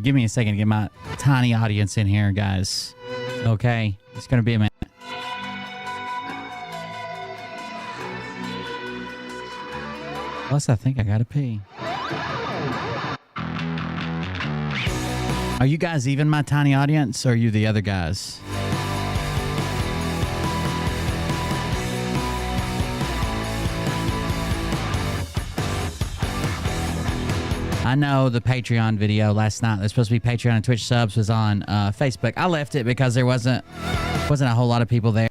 Give me a second to get my tiny audience in here, guys. Okay? It's going to be a minute. Plus, I think I got to pee. Are you guys even my tiny audience, or are you the other guys? I know the Patreon video last night, there's supposed to be Patreon and Twitch subs, was on Facebook. I left it because there wasn't a whole lot of people there,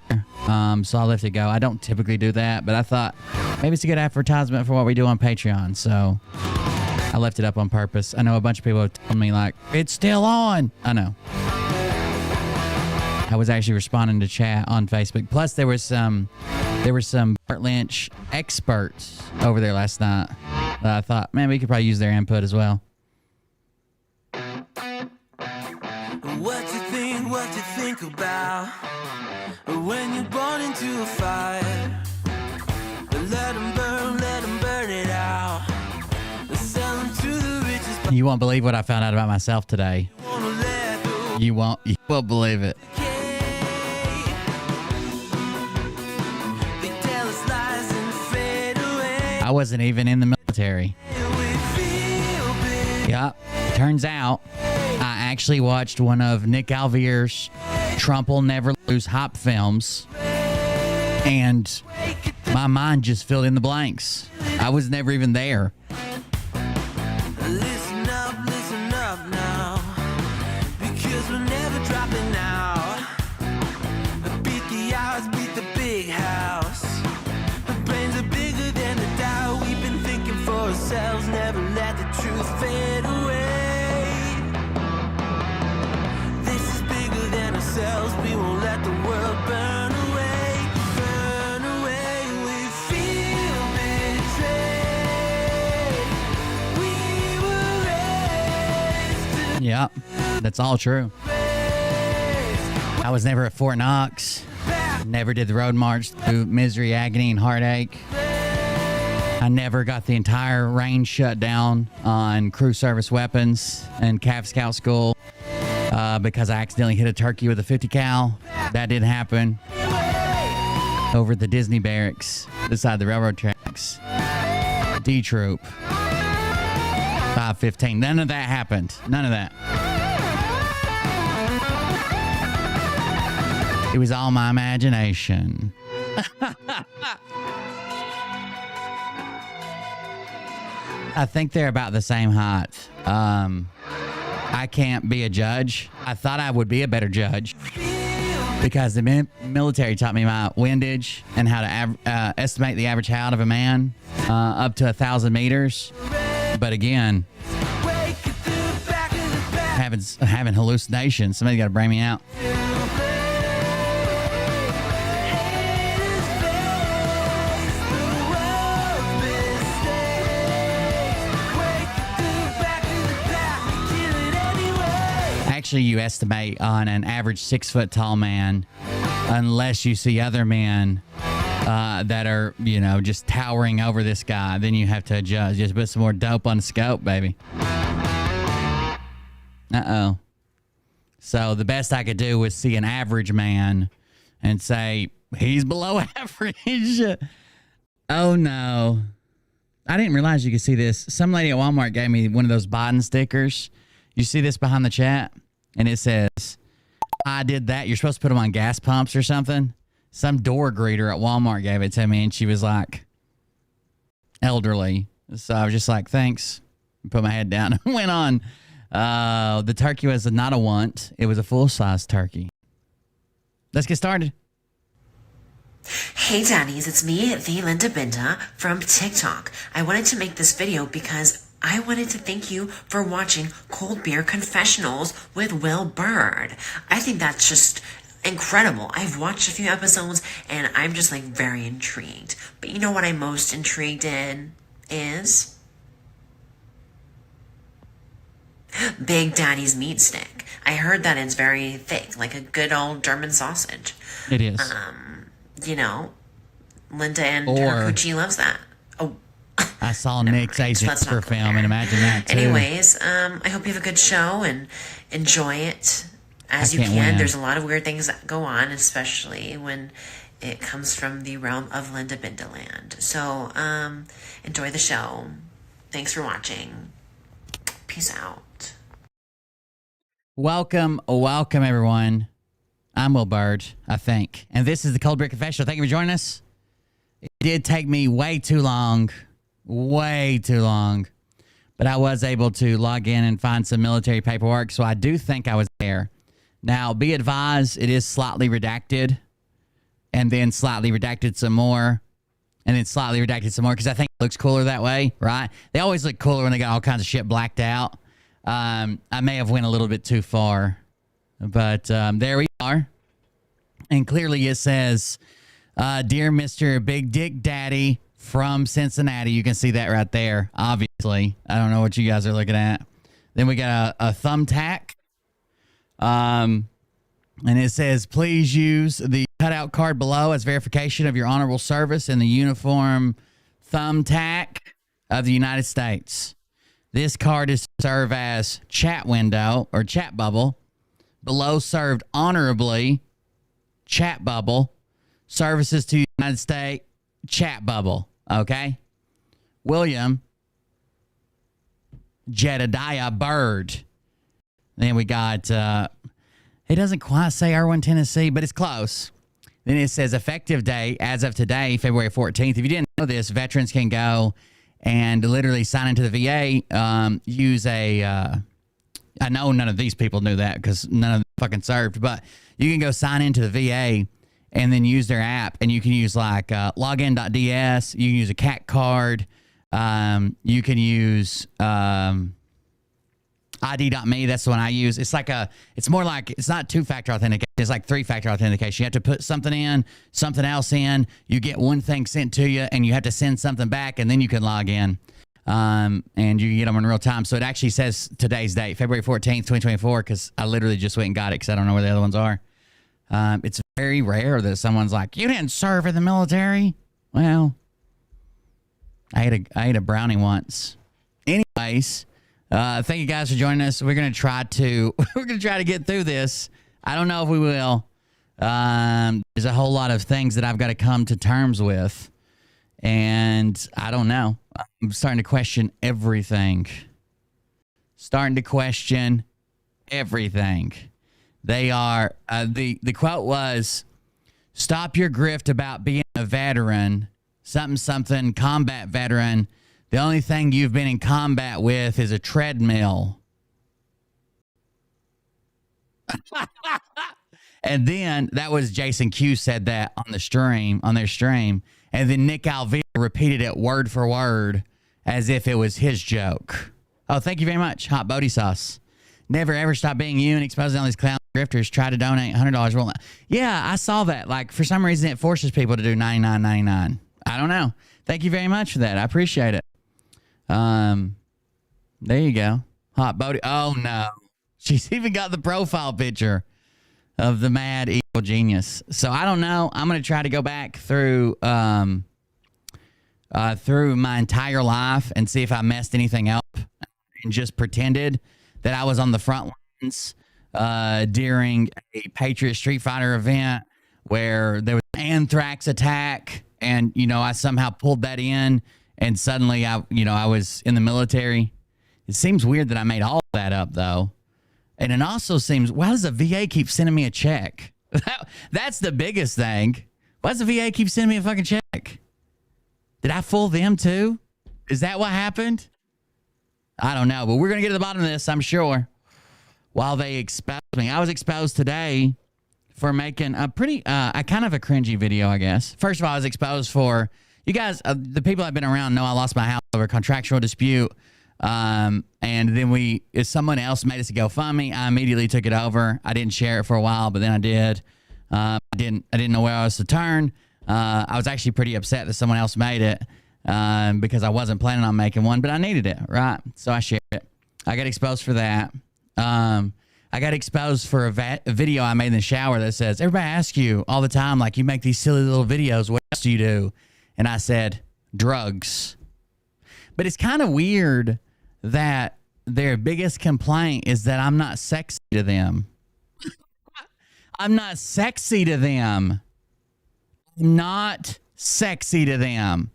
so I left it go. I don't typically do that, but I thought maybe it's a good advertisement for what we do on Patreon, so I left it up on purpose. I know a bunch of people have told me, like, it's still on. I know. I was actually responding to chat on Facebook. Plus, there were some Burt Lynch experts over there last night. I thought, man, we could probably use their input as well. What you think about when you're born into a fire? Let them burn it out. Sell them to the richest. You won't believe what I found out about myself today. You won't believe it. I wasn't even in the military. Yep. Turns out I actually watched one of Nick Alvear's Trump Will Never Lose Hop films, and my mind just filled in the blanks. I was never even there. Listen up now, because we're never dropping out. Beat the odds, beat the big house. The brains are bigger than the doubt. We've been thinking for ourselves, never let the truth fade away. This is bigger than ourselves, we won't let the world burn away. Burn away, we feel betrayed. We were raised to Yep, that's all true. I was never at Fort Knox. Never did the road march through misery, agony, and heartache. I never got the entire range shut down on crew service weapons and Cav Scout School because I accidentally hit a turkey with a 50 cal. That did happen over at the Disney barracks beside the railroad tracks. D Troop 515. None of that happened. None of that. It was all my imagination. I think they're about the same height. I can't be a judge. I thought I would be a better judge because the military taught me my windage and how to estimate the average height of a man up to 1,000 meters. But again, having hallucinations. Somebody got to bring me out. Actually, you estimate on an average 6 foot tall man, unless you see other men that are, you know, just towering over this guy, then you have to adjust. Just put some more dope on the scope, baby. Uh-oh. So the best I could do was see an average man and say, he's below average. Oh, no. I didn't realize you could see this. Some lady at Walmart gave me one of those Biden stickers. You see this behind the chat? And it says, I did that. You're supposed to put them on gas pumps or something. Some door greeter at Walmart gave it to me, and she was like elderly. So I was just like, thanks. Put my head down and went on. The turkey was not a want. It was a full-size turkey. Let's get started. Hey daddies, it's me, the Linda Binda from TikTok. I wanted to make this video because I wanted to thank you for watching Cold Beer Confessionals with Will Bird. I think that's just incredible. I've watched a few episodes and I'm just like very intrigued. But you know what I'm most intrigued in is Big Daddy's meat stick. I heard that it's very thick, like a good old German sausage. It is. You know, Linda and her coochie loves that. Oh, I saw Nick's Agent for film and imagine that too. Anyways, I hope you have a good show and enjoy it as you can. Win. There's a lot of weird things that go on, especially when it comes from the realm of Linda Bindaland. So, enjoy the show. Thanks for watching. Peace out. Welcome, everyone. I'm Will Bird, I think. And this is the Cold Beer Confessional. Thank you for joining us. It did take me way too long. But I was able to log in and find some military paperwork, so I do think I was there. Now, be advised, it is slightly redacted, and then slightly redacted some more, and then slightly redacted some more, because I think it looks cooler that way, right? They always look cooler when they got all kinds of shit blacked out. I may have went a little bit too far. But there we are. And clearly it says, Dear Mr. Big Dick Daddy from Cincinnati. You can see that right there, obviously. I don't know what you guys are looking at. Then we got a thumbtack. And it says, please use the cutout card below as verification of your honorable service in the uniform thumbtack of the United States. This card is to serve as chat window or chat bubble. Below served honorably, chat bubble. Services to the United States, chat bubble. Okay? William Jedediah Bird. Then we got, it doesn't quite say Erwin, Tennessee, but it's close. Then it says effective date as of today, February 14th. If you didn't know this, veterans can go and literally sign into the VA, use a... I know none of these people knew that because none of them fucking served, but you can go sign into the VA and then use their app, and you can use like login.ds. You can use a CAT card. You can use ID.me. That's the one I use. It's like it's more like, it's not 2-factor authentication. It's like 3-factor authentication. You have to put something in, something else in. You get one thing sent to you, and you have to send something back, and then you can log in. And you can get them in real time. So it actually says today's date, February 14th, 2024, because I literally just went and got it because I don't know where the other ones are. It's very rare that someone's like, you didn't serve in the military. Well, I ate a brownie once. Anyways, thank you guys for joining us. We're gonna try to get through this. I don't know if we will. There's a whole lot of things that I've got to come to terms with. And I don't know. I'm starting to question everything. They are, the quote was, stop your grift about being a veteran, something, combat veteran. The only thing you've been in combat with is a treadmill. And then that was Jason Q said that on their stream. And then Nick Alvia repeated it word for word as if it was his joke. Oh, thank you very much. Hot Bodie sauce. Never ever stop being you and exposing all these clown grifters. Try to donate $100. Well, yeah, I saw that. Like, for some reason, it forces people to do $99.99. I don't know. Thank you very much for that. I appreciate it. There you go. Hot Bodie. Oh, no. She's even got the profile picture of the mad evil genius. So I don't know. I'm going to try to go back through my entire life and see if I messed anything up and just pretended that I was on the front lines during a Patriot Street Fighter event where there was an anthrax attack, and I somehow pulled that in, and suddenly I was in the military. It seems weird that I made all that up, though. And it also seems, why does the VA keep sending me a check? That's the biggest thing. Why does the VA keep sending me a fucking check? Did I fool them too? Is that what happened? I don't know, but we're going to get to the bottom of this, I'm sure. While they expose me. I was exposed today for making a pretty, kind of a cringy video, I guess. First of all, I was exposed for, you guys, the people I've been around know I lost my house over a contractual dispute. And then someone else made us a GoFundMe. I immediately took it over. I didn't share it for a while, but then I did. I didn't know where else to turn. I was actually pretty upset that someone else made it, because I wasn't planning on making one, but I needed it, right? So I shared it. I got exposed for that. I got exposed for a video I made in the shower that says, everybody asks you all the time, like, you make these silly little videos, what else do you do? And I said, drugs. But it's kind of weird that their biggest complaint is that I'm not sexy to them. I'm not sexy to them. I'm not sexy to them.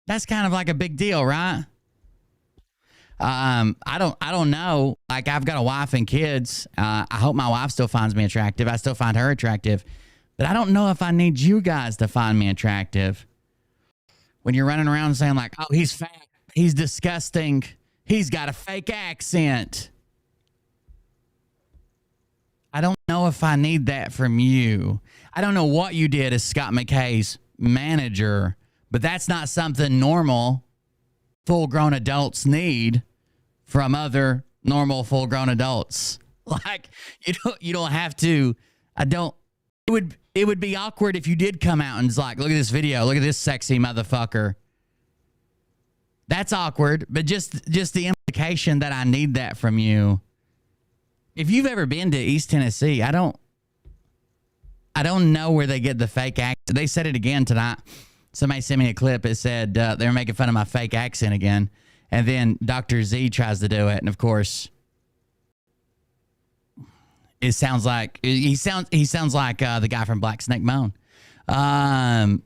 That's kind of like a big deal, right? I don't know. Like, I've got a wife and kids. I hope my wife still finds me attractive. I still find her attractive. But I don't know if I need you guys to find me attractive. When you're running around saying like, oh, he's fat, he's disgusting, he's got a fake accent. I don't know if I need that from you. I don't know what you did as Scott McKay's manager, but that's not something normal full-grown adults need from other normal full-grown adults. Like, you don't have to. It would be awkward if you did come out and it's like, look at this video, look at this sexy motherfucker. That's awkward, but just the implication that I need that from you. If you've ever been to East Tennessee, I don't know where they get the fake accent. They said it again tonight. Somebody sent me a clip. It said they were making fun of my fake accent again. And then Dr. Z tries to do it. And of course, it sounds like he sounds like the guy from Black Snake Moan. I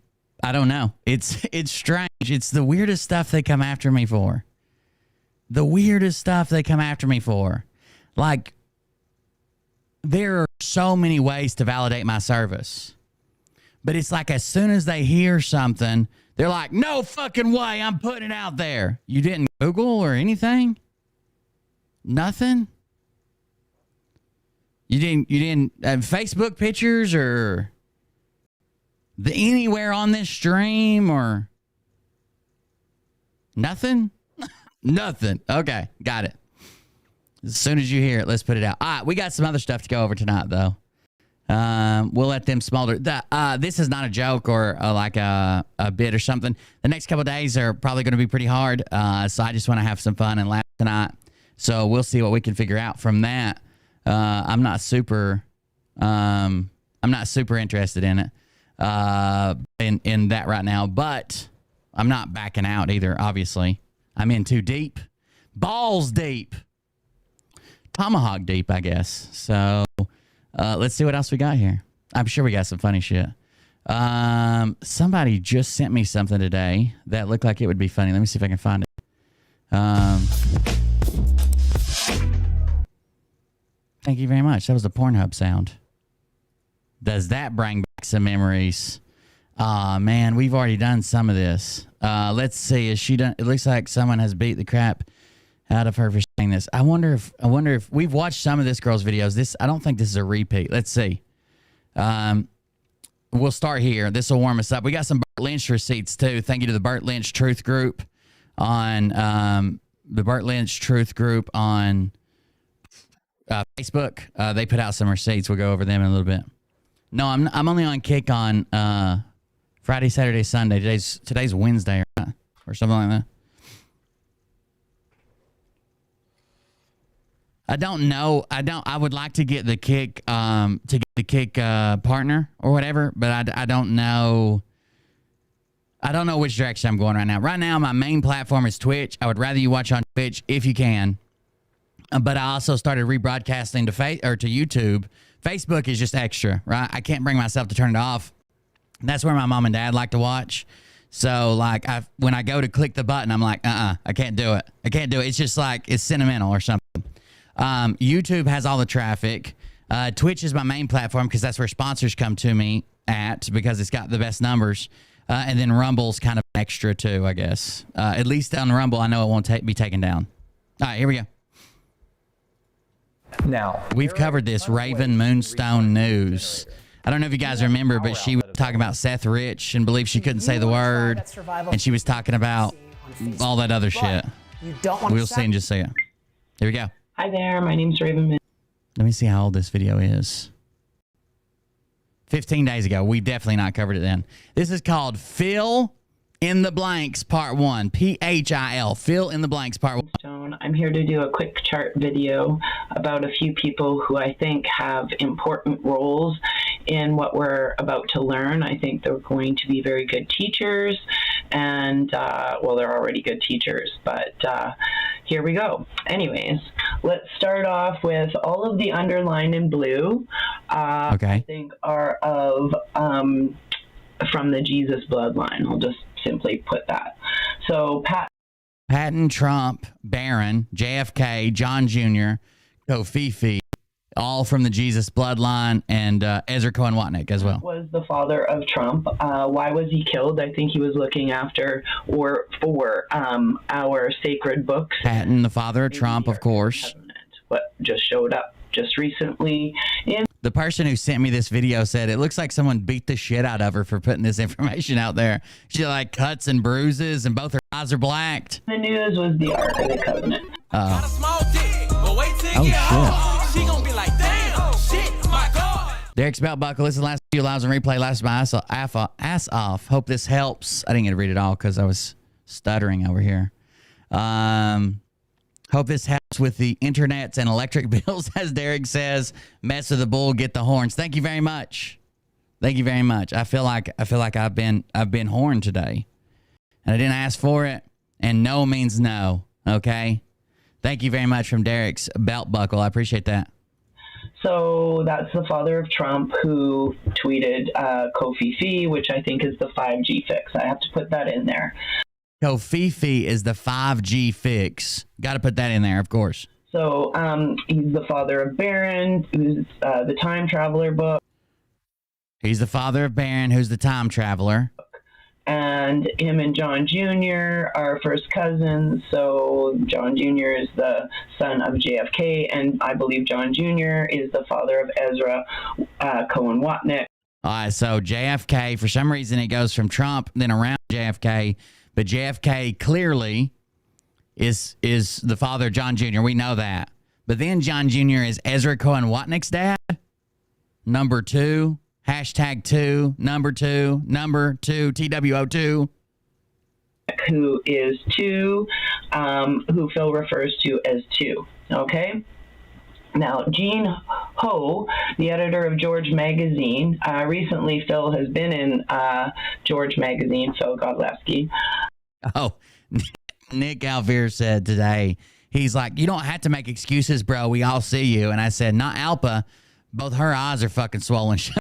don't know. It's strange. It's the weirdest stuff they come after me for. The weirdest stuff they come after me for. Like, there are so many ways to validate my service. But it's like as soon as they hear something, they're like, no fucking way, I'm putting it out there. You didn't Google or anything? Nothing? You didn't have Facebook pictures or anywhere on this stream or nothing? Nothing. Okay, got it. As soon as you hear it, let's put it out. All right, we got some other stuff to go over tonight, though. We'll let them smolder. This is not a joke or like a bit or something. The next couple of days are probably going to be pretty hard. So I just want to have some fun and laugh tonight. So we'll see what we can figure out from that. I'm not super interested in it, in that right now, but I'm not backing out either. Obviously, I'm in too deep, balls deep, tomahawk deep, I guess. So, let's see what else we got here. I'm sure we got some funny shit. Somebody just sent me something today that looked like it would be funny. Let me see if I can find it. Thank you very much. That was the Pornhub sound. Does that bring back some memories? Man, we've already done some of this. Let's see. Is she done? It looks like someone has beat the crap out of her for saying this. I wonder if we've watched some of this girl's videos. I don't think this is a repeat. Let's see. We'll start here. This will warm us up. We got some Burt Lynch receipts too. Thank you to the Burt Lynch Truth Group. on the Burt Lynch Truth Group on Facebook. They put out some receipts. We'll go over them in a little bit. No, I'm only on Kick on Friday, Saturday, Sunday. Today's Wednesday, right? Or something like that. I don't know. I would like to get the Kick partner or whatever, but I don't know. I don't know which direction I'm going right now. Right now, my main platform is Twitch. I would rather you watch on Twitch if you can. But I also started rebroadcasting to YouTube. Facebook is just extra, right? I can't bring myself to turn it off. That's where my mom and dad like to watch. So, like, when I go to click the button, I'm like, I can't do it. I can't do it. It's just like it's sentimental or something. YouTube has all the traffic. Twitch is my main platform because that's where sponsors come to me at because it's got the best numbers. And then Rumble's kind of extra too, I guess. At least on Rumble, I know it won't be taken down. All right, here we go. Now, we've covered this Raven Moonstone news. I don't know if you guys remember, but she was talking about Seth Rich and believed she couldn't say the word. And she was talking about all that other shit. We'll see in just a second. Here we go. Hi there, my name's Raven. Let me see how old this video is. 15 days ago. We definitely not covered it then. This is called Fill in the Blanks Part 1. P-H-I-L. Fill in the Blanks Part 1. I'm here to do a quick chart video about a few people who I think have important roles in what we're about to learn. I think they're going to be very good teachers and, well, they're already good teachers, but here we go. Anyways, let's start off with all of the underlined in blue. Okay. I think are from the Jesus bloodline. I'll just simply put that. So Patton, Trump, Barron, JFK, John Jr., Kofifi, all from the Jesus bloodline, and Ezra Cohen Watnick as well. Was the father of Trump. Why was he killed? I think he was looking after or for our sacred books. Patton, the father of Trump, of course. What just showed up just recently. The person who sent me this video said it looks like someone beat the shit out of her for putting this information out there. She like cuts and bruises, and both her eyes are blacked. The news was the Ark of the Covenant. Got a small dick, but wait till Oh, you get shit. home. She gonna be like, damn, shit, my God. Derek's Belt Buckle. This is the last few lives on replay. Last my ass off. Hope this helps. I didn't get to read it all because I was stuttering over here. Hope this helps with the internets and electric bills, as Derek says. Mess of the bull, get the horns. Thank you very much. Thank you very much. I feel like I've been horned today, and I didn't ask for it. And no means no. Okay. Thank you very much from Derek's Belt Buckle. I appreciate that. So that's the father of Trump who tweeted Kofifi, which I think is the 5G fix. I have to put that in there. Kofifi is the 5G fix. Got to put that in there, of course. So he's the father of Barron, who's the time traveler book. He's the father of Barron, who's the time traveler. And him and John Jr. are first cousins. So John Jr. is the son of JFK, and I believe John Jr. is the father of Ezra Cohen Watnick. All right, so JFK, for some reason it goes from Trump, then around JFK, but JFK clearly is the father of John Jr. We know that. But then John Jr. is Ezra Cohen Watnick's dad. Number 2. #2. Number 2. TWO2. Who is 2, who Phil refers to as 2. Okay? Now, Gene Ho, the editor of George Magazine, recently Phil has been in George Magazine, Phil Godlewski. Oh, Nick Alvear said today, he's like, you don't have to make excuses, bro. We all see you. And I said, not Alpa. Both her eyes are fucking swollen shut.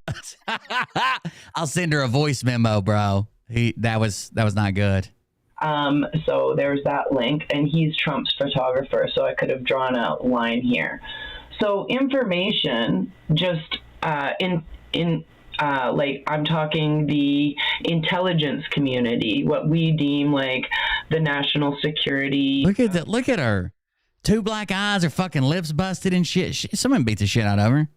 I'll send her a voice memo, bro. That was not good. So there's that link, and he's Trump's photographer, so I could have drawn a line here. So information just like I'm talking the intelligence community, what we deem like the national security. Look at that. Look at her. 2 black eyes, her fucking lips busted and shit. Someone beat the shit out of her.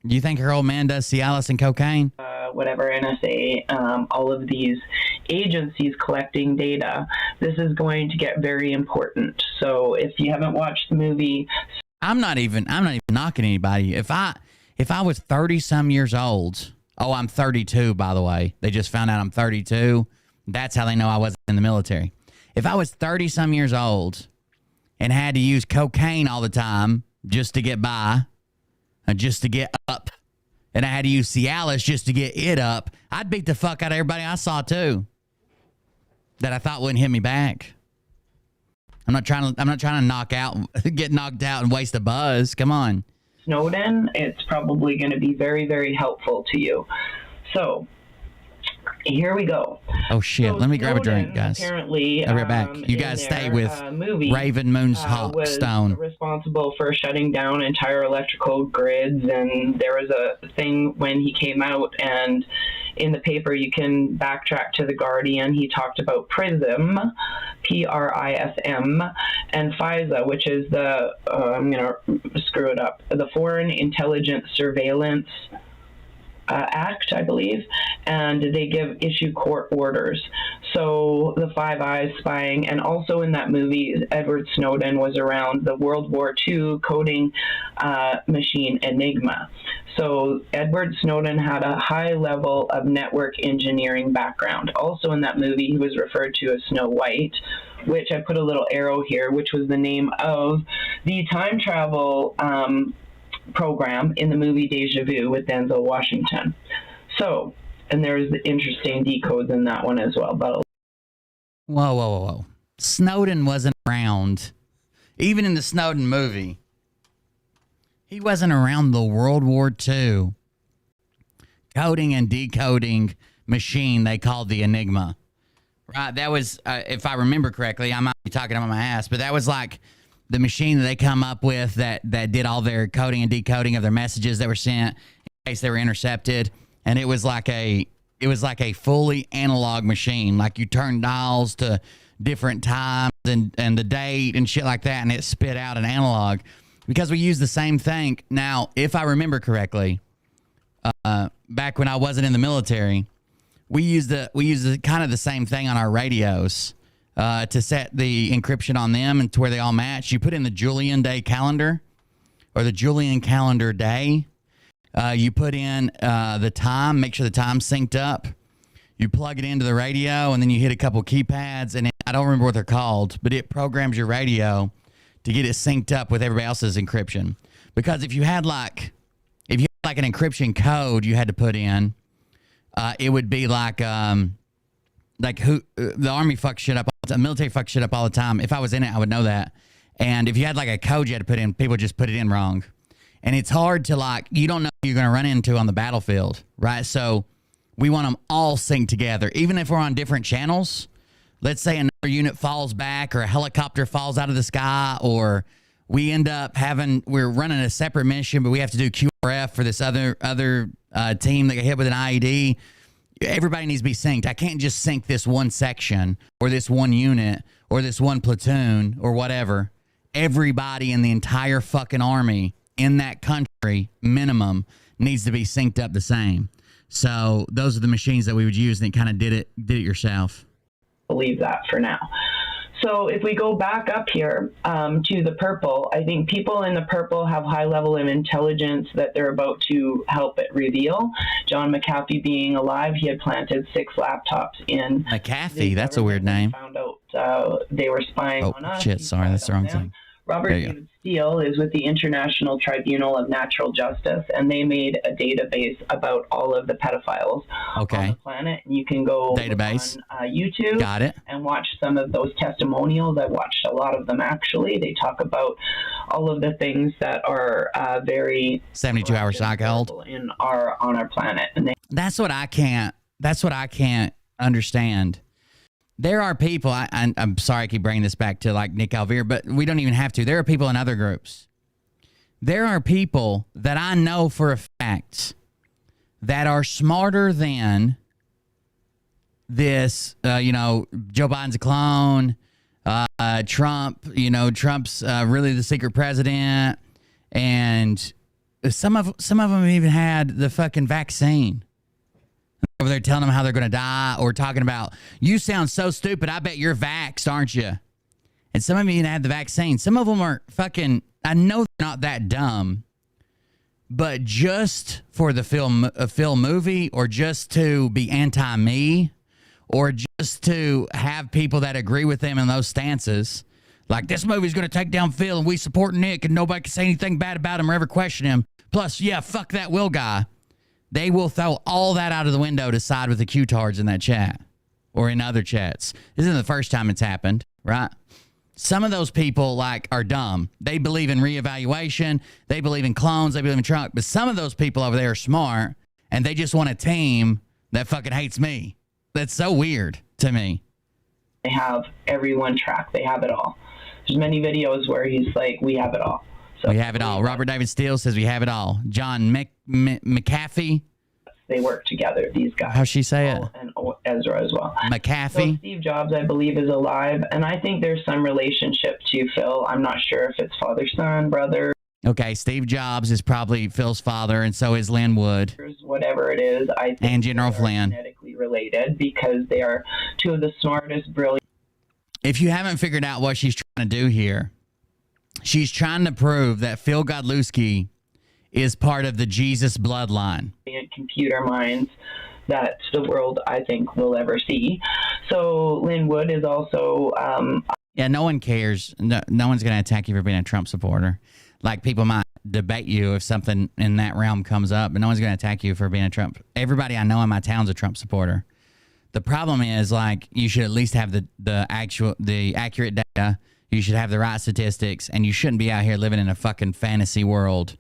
Do you think her old man does Cialis and cocaine? whatever, NSA, all of these agencies collecting data, this is going to get very important. So if you haven't watched the movie, I'm not even knocking anybody. If I was 30 some years old, oh, I'm 32, by the way. They just found out I'm 32. That's how they know I wasn't in the military. If I was 30 some years old and had to use cocaine all the time just to get by, and just to get up, and I had to use Cialis just to get it up, I'd beat the fuck out of everybody I saw too, that I thought wouldn't hit me back. I'm not trying to knock out, get knocked out and waste a buzz. Come on. Snowden, it's probably going to be very, very helpful to you. So here we go. Oh shit! So let me grab a drink, Snowden, guys. Apparently, I'll be right back. You guys stay with movie, Raven Moon's was Stone. responsible for shutting down entire electrical grids, and there was a thing when he came out, and in the paper you can backtrack to The Guardian. He talked about PRISM, PRISM, and FISA, which is the I'm gonna screw it up, the Foreign Intelligence Surveillance Act, I believe, and they issue court orders. So the Five Eyes spying, and also in that movie, Edward Snowden was around the World War II coding machine Enigma. So Edward Snowden had a high level of network engineering background. Also in that movie, he was referred to as Snow White, which I put a little arrow here, which was the name of the time travel program in the movie Deja Vu with Denzel Washington. So, and there's the interesting decodes in that one as well. But Whoa. Snowden wasn't around. Even in the Snowden movie, he wasn't around the World War II coding and decoding machine they called the Enigma. Right? That was, if I remember correctly, I might be talking about my ass, but that was like the machine that they come up with that did all their coding and decoding of their messages that were sent in case they were intercepted. And it was like a fully analog machine. Like you turn dials to different times and the date and shit like that, and it spit out an analog because we use the same thing. Now, if I remember correctly, back when I wasn't in the military, we used the kind of the same thing on our radios. To set the encryption on them and to where they all match. You put in the Julian day calendar or the Julian calendar day. You put in the time, make sure the time's synced up. You plug it into the radio and then you hit a couple keypads, and I don't remember what they're called, but it programs your radio to get it synced up with everybody else's encryption. Because if you had like an encryption code you had to put in, it would be like who the army fucks shit up, the military fucks shit up all the time. If I was in it, I would know that. And if you had like a code you had to put in, people just put it in wrong. And it's hard to you don't know who you're going to run into on the battlefield, right? So we want them all synced together. Even if we're on different channels, let's say another unit falls back or a helicopter falls out of the sky, or we end up we're running a separate mission, but we have to do QRF for this other team that got hit with an IED. Everybody needs to be synced. I can't just sync this one section or this one unit or this one platoon or whatever. Everybody in the entire fucking army in that country, minimum, needs to be synced up the same. So those are the machines that we would use, and it kind of did it yourself. Believe that for now. So if we go back up here to the purple, I think people in the purple have high level of intelligence that they're about to help it reveal. John McAfee being alive, he had planted 6 laptops in. McAfee, that's a weird name. Found out they were spying on us. Oh, shit, sorry, that's the wrong thing. Robert David Steele is with the International Tribunal of Natural Justice, and they made a database about all of the pedophiles on the planet. And you can go database on YouTube and watch some of those testimonials. I watched a lot of them, actually. They talk about all of the things that are very 72-hour cycle on our planet. And that's what I can't understand. There are people, I'm sorry I keep bringing this back to like Nick Alvear, but we don't even have to. There are people in other groups. There are people that I know for a fact that are smarter than this, Joe Biden's a clone, Trump, Trump's really the secret president, and some of them even had the fucking vaccine. over there telling them how they're going to die or talking about, you sound so stupid. I bet you're vaxxed, aren't you? And some of you had the vaccine. Some of them are fucking, I know they're not that dumb, but just for the film movie or just to be anti-me or just to have people that agree with them in those stances, like this movie's going to take down Phil and we support Nick and nobody can say anything bad about him or ever question him. Plus, yeah, fuck that Will guy. They will throw all that out of the window to side with the Q-tards in that chat or in other chats. This isn't the first time it's happened, right? Some of those people, like, are dumb. They believe in reevaluation. They believe in clones. They believe in Trump. But some of those people over there are smart, and they just want a team that fucking hates me. That's so weird to me. They have everyone tracked. They have it all. There's many videos where he's like, we have it all. So we have it all. Robert David Steele says we have it all. John McAfee. They work together, these guys. How's she say it? And Ezra as well. McAfee. So Steve Jobs, I believe, is alive, and I think there's some relationship to Phil. I'm not sure if it's father, son, brother. Okay, Steve Jobs is probably Phil's father, and so is Lynn Wood. Whatever it is, I think and General Flynn. Genetically related because they are two of the smartest, brilliant. If you haven't figured out what she's trying to do here, she's trying to prove that Phil Godlewski is part of the Jesus bloodline. Computer minds that the world, I think, will ever see. So Lynn Wood is also... yeah, no one cares. No one's going to attack you for being a Trump supporter. Like, people might debate you if something in that realm comes up, but no one's going to attack you for being a Trump. Everybody I know in my town's a Trump supporter. The problem is, like, you should at least have the accurate data. You should have the right statistics, and you shouldn't be out here living in a fucking fantasy world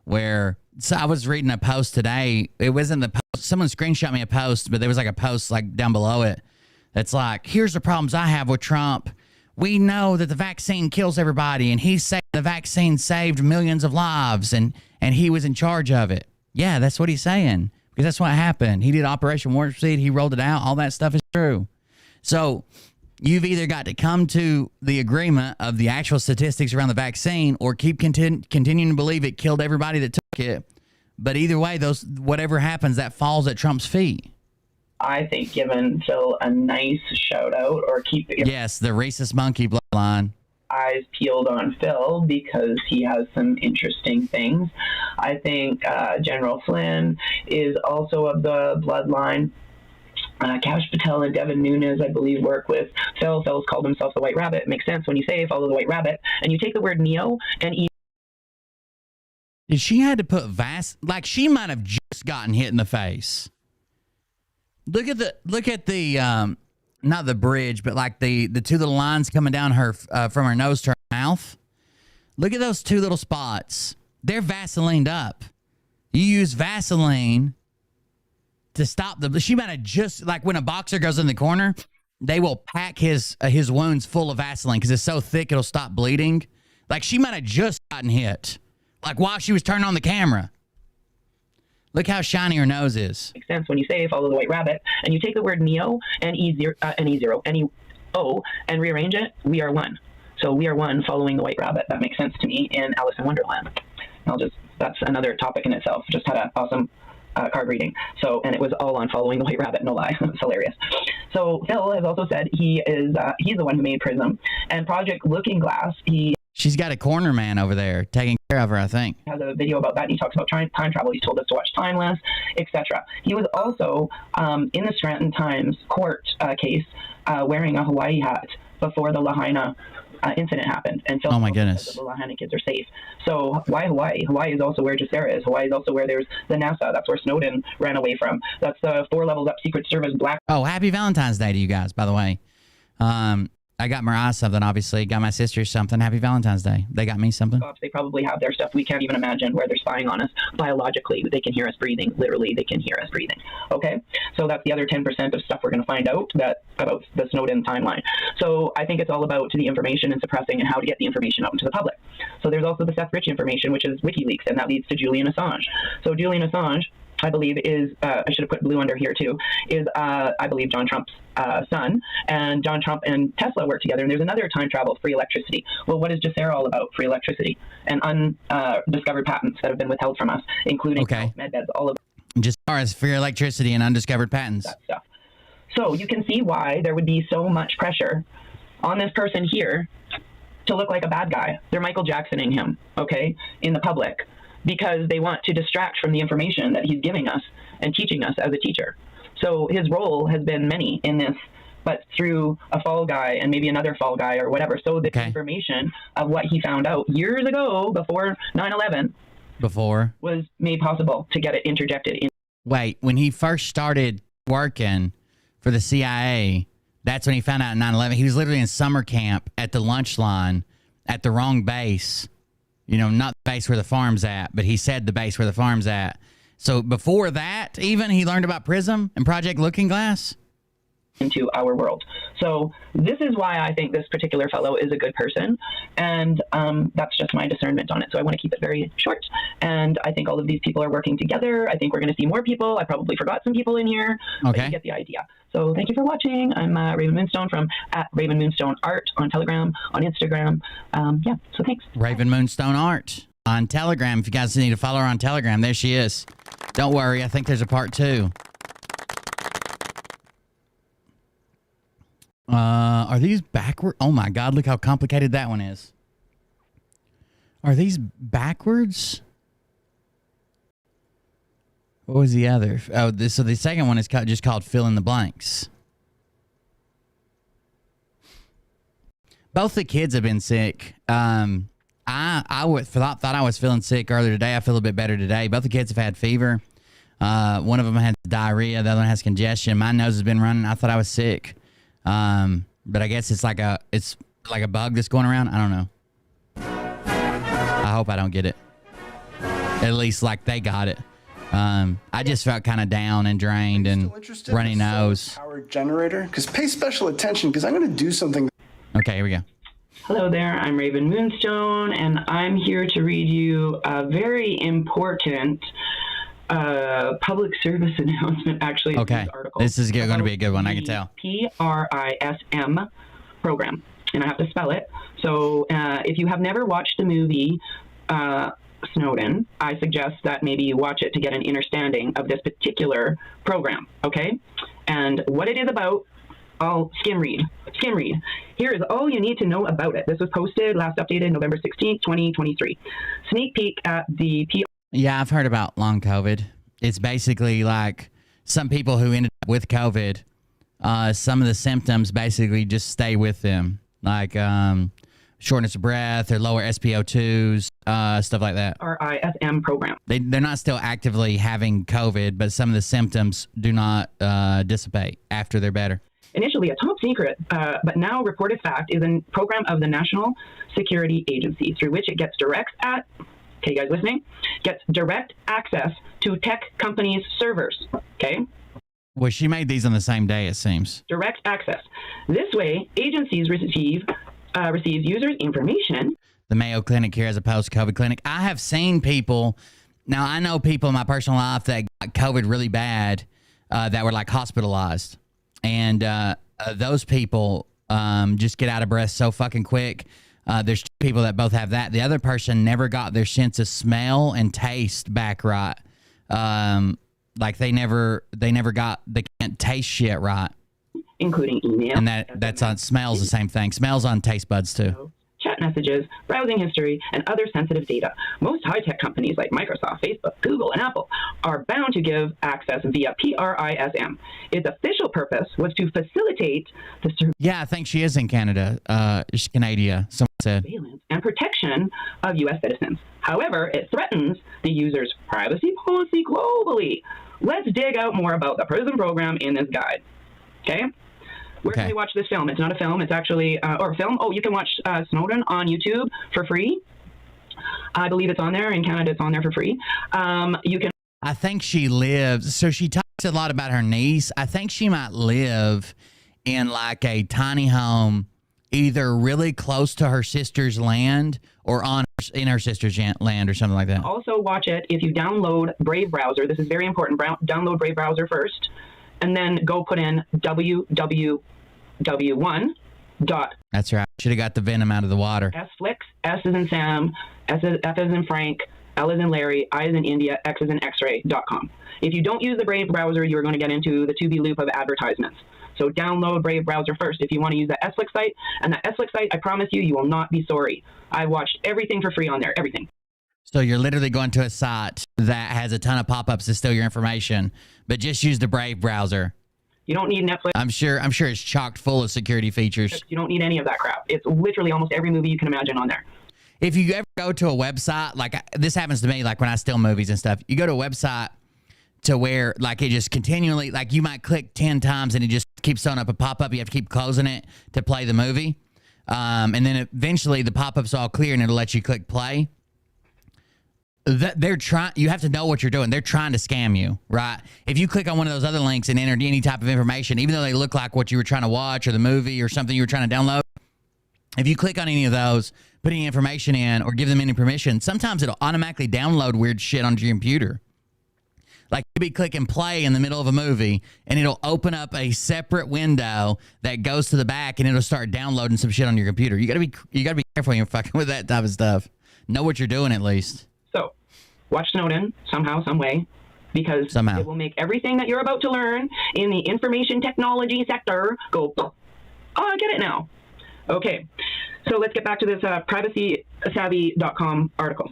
where... So I was reading a post today. It wasn't the post. Someone screenshot me a post, but there was like a post like down below it that's like, here's the problems I have with Trump. We know that the vaccine kills everybody, and he said the vaccine saved millions of lives, and he was in charge of it. Yeah, that's what he's saying, because that's what happened. He did Operation Warp Speed. He rolled it out. All that stuff is true. So you've either got to come to the agreement of the actual statistics around the vaccine or keep continuing to believe it killed everybody that took it. But either way, whatever happens, that falls at Trump's feet. I think giving Phil a nice shout out or keep yes, the rhesus monkey bloodline. Eyes peeled on Phil because he has some interesting things. I think General Flynn is also of the bloodline. Kash Patel and Devin Nunes, I believe, work with Phil. Phil's called himself the White Rabbit. It makes sense when you say follow the White Rabbit, and you take the word neo and she had to put like she might have just gotten hit in the face. Look at the not the bridge, but like the two little lines coming down her from her nose to her mouth. Look at those two little spots. They're Vaselined up. You use Vaseline to stop she might have just, like when a boxer goes in the corner, they will pack his wounds full of Vaseline because it's so thick it'll stop bleeding. Like she might have just gotten hit, like while she was turning on the camera. Look how shiny her nose is. Makes sense when you say follow the White Rabbit, and you take the word neo and E0 and rearrange it. We are one. So we are one following the White Rabbit. That makes sense to me in Alice in Wonderland. That's another topic in itself. Just had an awesome card reading. So, and it was all on following the White Rabbit, no lie. It's hilarious. So Phil has also said he's the one who made Prism and Project Looking Glass. She's got a corner man over there taking care of her, I think. Has a video about that. And he talks about time travel. He's told us to watch Timeless, etc. He was also in the Scranton Times court case wearing a Hawaii hat before the Lahaina incident happened. And Phil, oh my goodness, the Lahaina kids are safe. So why Hawaii? Hawaii is also where Jacera is. Hawaii is also where there's the NASA. That's where Snowden ran away from. That's the 4 levels up Secret Service black. Oh, happy Valentine's Day to you guys, by the way. I got Mariah something, obviously. Got my sister something. Happy Valentine's Day. They got me something. They probably have their stuff we can't even imagine where they're spying on us. Biologically, they can hear us breathing. Literally, they can hear us breathing. Okay? So that's the other 10% of stuff we're going to find out about the Snowden timeline. So I think it's all about the information and suppressing and how to get the information out into the public. So there's also the Seth Rich information, which is WikiLeaks, and that leads to Julian Assange. So Julian Assange, I believe, is, I should have put blue under here too, is, I believe, John Trump's son. And John Trump and Tesla work together. And there's another time travel, free electricity. Well, what is Jacera all about? Free electricity and undiscovered patents that have been withheld from us, including med beds, all of. Just as far as free electricity and undiscovered patents. that stuff. So you can see why there would be so much pressure on this person here to look like a bad guy. They're Michael Jacksoning him, okay, in the public, because they want to distract from the information that he's giving us and teaching us as a teacher. So his role has been many in this, but through a fall guy and maybe another fall guy or whatever. So the information of what he found out years ago before 9/11 was made possible to get it interjected in. Wait, when he first started working for the CIA, that's when he found out in 9/11. He was literally in summer camp at the lunch line at the wrong base. You know, not the base where the farm's at, but he said the base where the farm's at. So before that, even, he learned about PRISM and Project Looking Glass? Into our world. So this is why I think this particular fellow is a good person, and that's just my discernment on it. So I want to keep it very short, and I think all of these people are working together. I think we're going to see more people. I probably forgot some people in here, but you get the idea. So thank you for watching. I'm Raven Moonstone from @RavenMoonstoneArt on Telegram, on Instagram. Yeah, so thanks. Raven Moonstone Art on Telegram. If you guys need to follow her on Telegram, there she is. Don't worry, I think there's a part 2. Are these backward? Oh my God, look how complicated that one is. Are these backwards? What was the other? Oh, so the second one is just called Fill in the Blanks. Both the kids have been sick. I thought I was feeling sick earlier today. I feel a bit better today. Both the kids have had fever. One of them had diarrhea. The other one has congestion. My nose has been running. I thought I was sick. But I guess it's like a bug that's going around. I don't know. I hope I don't get it. At least like they got it. I just felt kind of down and drained and runny nose. Power generator, because pay special attention, because I'm going to do something. Okay, here we go. Hello there, I'm Raven Moonstone, and I'm here to read you a very important public service announcement, actually. Okay, this is going to be a good one, I can tell. PRISM program, and I have to spell it. So if you have never watched the movie Snowden, I suggest that maybe you watch it to get an understanding of this particular program, okay? And what it is about, I'll skim read. Here is all you need to know about it. This was posted, last updated November 16th, 2023. Sneak peek at the Yeah, I've heard about long COVID. It's basically like some people who ended up with COVID, some of the symptoms basically just stay with them, like shortness of breath or lower SpO2s, stuff like that. PRISM program. They're not still actively having COVID, but some of the symptoms do not dissipate after they're better. Initially a top secret, but now reported fact, is a program of the National Security Agency through which it gets okay, you guys listening? Gets direct access to tech companies' servers, okay? Well, she made these on the same day, it seems. Direct access. This way, agencies receives users' information. The Mayo Clinic here has a post-COVID clinic. I have seen people, now I know people in my personal life that got COVID really bad, that were like hospitalized. And those people just get out of breath so fucking quick. There's two people that both have that. The other person never got their sense of smell and taste back right. Like they can't taste shit right. Including email. And that's on smells, the same thing. Smells on taste buds too. Chat messages, browsing history, and other sensitive data. Most high-tech companies like Microsoft, Facebook, Google, and Apple are bound to give access via PRISM. Its official purpose was to facilitate the Yeah, I think she is in Canada. She's Canada, someone said. Surveillance and protection of U.S. citizens. However, it threatens the user's privacy policy globally. Let's dig out more about the PRISM program in this guide. Okay? Where can we watch this film? It's not a film. It's actually, or a film. Oh, you can watch Snowden on YouTube for free. I believe it's on there. In Canada, it's on there for free. You can. I think she lives. So she talks a lot about her niece. I think she might live in like a tiny home, either really close to her sister's land or in her sister's land or something like that. Also watch it if you download Brave browser. This is very important. Download Brave browser first, and then go put in www1. That's right. Should have got the venom out of the water. Sflix, S as in Sam, F as in Frank, L as in Larry, I as in India, X as in X-ray.com. If you don't use the Brave browser, you are going to get into the to-be loop of advertisements. So download Brave browser first if you want to use the SFlix site. And the SFlix site, I promise you, you will not be sorry. I watched everything for free on there, everything. So you're literally going to a site that has a ton of pop-ups to steal your information, but just use the Brave browser. You don't need Netflix. I'm sure it's chocked full of security features. You don't need any of that crap. It's literally almost every movie you can imagine on there. If you ever go to a website, like this happens to me, like when I steal movies and stuff, you go to a website to where like it just continually, like you might click 10 times and it just keeps throwing up a pop-up. You have to keep closing it to play the movie. And then eventually the pop-up's all clear and it'll let you click play. They're trying. You have to know what you're doing. They're trying to scam you, right? If you click on one of those other links and enter any type of information, even though they look like what you were trying to watch or the movie or something you were trying to download, if you click on any of those, put any information in or give them any permission, sometimes it'll automatically download weird shit onto your computer. Like you'll be clicking play in the middle of a movie and it'll open up a separate window that goes to the back and it'll start downloading some shit on your computer. You gotta be careful when you're fucking with that type of stuff. Know what you're doing at least. So watch Snowden somehow, some way, because it will make everything that you're about to learn in the information technology sector go, oh, I get it now. Okay, so let's get back to this privacysavvy.com article.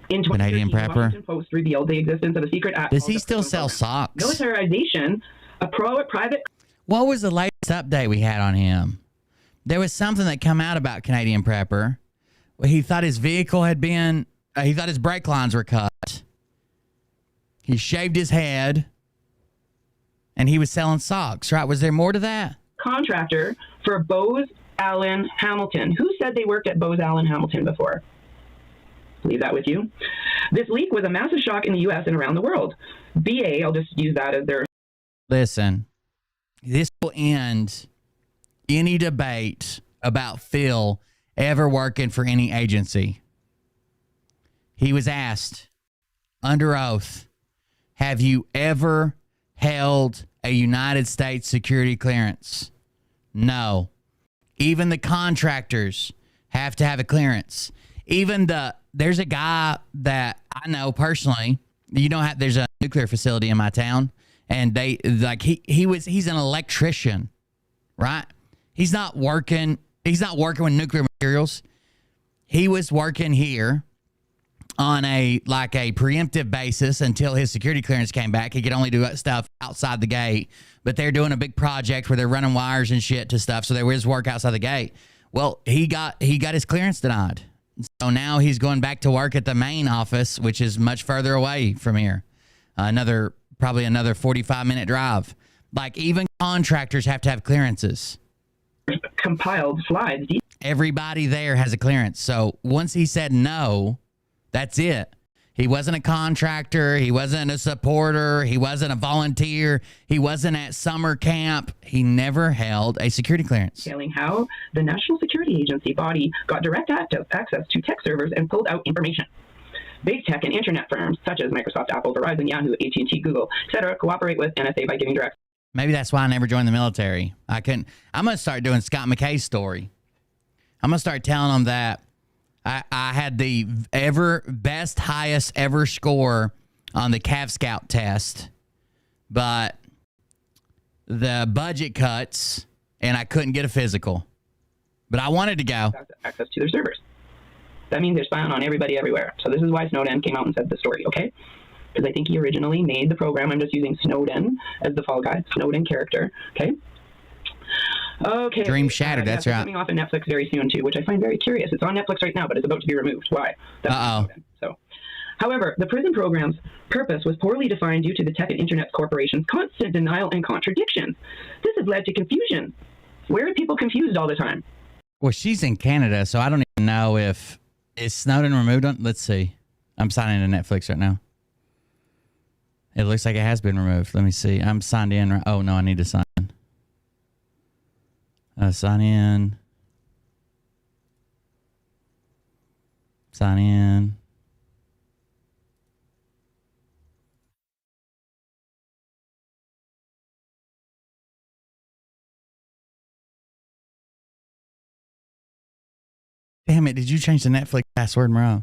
In Canadian the prepper. Washington Post revealed the existence of a secret act. Does he still sell socks? Militarization, private. What was the latest update we had on him? There was something that come out about Canadian prepper. He thought his vehicle had been, he thought his brake lines were cut. He shaved his head and he was selling socks, right? Was there more to that? Contractor for Bose Allen Hamilton. Who said they worked at Bose Allen Hamilton before? Leave that with you. This leak was a massive shock in the U.S. and around the world. BA, I'll just use that as their... Listen, this will end any debate about Phil ever working for any agency. He was asked under oath, have you ever held a United States security clearance? No. Even the contractors have to have a clearance. Even there's a guy that I know personally, there's a nuclear facility in my town and he's an electrician, right? He's not working with nuclear materials. He was working here on a preemptive basis until his security clearance came back. He could only do stuff outside the gate, but they're doing a big project where they're running wires and shit to stuff. So there was work outside the gate. Well, he got his clearance denied. So now he's going back to work at the main office, which is much further away from here. Probably another 45-minute drive. Like even contractors have to have clearances. Compiled slides. Everybody there has a clearance. So once he said no, that's it. He wasn't a contractor. He wasn't a supporter. He wasn't a volunteer. He wasn't at summer camp. He never held a security clearance. Detailing how the National Security Agency body got direct access to tech servers and pulled out information. Big tech and internet firms such as Microsoft, Apple, Verizon, Yahoo, AT&T, Google, etc. cooperate with NSA by giving direct. Maybe that's why I never joined the military. I'm going to start doing Scott McKay's story. I'm going to start telling them that I had the highest ever score on the Cav Scout test, but the budget cuts and I couldn't get a physical, but I wanted to go. Access to their servers. That means they're spying on everybody everywhere. So this is why Snowden came out and said the story, okay? Because I think he originally made the program. I'm just using Snowden as the fall guy, Snowden character, okay? Okay. Dream shattered. That's right. Coming off of Netflix very soon too, which I find very curious. It's on Netflix right now, but it's about to be removed. Why? So, however, the prison program's purpose was poorly defined due to the tech and internet corporations' constant denial and contradictions. This has led to confusion. Where are people confused all the time? Well, she's in Canada, so I don't even know if is Snowden removed. Let's see. I'm signing into Netflix right now. It looks like it has been removed. Let me see. I'm signed in. Oh no, I need to sign in. Sign in. Sign in. Damn it, did you change the Netflix password, Monroe?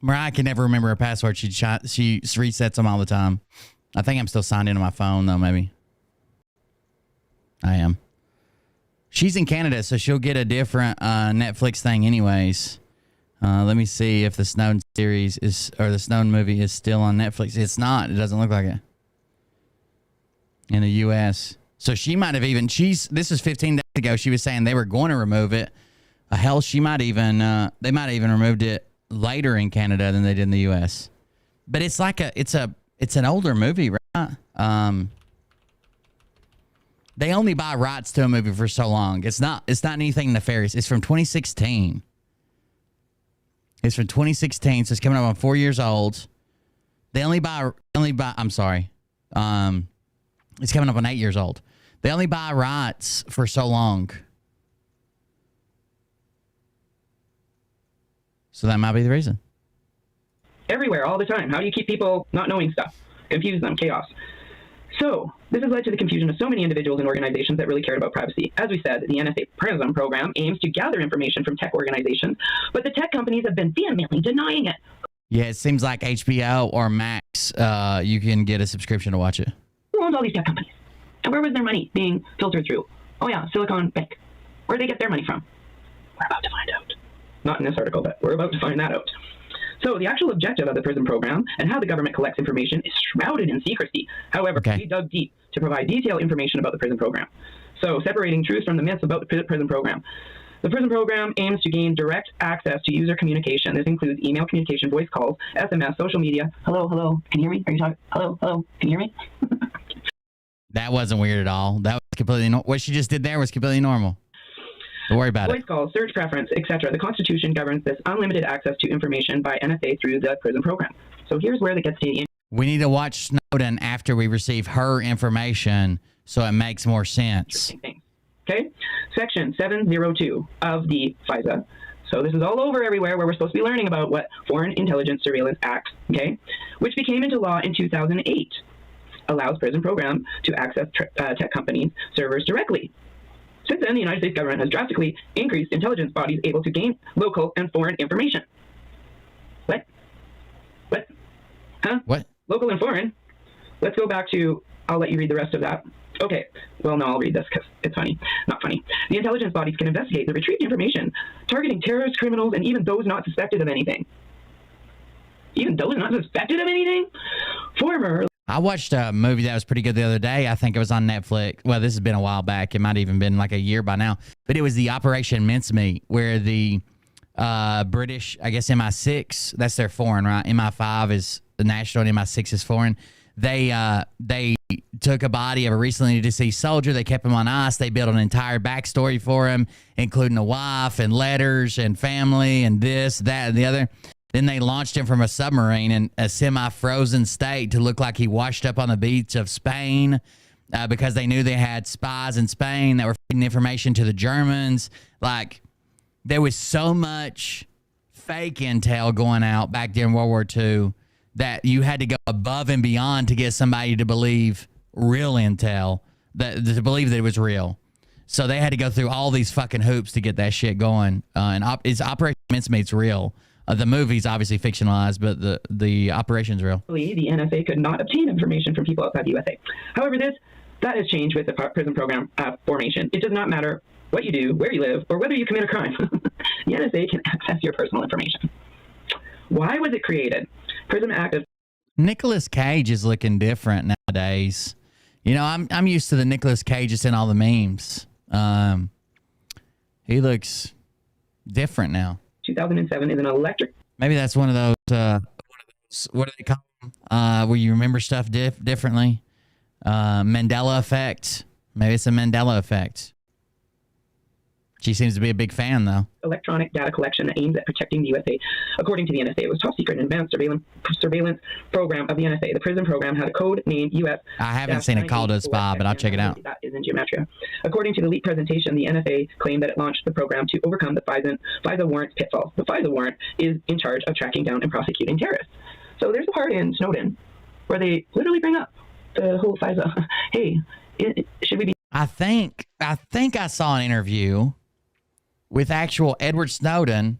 Mariah can never remember her password. She resets them all the time. I think I'm still signed into my phone, though, maybe. I am. She's in Canada, so she'll get a different Netflix thing anyways. Let me see if the Snowden series is, or the Snowden movie is still on Netflix. It's not. It doesn't look like it. In the U.S. So she might have even, this was 15 days ago. She was saying they were going to remove it. Hell, she might even, they might have even removed it later in Canada than they did in the U.S. But it's like it's an older movie, right? They only buy rights to a movie for so long. It's not anything nefarious. It's from 2016. It's from 2016, so it's coming up on 4 years old. They only buy, I'm sorry. It's coming up on 8 years old. They only buy rights for so long. So that might be the reason. Everywhere, all the time. How do you keep people not knowing stuff? Confuse them, chaos. So this has led to the confusion of so many individuals and organizations that really cared about privacy. As we said, the NSA PRISM program aims to gather information from tech organizations, but the tech companies have been vehemently denying it. Yeah, it seems like HBO or Max, you can get a subscription to watch it. Who owns all these tech companies? And where was their money being filtered through? Oh yeah, Silicon Bank. Where did they get their money from? We're about to find out. Not in this article, but we're about to find that out. So the actual objective of the PRISM program and how the government collects information is shrouded in secrecy. However, we dug deep to provide detailed information about the PRISM program. So separating truths from the myths about the PRISM program. The PRISM program aims to gain direct access to user communication. This includes email communication, voice calls, SMS, social media. Hello, hello, can you hear me? Are you talking? Hello, hello, can you hear me? That wasn't weird at all. That was completely what she just did there was completely normal. Don't worry about it. Voice calls, search preference, etc. The Constitution governs this unlimited access to information by NSA through the PRISM program. So here's where that gets to the. We need to watch Snowden after we receive her information so it makes more sense. Okay, Section 702 of the FISA. So this is all over everywhere where we're supposed to be learning about what Foreign Intelligence Surveillance Act, okay, which became into law in 2008, allows PRISM program to access tech companies' servers directly. Since then, the United States government has drastically increased intelligence bodies able to gain local and foreign information. What? What? Huh? What? Local and foreign? Let's go back to, I'll let you read the rest of that. Okay, well, no, I'll read this because it's funny. Not funny. The intelligence bodies can investigate the retrieved information, targeting terrorists, criminals, and even those not suspected of anything. Even those not suspected of anything? I watched a movie that was pretty good the other day. I think it was on Netflix. Well, this has been a while back. It might have even been like a year by now. But it was the Operation Mincemeat, where the British, I guess MI6, that's their foreign, right? MI5 is the national and MI6 is foreign. They took a body of a recently deceased soldier. They kept him on ice. They built an entire backstory for him, including a wife and letters and family and this, that, and the other. Then they launched him from a submarine in a semi-frozen state to look like he washed up on the beach of Spain because they knew they had spies in Spain that were feeding information to the Germans. Like, there was so much fake intel going out back during World War II that you had to go above and beyond to get somebody to believe real intel, to believe that it was real. So they had to go through all these fucking hoops to get that shit going. It's Operation Mincemeat's real. The movie's obviously fictionalized, but the operation's real. The NSA could not obtain information from people outside the USA. However, that has changed with the PRISM program formation. It does not matter what you do, where you live, or whether you commit a crime. The NSA can access your personal information. Why was it created? PRISM Act of... Nicolas Cage is looking different nowadays. You know, I'm used to the Nicolas Cage that's in all the memes. He looks different now. 2007 is an electric. Maybe that's one of those, what do they call them? Where you remember stuff differently. Mandela effect. Maybe it's a Mandela effect. She seems to be a big fan, though. Electronic data collection that aims at protecting the USA. According to the NSA, it was top secret and advanced surveillance program of the NSA. The PRISM program had a code named US. I haven't seen it called a spy, but I'll check it out. That is in geometria. According to the leaked presentation, the NSA claimed that it launched the program to overcome the FISA warrant's pitfalls. The FISA warrant is in charge of tracking down and prosecuting terrorists. So there's a part in Snowden where they literally bring up the whole FISA. Hey, should we be... I think I saw an interview with actual Edward Snowden.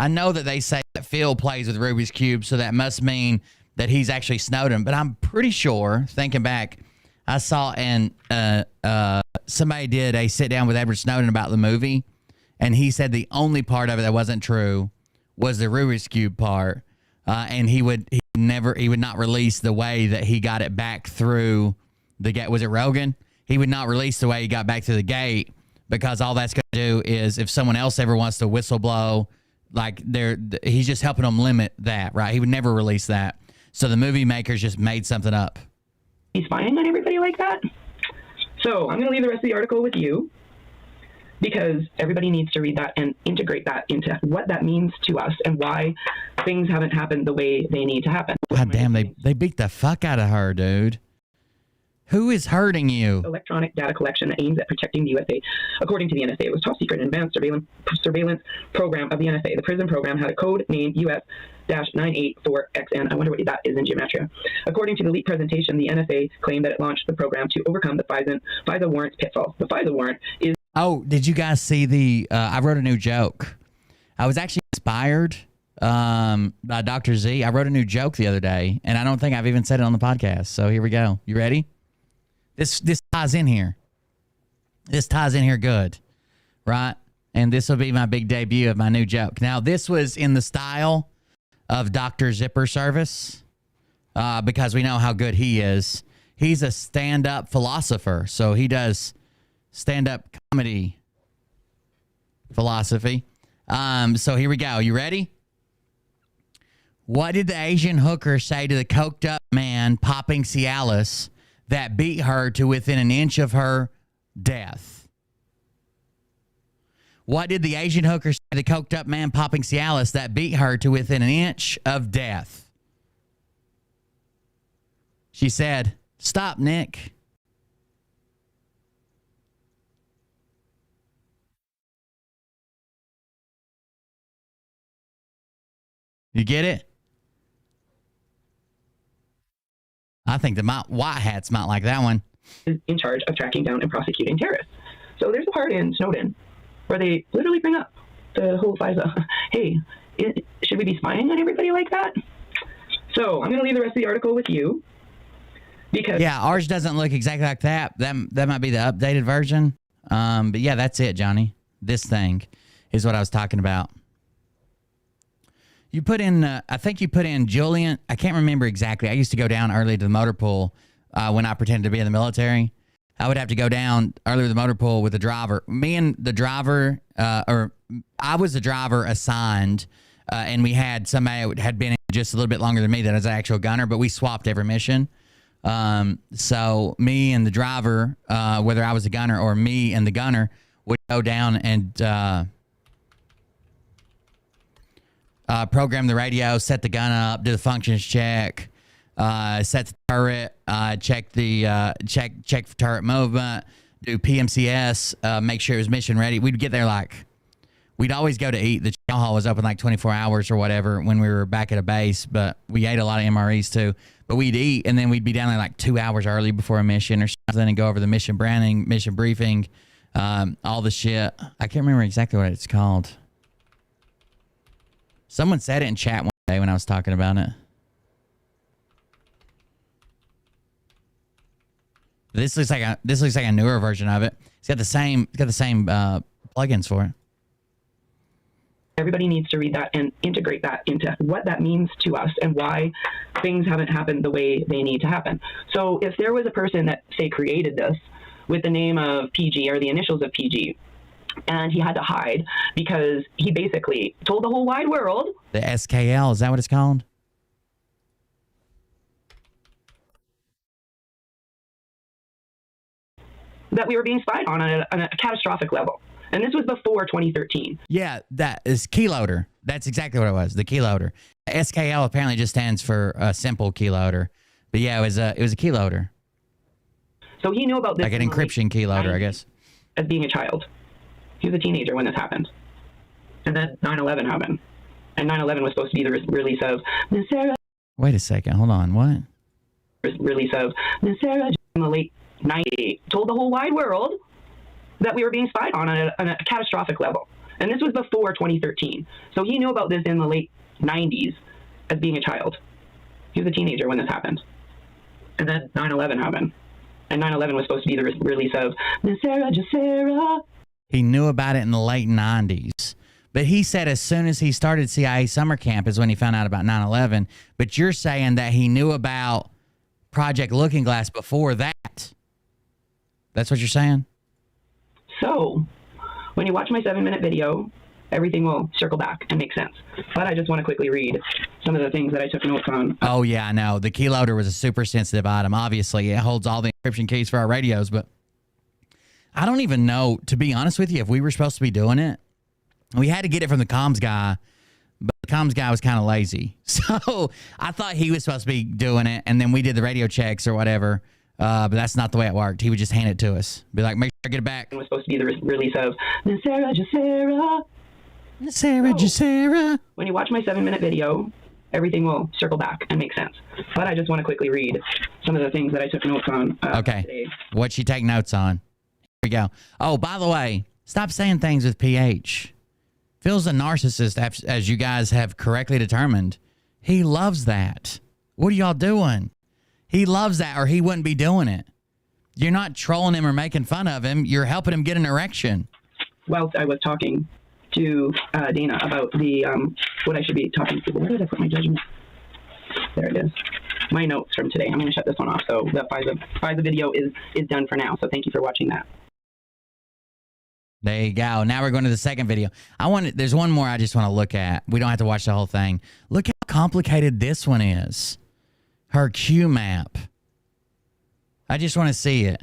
I know that they say that Phil plays with Rubik's Cube, so that must mean that he's actually Snowden. But I'm pretty sure, thinking back, I saw somebody did a sit down with Edward Snowden about the movie, and he said the only part of it that wasn't true was the Rubik's Cube part, and he would not release the way that he got it back through the gate. Was it Rogan? He would not release the way he got back through the gate, because all that's going to do is if someone else ever wants to whistle blow, like he's just helping them limit that, right? He would never release that. So the movie makers just made something up. He's spying on everybody like that. So I'm going to leave the rest of the article with you, because everybody needs to read that and integrate that into what that means to us and why things haven't happened the way they need to happen. God damn, they beat the fuck out of her, dude. Who is hurting you? Electronic data collection that aims at protecting the USA. According to the NSA, it was top secret and advanced surveillance program of the NSA. The PRISM program had a code named US-984XN. I wonder what that is in gematria. According to the leaked presentation, the NSA claimed that it launched the program to overcome the FISA warrant's pitfalls. The FISA warrant is... Oh, did you guys see the... I wrote a new joke. I was actually inspired by Dr. Z. I wrote a new joke the other day, and I don't think I've even said it on the podcast. So here we go. You ready? This ties in here. This ties in here good, right? And this will be my big debut of my new joke. Now, this was in the style of Dr. Zipper Service, because we know how good he is. He's a stand-up philosopher, so he does stand-up comedy philosophy. So here we go. You ready? What did the Asian hooker say to the coked-up man popping Cialis that beat her to within an inch of her death? What did the Asian hooker say to the coked up man popping Cialis that beat her to within an inch of death? She said, "Stop, Nick." You get it? I think the white hats might like that one. Is in charge of tracking down and prosecuting terrorists. So there's a part in Snowden where they literally bring up the whole FISA. Hey, should we be spying on everybody like that? So I'm going to leave the rest of the article with you, because... Yeah, ours doesn't look exactly like that. That might be the updated version. But yeah, that's it, Johnny. This thing is what I was talking about. You put in, I think you put in Julian. I can't remember exactly. I used to go down early to the motor pool when I pretended to be in the military. I would have to go down early to the motor pool with the driver. Me and the driver, or I was the driver assigned, and we had somebody who had been in just a little bit longer than me that was an actual gunner, but we swapped every mission. So me and the driver, whether I was the gunner or me and the gunner, would go down and program the radio, set the gun up, do the functions check, set the turret, check for turret movement, do PMCS, make sure it was mission ready. We'd get there we'd always go to eat. The chow hall was open 24 hours or whatever when we were back at a base, but we ate a lot of MREs too. But we'd eat, and then we'd be down there 2 hours early before a mission or something and go over the mission branding, mission briefing, all the shit. I can't remember exactly what it's called. Someone said it in chat one day when I was talking about it. This looks like a newer version of it. It's got the same plugins for it. Everybody needs to read that and integrate that into what that means to us and why things haven't happened the way they need to happen. So if there was a person that, say, created this with the name of PG or the initials of PG, and he had to hide because he basically told the whole wide world. The SKL, is that what it's called? That we were being spied on a catastrophic level. And this was before 2013. Yeah, that is keyloader. That's exactly what it was, the keyloader. SKL apparently just stands for a simple keyloader. But yeah, it was a keyloader. So he knew about this. Like an encryption keyloader, I guess. As being a child. He was a teenager when this happened. And then 9/11 happened. And 9/11 was supposed to be the release of Miss Sarah. Wait a second. Hold on. What? Release of Miss Sarah in the late 90s. Told the whole wide world that we were being spied on a catastrophic level. And this was before 2013. So he knew about this in the late 90s as being a child. He was a teenager when this happened. And then 9/11 happened. And 9/11 was supposed to be the release of Sarah Jacera. He knew about it in the late 90s. But he said as soon as he started CIA summer camp is when he found out about 9/11. But you're saying that he knew about Project Looking Glass before that. That's what you're saying? So, when you watch my 7-minute video, everything will circle back and make sense. But I just want to quickly read some of the things that I took notes on. Oh, yeah, I know. The keyloader was a super sensitive item. Obviously, it holds all the encryption keys for our radios, but I don't even know, to be honest with you, if we were supposed to be doing it. We had to get it from the comms guy, but the comms guy was kind of lazy. So I thought he was supposed to be doing it, and then we did the radio checks or whatever. But that's not the way it worked. He would just hand it to us. Be like, make sure I get it back. It was supposed to be the release of Sarah Jacera. Sarah Jacera. When you watch my 7-minute video, everything will circle back and make sense. But I just want to quickly read some of the things that I took notes on. Okay. Today. What'd she take notes on? Here we go. Oh, by the way, stop saying things with PH. Phil's a narcissist, as you guys have correctly determined. He loves that. What are y'all doing? He loves that, or he wouldn't be doing it. You're not trolling him or making fun of him. You're helping him get an erection. Whilst I was talking to Dana about the what I should be talking to. Where did I put my judgment? There it is. My notes from today. I'm going to shut this one off. So the FISA video is done for now. So thank you for watching that. There you go. Now we're going to the second video. There's one more I just want to look at. We don't have to watch the whole thing. Look how complicated this one is. Her Q map. I just want to see it.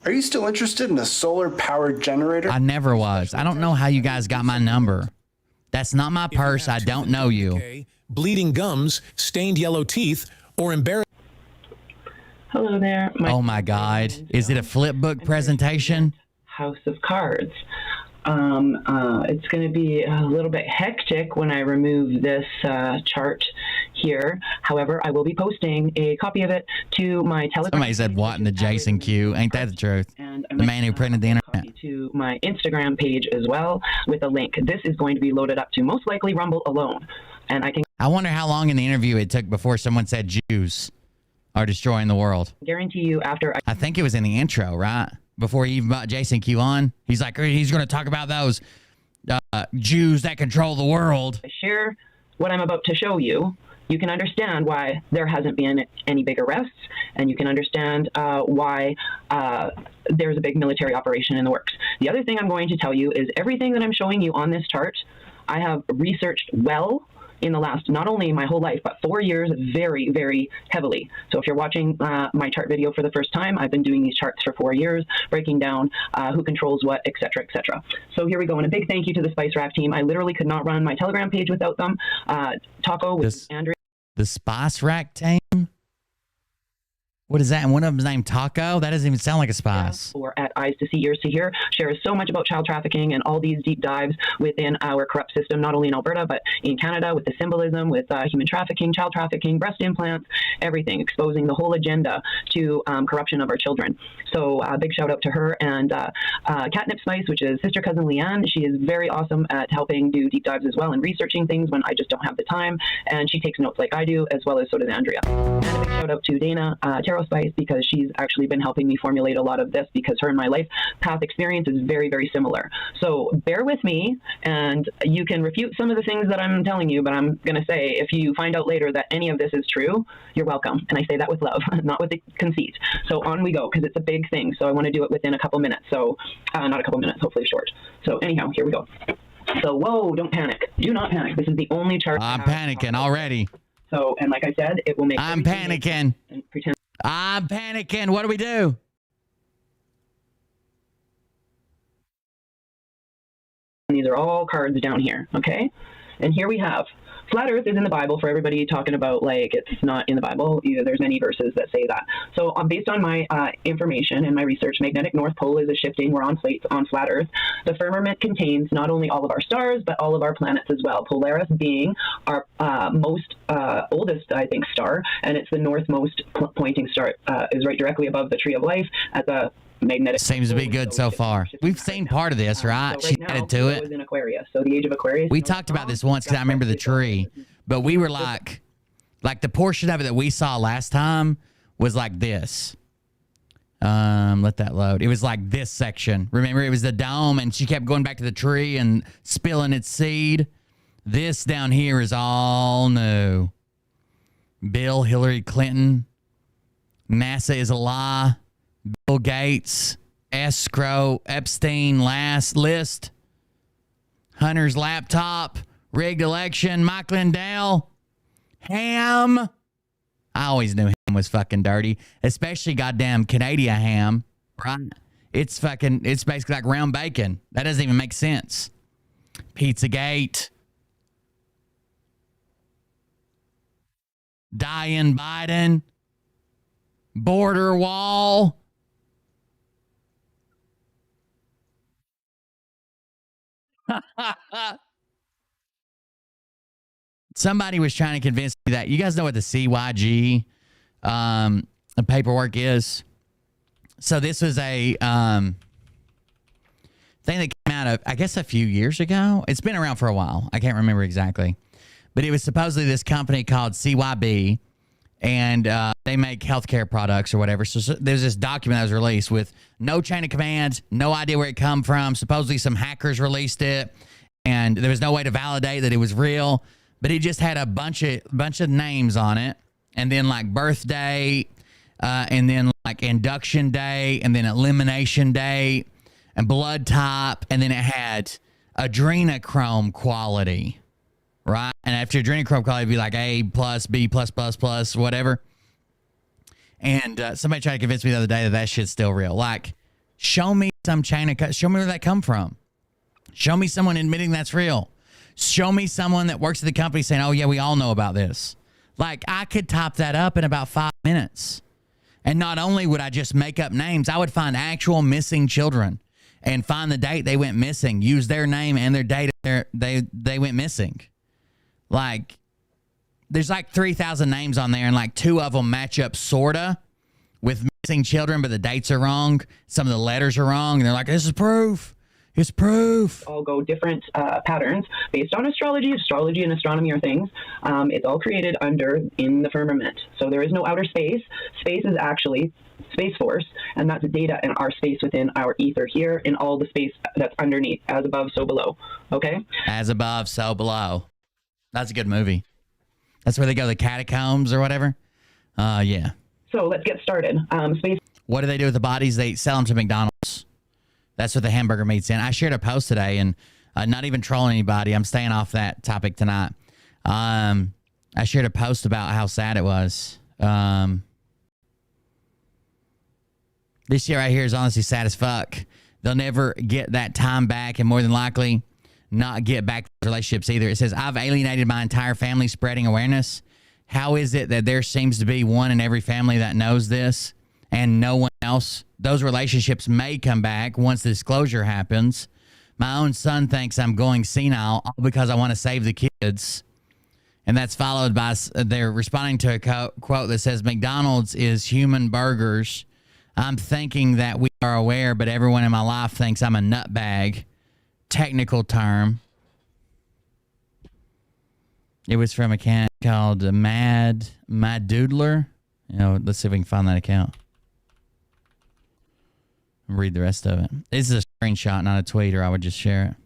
Are you still interested in a solar-powered generator? I never was. I don't know how you guys got my number. That's not my purse. I don't know you. Bleeding gums, stained yellow teeth, or embarrassing. Hello there. Oh my God. Is it a flip book presentation? House of Cards. It's going to be a little bit hectic when I remove this chart here. However, I will be posting a copy of it to my Telegram. Somebody said, what in the Jason Q? Ain't that the truth? And the man who printed the internet. To my Instagram page as well with a link. This is going to be loaded up to most likely Rumble alone. And I wonder how long in the interview it took before someone said Jews are destroying the world. Guarantee you after I think it was in the intro, right? Before he even brought Jason Q on. He's like, he's going to talk about those Jews that control the world. I share what I'm about to show you. You can understand why there hasn't been any big arrests, and you can understand why there's a big military operation in the works. The other thing I'm going to tell you is everything that I'm showing you on this chart, I have researched well in the last, not only my whole life, but 4 years very, very heavily. So if you're watching my chart video for the first time, I've been doing these charts for 4 years, breaking down who controls what, et cetera, et cetera. So here we go. And a big thank you to the Spice Rack team. I literally could not run my Telegram page without them. Taco with Andrea. The Spice Rack team? What is that? And one of them's named Taco? That doesn't even sound like a spice. Or at Eyes to See, Ears to Hear, shares so much about child trafficking and all these deep dives within our corrupt system, not only in Alberta, but in Canada, with the symbolism, with human trafficking, child trafficking, breast implants, everything, exposing the whole agenda to corruption of our children. So big shout out to her. And Catnip Spice, which is sister cousin Leanne, she is very awesome at helping do deep dives as well and researching things when I just don't have the time. And she takes notes like I do, as well as so does Andrea. And a big shout out to Dana, Spice, because she's actually been helping me formulate a lot of this, because her and my life path experience is very, very similar. So bear with me, and you can refute some of the things that I'm telling you, but I'm going to say, if you find out later that any of this is true, you're welcome. And I say that with love, not with the conceit. So on we go, because it's a big thing. So I want to do it within a couple minutes. So not a couple minutes, hopefully short. So anyhow, here we go. So whoa, don't panic. Do not panic. This is the only chart. I'm panicking already. So, and like I said, it will make. I'm panicking. And pretend. I'm panicking. What do we do? These are all cards down here, okay? And here we have Flat Earth is in the Bible for everybody talking about like it's not in the Bible. There's many verses that say that. So based on my information and my research, magnetic North Pole is a shifting. We're on plates on Flat Earth. The firmament contains not only all of our stars, but all of our planets as well. Polaris being our most oldest, I think, star, and it's the northmost pointing star, is right directly above the Tree of Life at the magnetic. Seems to be good so far. We've seen part of this, right? So She now, added to Leo it. is in Aquarius, so the age of Aquarius. We talked about this once because I remember the tree, but we were like the portion of it that we saw last time was like this. Let that load. It was like this section. Remember, it was the dome, and she kept going back to the tree and spilling its seed. This down here is all new. Bill, Hillary Clinton, NASA is a lie, Bill Gates, escrow, Epstein, last list, Hunter's laptop, rigged election, Mike Lindell, ham. I always knew ham was fucking dirty, especially goddamn Canadian ham, right? It's basically like round bacon. That doesn't even make sense. Pizzagate. Dying Biden. Border wall. Somebody was trying to convince me that you guys know what the CYG paperwork is. So this was a thing that came out of, I guess, a few years ago. It's been around for a while. I can't remember exactly. But it was supposedly this company called CYB, and they make healthcare products or whatever. So there's this document that was released with no chain of command, no idea where it come from. Supposedly some hackers released it, and there was no way to validate that it was real. But it just had a bunch of names on it, and then like birth date, and then like induction day, and then elimination date, and blood type, and then it had adrenochrome quality. Right? And after adrenochrome quality, it'd be like A plus, B plus, whatever. And somebody tried to convince me the other day that shit's still real. Like, show me some chain of, show me where that come from. Show me someone admitting that's real. Show me someone that works at the company saying, oh, yeah, we all know about this. Like, I could type that up in about 5 minutes. And not only would I just make up names, I would find actual missing children and find the date they went missing, use their name and their date they went missing. Like, there's like 3,000 names on there, and like 2 of them match up sorta with missing children, but the dates are wrong. Some of the letters are wrong, and they're like, this is proof. It's proof. All go different patterns based on astrology. Astrology and astronomy are things. It's all created in the firmament. So there is no outer space. Space is actually Space Force, and that's data in our space within our ether here in all the space that's underneath, as above, so below. Okay? As above, so below. That's a good movie. That's where they go to the catacombs or whatever. Yeah. So let's get started. Space. What do they do with the bodies? They sell them to McDonald's. That's what the hamburger meat's in. I shared a post today, and not even trolling anybody. I'm staying off that topic tonight. I shared a post about how sad it was. This shit right here is honestly sad as fuck. They'll never get that time back, and more than likely not get back to relationships either. It says, I've alienated my entire family, spreading awareness. How is it that there seems to be one in every family that knows this and no one else? Those relationships may come back once the disclosure happens. My own son thinks I'm going senile all because I want to save the kids. And that's followed by, they're responding to a quote that says, McDonald's is human burgers. I'm thinking that we are aware, but everyone in my life thinks I'm a nutbag. Technical term. It was from a account called Mad Doodler. You know, let's see if we can find that account. Read the rest of it. This is a screenshot, not a tweet, or I would just share it.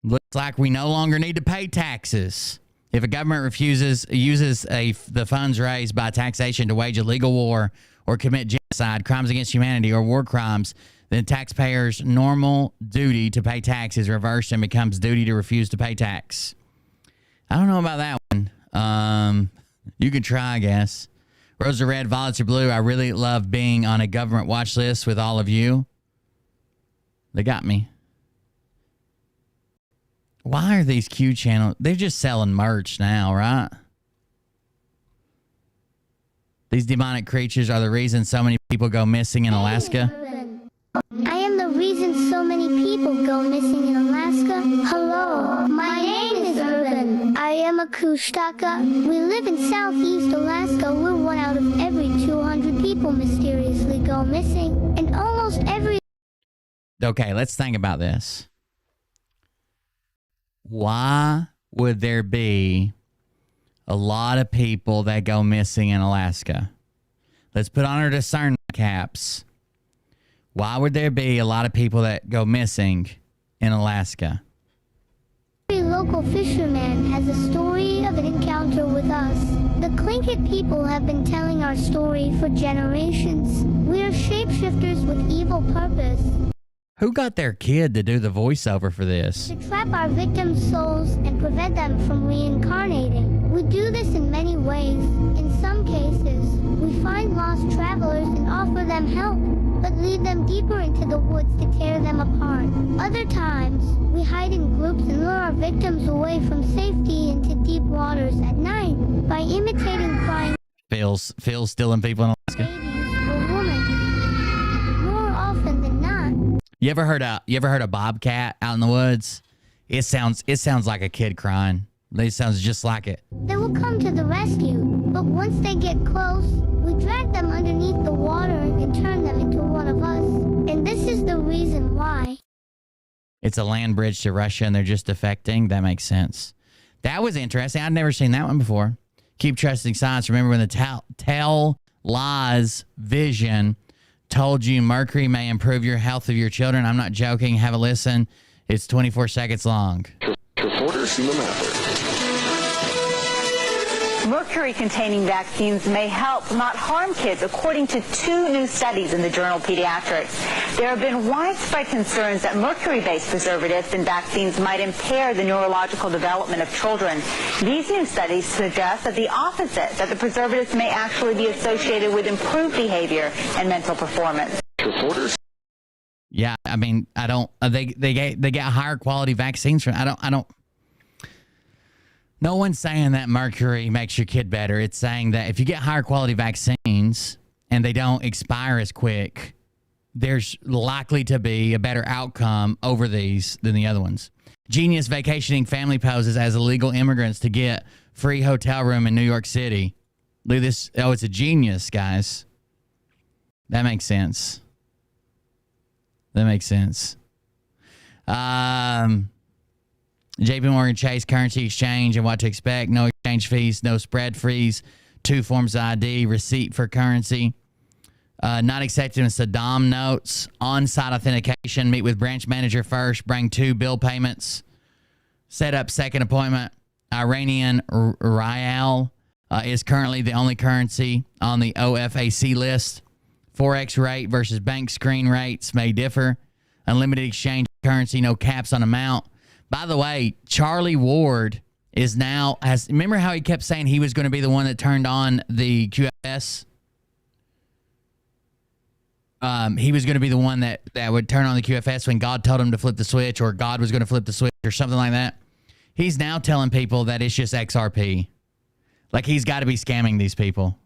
Looks like we no longer need to pay taxes. If a government uses the funds raised by taxation to wage a legal war or commit genocide, crimes against humanity, or war crimes, then taxpayers' normal duty to pay tax is reversed and becomes duty to refuse to pay tax. I don't know about that one. You could try, I guess. Roses are red, violets are blue. I really love being on a government watch list with all of you. They got me. Why are these Q channels? They're just selling merch now, right? These demonic creatures are the reason so many people go missing in Alaska. I am the reason so many people go missing in Alaska. Hello, my name is Urban. I am a Kushtaka. We live in southeast Alaska where 1 out of every 200 people mysteriously go missing. And almost every... Okay, let's think about this. Why would there be a lot of people that go missing in Alaska? Let's put on our discernment caps. Why would there be a lot of people that go missing in Alaska? Every local fisherman has a story of an encounter with us. The Tlingit people have been telling our story for generations. We are shapeshifters with evil purpose. Who got their kid to do the voiceover for this? To trap our victims' souls and prevent them from reincarnating. We do this in many ways. In some cases, we find lost travelers and offer them help, but lead them deeper into the woods to tear them apart. Other times, we hide in groups and lure our victims away from safety into deep waters at night by imitating crying Phil's stealing people in Alaska. babies or women. More often than not, You ever heard a bobcat out in the woods? It sounds like a kid crying. It sounds just like it. they will come to the rescue, but once they get close, we drag them underneath the water and turn them into one of us. And this is the reason why. It's a land bridge to Russia and they're just defecting. That makes sense. That was interesting. I'd never seen that one before. Keep trusting science. Remember when the Tell Lies vision told you mercury may improve your health of your children? I'm not joking. Have a listen. It's 24 seconds long. Reporters in the matter. Mercury-containing vaccines may help, not harm kids, according to 2 new studies in the journal Pediatrics. There have been widespread concerns that mercury-based preservatives in vaccines might impair the neurological development of children. These new studies suggest that the opposite, that the preservatives may actually be associated with improved behavior and mental performance. Reporters. Yeah, I mean, I don't. They get higher quality vaccines from. I don't. No one's saying that mercury makes your kid better. It's saying that if you get higher quality vaccines and they don't expire as quick, there's likely to be a better outcome over these than the other ones. Genius vacationing family poses as illegal immigrants to get free hotel room in New York City. Look at this. Oh, it's a genius, guys. That makes sense. That makes sense. JP Morgan Chase currency exchange and what to expect. No exchange fees, no spread fees, 2 forms of ID, receipt for currency. Not accepting Saddam notes, on-site authentication, meet with branch manager first, bring 2 bill payments, set up second appointment. Iranian rial is currently the only currency on the OFAC list. Forex rate versus bank screen rates may differ. Unlimited exchange currency, no caps on amount. By the way, Charlie Ward is now remember how he kept saying he was going to be the one that turned on the QFS? He was going to be the one that would turn on the QFS when God told him to flip the switch, or God was going to flip the switch or something like that. He's now telling people that it's just XRP. Like, he's got to be scamming these people.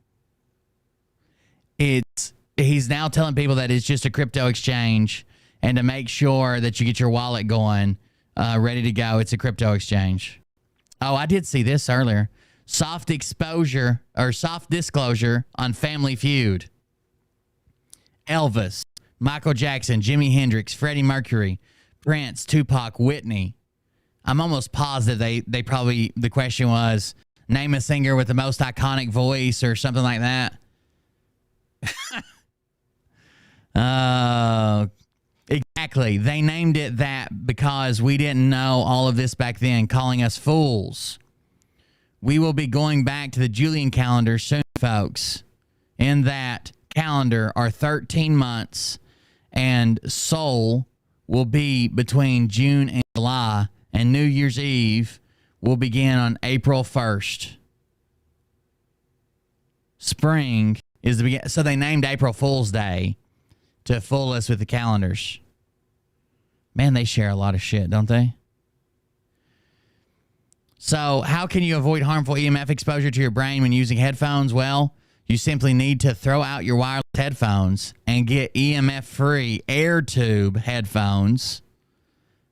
He's now telling people that it's just a crypto exchange, and to make sure that you get your wallet going, ready to go, it's a crypto exchange. Oh, I did see this earlier. Soft disclosure on Family Feud. Elvis, Michael Jackson, Jimi Hendrix, Freddie Mercury, Prince, Tupac, Whitney. I'm almost positive they probably, the question was, name a singer with the most iconic voice or something like that. Exactly. They named it that because we didn't know all of this back then, calling us fools. We will be going back to the Julian calendar soon, folks. In that calendar are 13 months, and Sol will be between June and July, and New Year's Eve will begin on April 1st. Spring is the beginning. So they named April Fool's Day to fool us with the calendars. Man, they share a lot of shit, don't they? So how can you avoid harmful EMF exposure to your brain when using headphones? Well, you simply need to throw out your wireless headphones and get EMF-free air tube headphones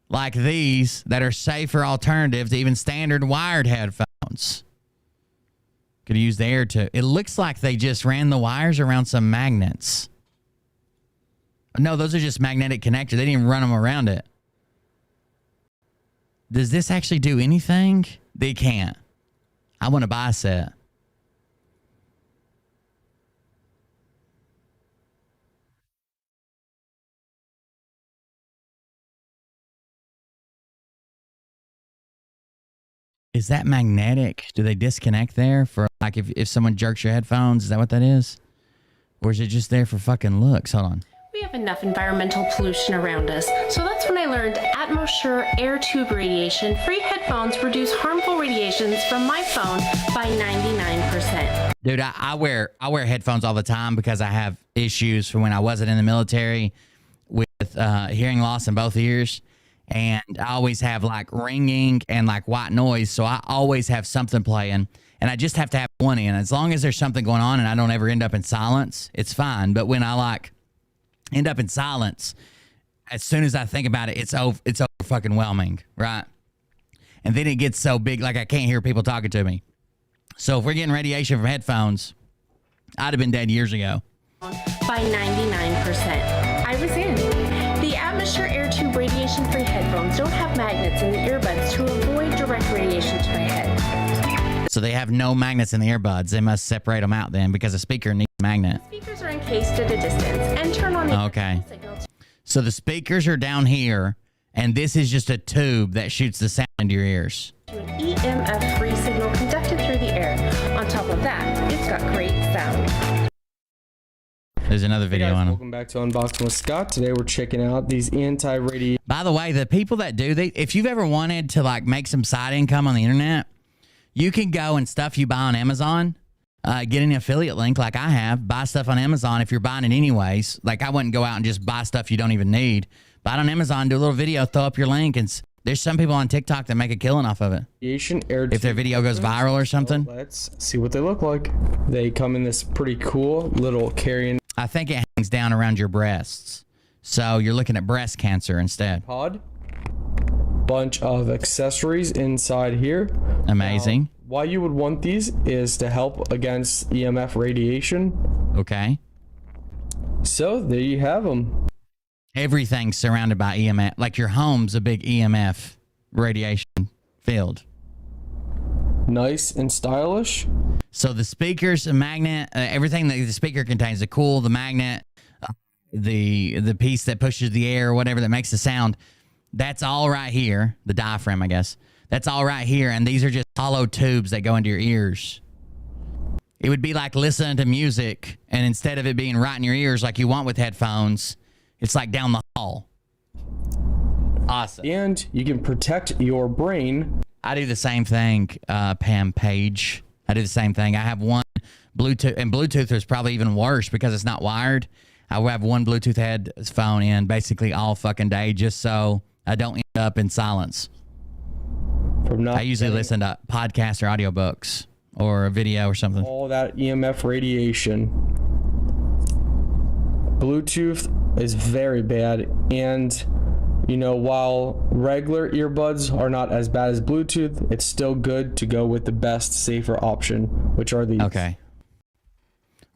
like these that are safer alternatives to even standard wired headphones. headphones. Could have used the air tube. It looks like they just ran the wires around some magnets. No, those are just magnetic connectors. They didn't even run them around it. Does this actually do anything? They can't. I want to buy a set. Is that magnetic? Do they disconnect there for like if someone jerks your headphones? Is that what that is? Or is it just there for fucking looks? Hold on. We have enough environmental pollution around us, so that's when I learned Atmosure air tube radiation-free headphones reduce harmful radiations from my phone by 99%. Dude, I wear headphones all the time because I have issues from when I wasn't in the military with hearing loss in both ears. And I always have like ringing and like white noise. So I always have something playing and I just have to have one in. As long as there's something going on and I don't ever end up in silence, it's fine. But when I like end up in silence, as soon as I think about it, it's over fucking whelming, right? And then it gets so big, like I can't hear people talking to me. So if we're getting radiation from headphones, I'd have been dead years ago. By 99%. I was in. The Atmosure air tube radiation-free headphones don't have magnets in the earbuds to avoid direct radiation to my head. So they have no magnets in the earbuds. They must separate them out then because a speaker needs a magnet. Speakers are encased at a distance and turn on the okay. signal. So the speakers are down here, and this is just a tube that shoots the sound into your ears. To an EMF-free signal conducted through the air. On top of that, it's got great sound. There's another video on them. Welcome back to Unboxing with Scott. Today we're checking out these anti-radiation. By the way, the people that do if you've ever wanted to like make some side income on the internet, you can go and stuff you buy on Amazon, get an affiliate link like I have, buy stuff on Amazon if you're buying it anyways. Like I wouldn't go out and just buy stuff you don't even need. Buy it on Amazon, do a little video, throw up your link, and there's some people on TikTok that make a killing off of it. If their video goes viral or something. So let's see what they look like. They come in this pretty cool little carrying. I think it hangs down around your breasts. So you're looking at breast cancer instead. Pod. Bunch of accessories inside here. Amazing. Now, why you would want these is to help against EMF radiation. Okay. So there you have them. Everything's surrounded by EMF. Like your home's a big EMF radiation field. Nice and stylish. So the speakers, a magnet, everything that the speaker contains, the cool, the magnet, the piece that pushes the air, whatever that makes the sound, that's all right here. The diaphragm, I guess. That's all right here. And these are just hollow tubes that go into your ears. It would be like listening to music, and instead of it being right in your ears like you want with headphones, it's like down the hall. Awesome. And you can protect your brain. I do the same thing, Pam Page. I do the same thing. I have one Bluetooth, and Bluetooth is probably even worse because it's not wired. I have one Bluetooth headphone in basically all fucking day just so I don't end up in silence. I usually listen to podcasts or audiobooks or a video or something. All that EMF radiation. Bluetooth is very bad, and you know, while regular earbuds are not as bad as Bluetooth, it's still good to go with the best, safer option, which are these. Okay.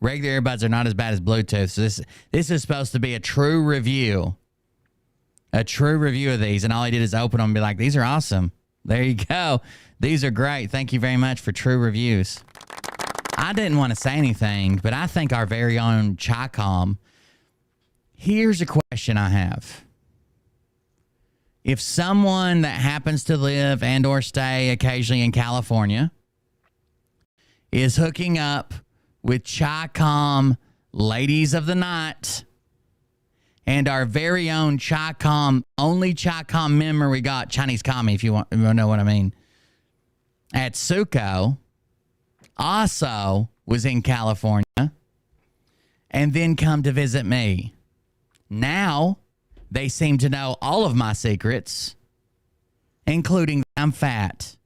Regular earbuds are not as bad as Bluetooth. So this is supposed to be a true review. A true review of these, and all I did is open them and be like, these are awesome. There you go. These are great. Thank you very much for true reviews. I didn't want to say anything, but I think our very own Chi-Com. Here's a question I have. If someone that happens to live and or stay occasionally in California is hooking up with Chi-Com Ladies of the Night and our very own Chi-Com, only Chi-Com member we got, Chinese Commie, if you know what I mean, at Suco, also was in California and then come to visit me. Now they seem to know all of my secrets, including that I'm fat.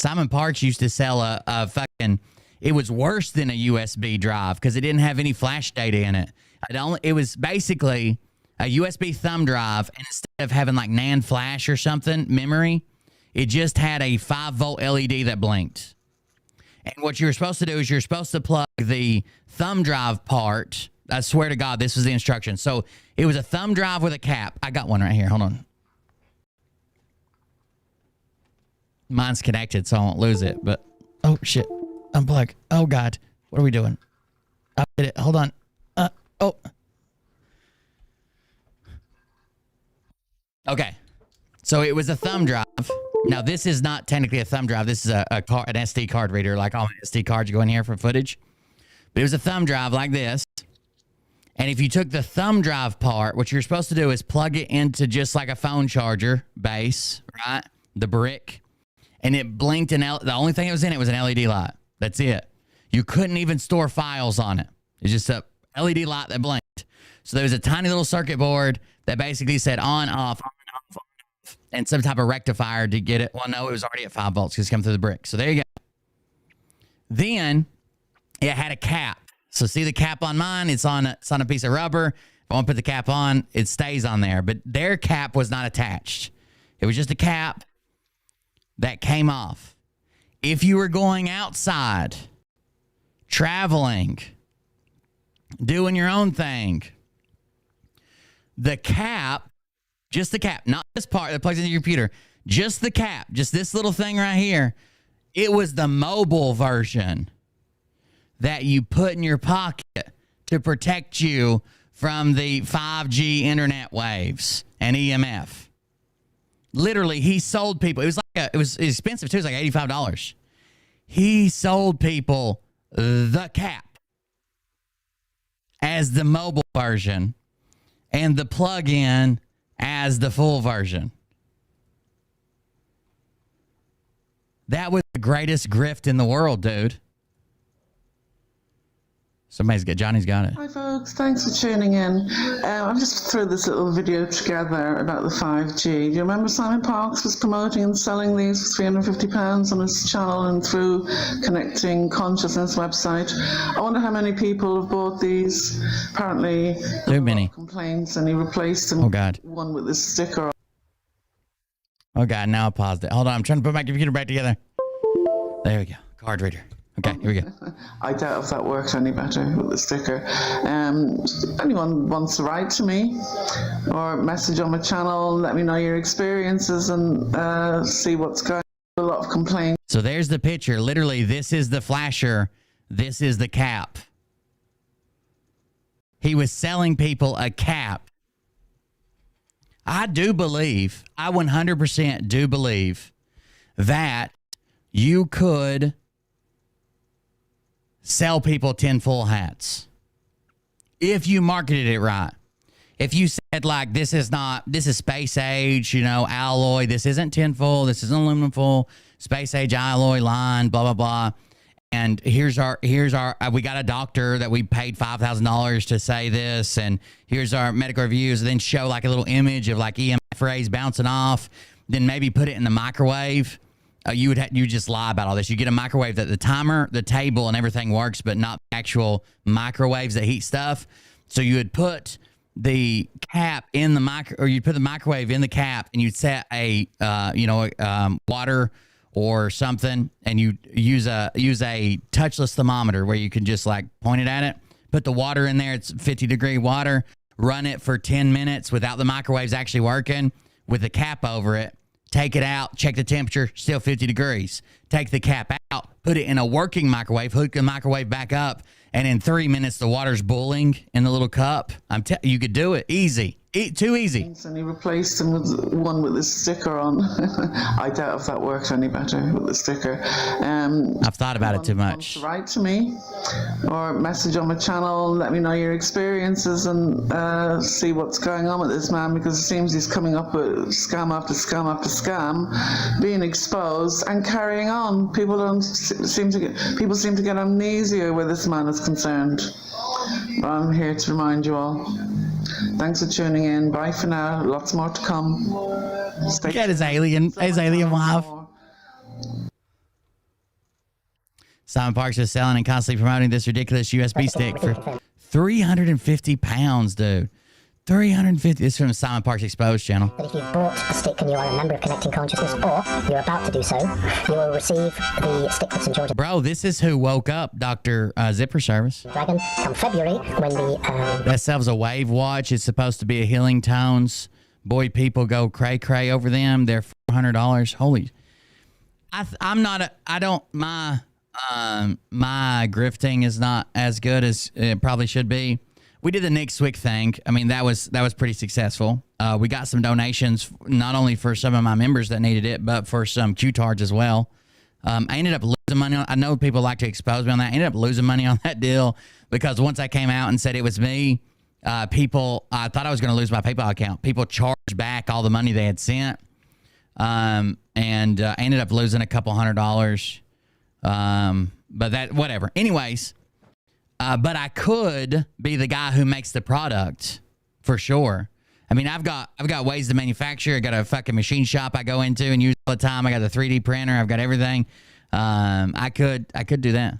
Simon Parks used to sell a fucking, it was worse than a USB drive because it didn't have any flash data in it. It was basically a USB thumb drive, and instead of having like NAND flash or something, memory, it just had a 5-volt LED that blinked. And what you were supposed to do is you're supposed to plug the thumb drive part. I swear to God, this was the instruction. So it was a thumb drive with a cap. I got one right here. Hold on. Mine's connected, so I won't lose it. But, oh, shit. Unplug. Oh, God. What are we doing? I did it. Hold on. Oh. Okay. So it was a thumb drive. Now, this is not technically a thumb drive. This is an SD card reader, like all SD cards go in here for footage. But it was a thumb drive like this. And if you took the thumb drive part, what you're supposed to do is plug it into just like a phone charger base, right? The brick. And it blinked, and the only thing that was in it was an LED light. That's it. You couldn't even store files on it. It's just a LED light that blinked. So there was a tiny little circuit board that basically said on, off, and some type of rectifier to get it. Well, no, it was already at 5 volts because it's come through the brick. So there you go. Then it had a cap. So see the cap on mine? It's on a piece of rubber. If I want to put the cap on, it stays on there. But their cap was not attached. It was just a cap that came off. If you were going outside, traveling, doing your own thing, the cap, just the cap, not this part that plugs into your computer, just the cap, just this little thing right here, it was the mobile version that you put in your pocket to protect you from the 5G internet waves and EMF. Literally, he sold people. It was like it was expensive too. It was like $85. He sold people the cap as the mobile version and the plug-in as the full version. That was the greatest grift in the world, dude. Johnny's got it. Hi folks, thanks for tuning in. I've just threw this little video together about the 5G. Do you remember Simon Parks was promoting and selling these for £350 on his channel and through Connecting Consciousness website? I wonder how many people have bought these. Apparently, too many complaints, and he replaced them. Oh God. One with this sticker. Oh God, now I paused it. Hold on, I'm trying to put my computer back together. There we go. Card reader. Okay, here we go. I doubt if that worked any better with the sticker. Anyone wants to write to me or message on my channel, let me know your experiences and see what's going on. A lot of complaints. So there's the picture. Literally, this is the flasher. This is the cap. He was selling people a cap. I do believe, I 100% do believe that you could sell people tinfoil hats if you marketed it right. If you said like, this is space age, alloy, this isn't tinfoil, this isn't aluminum foil, space age alloy line, blah, blah, blah. And here's our we got a doctor that we paid $5,000 to say this, and here's our medical reviews, and then show like a little image of like EMF rays bouncing off, then maybe put it in the microwave. You just lie about all this. You get a microwave that the timer, the table, and everything works, but not actual microwaves that heat stuff. So you would put the cap in the or you'd put the microwave in the cap, and you'd set a water or something, and you use a touchless thermometer where you can just like point it at it, put the water in there. It's 50-degree water. Run it for 10 minutes without the microwaves actually working, with the cap over it. Take it out, check the temperature, still 50 degrees. Take the cap out, put it in a working microwave, hook the microwave back up, and in 3 minutes, the water's boiling in the little cup. You could do it easy. Too easy. And he replaced them with one with this sticker on. I doubt if that worked any better with the sticker. I've thought about it too much. Write to me or message on my channel, let me know your experiences and see what's going on with this man, because it seems he's coming up with scam after scam after scam, being exposed and carrying on. People seem to get amnesia where this man is concerned. But I'm here to remind you all. Thanks for tuning in. Bye for now. Lots more to come. Look at his alien wife. Simon Parks is selling and constantly promoting this ridiculous USB stick for 350 pounds, dude. 350. This is from the Simon Parks Exposed channel. But if you've bought a stick and you are a member of Connecting Consciousness, or you're about to do so, you will receive the stick with St. George. Bro, this is who woke up Dr. Zipper Service. Dragon, come February, when the... That sells a wave watch. It's supposed to be a healing tones. Boy, people go cray-cray over them. They're $400. Holy... my grifting is not as good as it probably should be. We did the Nick Swick thing. I mean, that was pretty successful. We got some donations, not only for some of my members that needed it, but for some Q-tards as well. I ended up losing money on. I know people like to expose me on that. I ended up losing money on that deal because once I came out and said it was me, I thought I was going to lose my PayPal account. People charged back all the money they had sent, and I ended up losing a couple $100. But that, whatever. Anyways. But I could be the guy who makes the product for sure. I mean, I've got ways to manufacture. I got a fucking machine shop I go into and use all the time. I got the 3D printer. I've got everything. I could do that.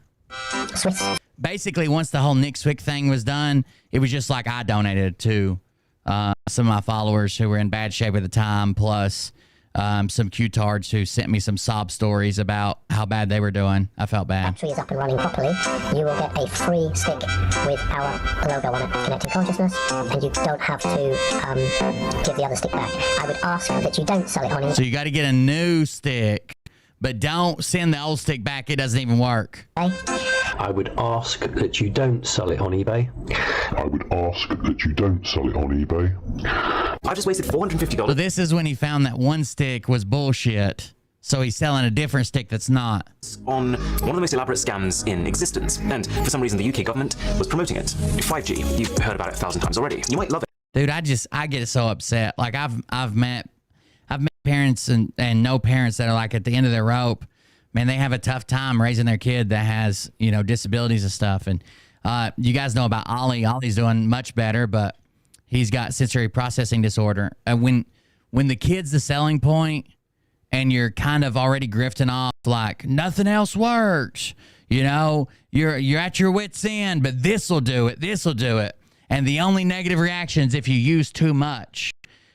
Swiss. Basically, once the whole Nick Swick thing was done, it was just like I donated to some of my followers who were in bad shape at the time, plus some Q-tards who sent me some sob stories about how bad they were doing. I felt bad. Battery is up and running properly. You will get a free stick with our logo on it, Connecting Consciousness, and you don't have to give the other stick back. I would ask that you don't sell it on. So you got to get a new stick, but don't send the old stick back. It doesn't even work. I would ask that you don't sell it on eBay. I would ask that you don't sell it on eBay. I've just wasted $450. So this is when he found that one stick was bullshit. So he's selling a different stick that's not. On one of the most elaborate scams in existence. And for some reason, the UK government was promoting it. 5G. You've heard about it 1,000 times already. You might love it. Dude, I get so upset. Like I've met parents and no parents that are like at the end of their rope. Man, they have a tough time raising their kid that has, disabilities and stuff. And you guys know about Ollie. Ollie's doing much better, but he's got sensory processing disorder. When the kid's the selling point and you're kind of already grifting off like nothing else works, you're at your wit's end, but this'll do it. And the only negative reactions if you use too much.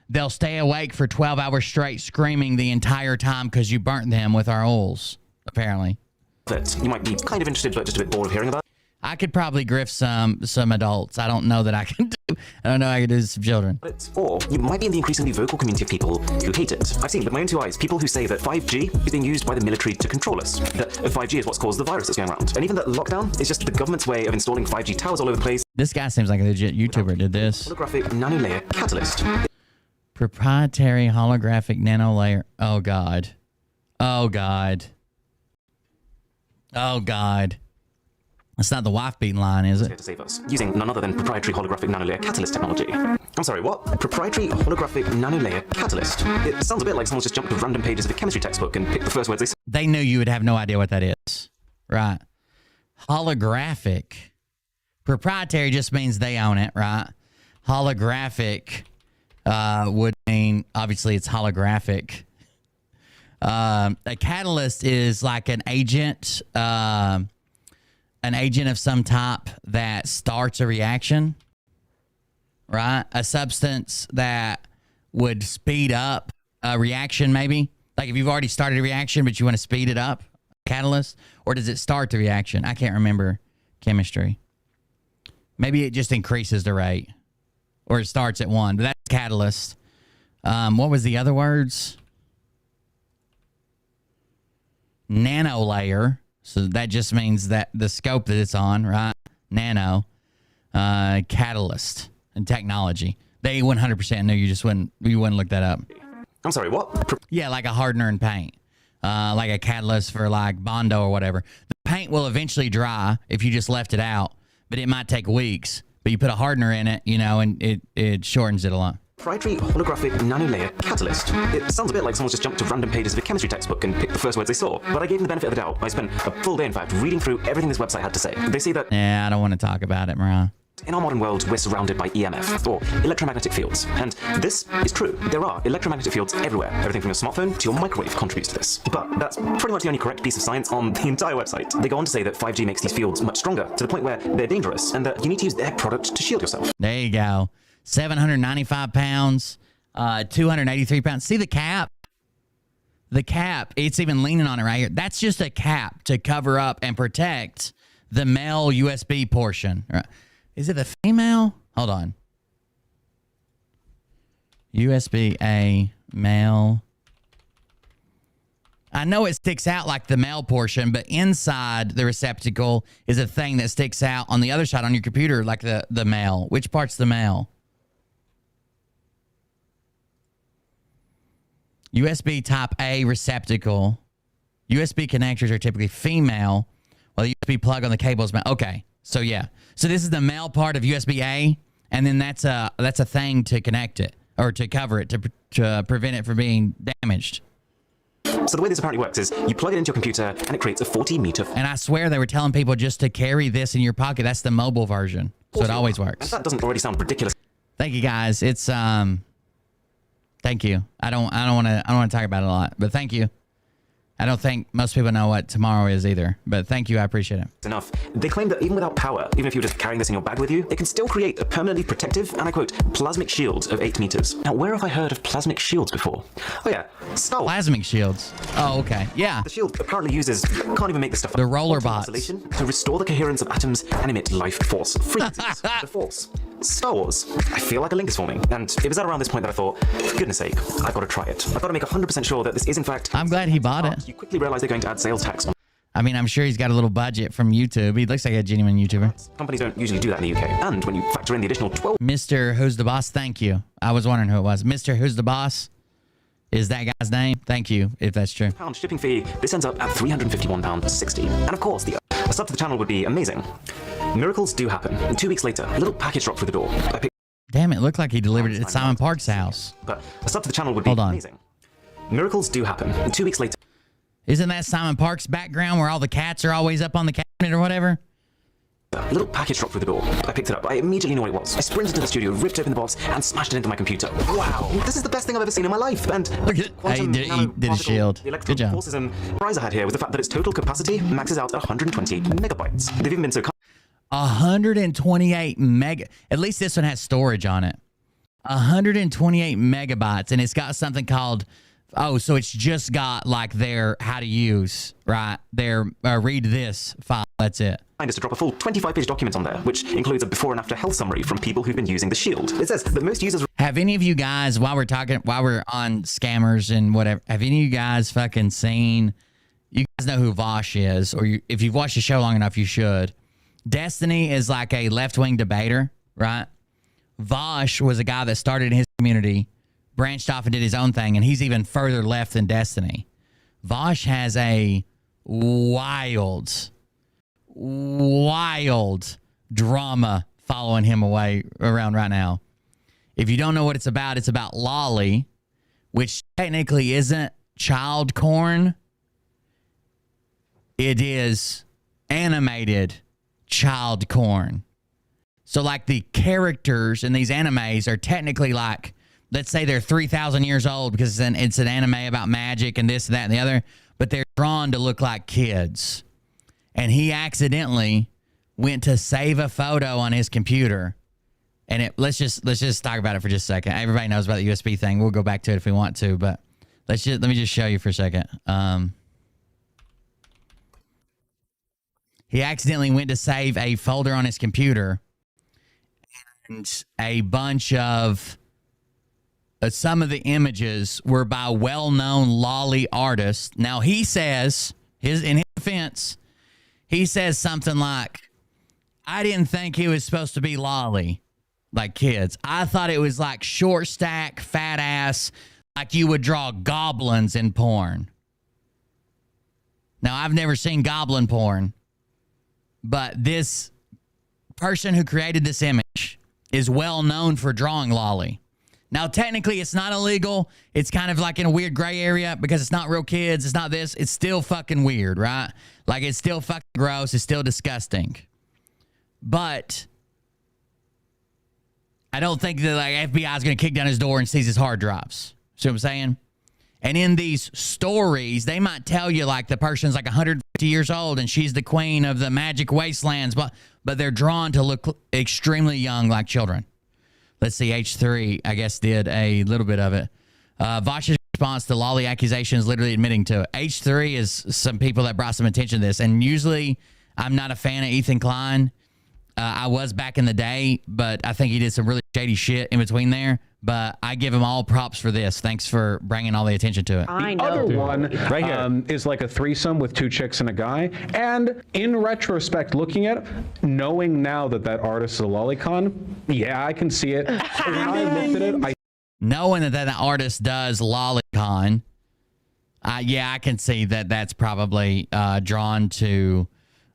They'll stay awake for 12 hours straight screaming the entire time because you burnt them with our oils, apparently. That you might be kind of interested, but just a bit bored of hearing about. I could probably grift some adults. I don't know that I can do. I don't know I could do some children. Or you might be in the increasingly vocal community of people who hate it. I've seen with my own two eyes people who say that 5G is being used by the military to control us. That 5G is what's caused the virus that's going around. And even that lockdown is just the government's way of installing 5G towers all over the place. This guy seems like a legit YouTuber. Did this. Holographic nanolayer catalyst. Proprietary holographic nanolayer. Oh, God. Oh, God. Oh, God. That's not the wife-beating line, is it? To save us, using none other than proprietary holographic nanolayer catalyst technology. I'm sorry, what? Proprietary holographic nanolayer catalyst? It sounds a bit like someone's just jumped to random pages of a chemistry textbook and picked the first words they said. They knew you would have no idea what that is. Right. Holographic. Proprietary just means they own it, right? Holographic would mean, obviously, it's holographic. A catalyst is like an agent of some type that starts a reaction, right? A substance that would speed up a reaction, maybe. Like if you've already started a reaction, but you want to speed it up, catalyst, or does it start the reaction? I can't remember chemistry. Maybe it just increases the rate, or it starts at 1, but that's catalyst. What was the other words? Nanolayer. So that just means that the scope that it's on, right? Nano, catalyst, and technology. They 100% knew you wouldn't look that up. I'm sorry, what? Yeah, like a hardener in paint. Like a catalyst for like Bondo or whatever. The paint will eventually dry if you just left it out, but it might take weeks. But you put a hardener in it, and it shortens it a lot. Proprietary holographic nanolayer catalyst. It sounds a bit like someone's just jumped to random pages of a chemistry textbook and picked the first words they saw. But I gave them the benefit of the doubt. I spent a full day, in fact, reading through everything this website had to say. They say that... Yeah, I don't want to talk about it, Mariah. In our modern world, we're surrounded by EMF, or electromagnetic fields. And this is true. There are electromagnetic fields everywhere. Everything from your smartphone to your microwave contributes to this. But that's pretty much the only correct piece of science on the entire website. They go on to say that 5G makes these fields much stronger, to the point where they're dangerous, and that you need to use their product to shield yourself. There you go. 795 pounds, 283 pounds. See the cap? The cap, it's even leaning on it right here. That's just a cap to cover up and protect the male USB portion. Is it the female? Hold on. USB-A male. I know it sticks out like the male portion, but inside the receptacle is a thing that sticks out on the other side on your computer like the male. Which part's the male? USB type A receptacle. USB connectors are typically female, while the USB plug on the cable is male. Okay, so yeah. So this is the male part of USB-A, and then that's a thing to connect it, or to cover it, to prevent it from being damaged. So the way this apparently works is you plug it into your computer, and it creates a 40-meter... And I swear they were telling people just to carry this in your pocket. That's the mobile version, so it always works. And that doesn't already sound ridiculous. Thank you, guys. It's Thank you. I don't want to talk about it a lot, but thank you. I don't think most people know what tomorrow is either, but thank you. I appreciate it. Enough. They claim that even without power, even if you're just carrying this in your bag with you, it can still create a permanently protective, and I quote, plasmic shield of 8 meters. Now, where have I heard of plasmic shields before? Oh yeah, Star Wars. Plasmic shields. Oh, okay. Yeah. The shield apparently uses, can't even make this stuff up, the roller bots to restore the coherence of atoms and emit life force frequencies. The force. Star Wars. I feel like a link is forming, and it was at around this point that I thought, for goodness sake, I've got to try it. I've got to make 100% sure that this is in fact... I'm glad he bought it. You quickly realize they're going to add sales tax on... I mean, I'm sure he's got a little budget from YouTube. He looks like a genuine YouTuber. Companies don't usually do that in the UK, and when you factor in the additional 12... Mr. Who's the Boss, thank you. I was wondering who it was. Mr. Who's the Boss is that guy's name. Thank you, if that's true. Pound shipping fee, this ends up at £351.60. And of course, a sub to the channel would be amazing. Miracles do happen, and 2 weeks later, a little package dropped through the door. Damn, it looked like he delivered it at Simon Park's house. But a sub to the channel would be amazing. Miracles do happen, and 2 weeks later... Isn't that Simon Park's background where all the cats are always up on the cabinet or whatever? A little package dropped through the door. I picked it up. I immediately knew what it was. I sprinted to the studio, ripped open the box, and smashed it into my computer. Wow, this is the best thing I've ever seen in my life. And look at he did a shield. Good job. Forces and prize I had here was the fact that its total capacity maxes out at 128 megabytes. They've even been so... 128 mega. At least this one has storage on it. 128 megabytes, and it's got something called... Oh, so it's just got like their how to use, right? Their read this file. That's it. Us to drop a full 25-page document on there, which includes a before and after health summary from people who've been using the Shield. It says that most users... Have any of you guys, while we're on scammers and whatever, have any of you guys fucking seen... You guys know who Vosh is, or if you've watched the show long enough, you should. Destiny is like a left-wing debater, right? Vosh was a guy that started in his community, branched off and did his own thing, and he's even further left than Destiny. Vosh has a wild drama following him around right now. If you don't know what it's about Lolly, which technically isn't child corn. It is animated child corn. So like the characters in these animes are technically like, let's say they're 3,000 years old because it's an anime about magic and this, that, and the other, but they're drawn to look like kids. And he accidentally went to save a photo on his computer. And let's just talk about it for just a second. Everybody knows about the USB thing. We'll go back to it if we want to, but let me just show you for a second. He accidentally went to save a folder on his computer, and a bunch of some of the images were by well-known lolly artists. Now he says, in his defense, he says something like, "I didn't think he was supposed to be lolly, like kids. I thought it was like short stack, fat ass, like you would draw goblins in porn." Now I've never seen goblin porn, but this person who created this image is well known for drawing lolly. Now, technically, it's not illegal. It's kind of like in a weird gray area because it's not real kids. It's not this. It's still fucking weird, right? Like, it's still fucking gross. It's still disgusting. But I don't think that like FBI is going to kick down his door and seize his hard drives. See what I'm saying? And in these stories, they might tell you like the person's like 150 years old and she's the queen of the magic wastelands, but they're drawn to look extremely young like children. Let's see, H3, I guess, did a little bit of it. Vosh's response to Lolly accusations, literally admitting to it. H3 is some people that brought some attention to this. And usually I'm not a fan of Ethan Klein. I was back in the day, but I think he did some really shady shit in between there. But I give him all props for this. Thanks for bringing all the attention to it. The other one right here is like a threesome with 2 chicks and a guy. And in retrospect, looking at it, knowing now that that artist is a lolicon, yeah, I can see it. When I looked at it, knowing that artist does lolicon, yeah, I can see that that's probably drawn to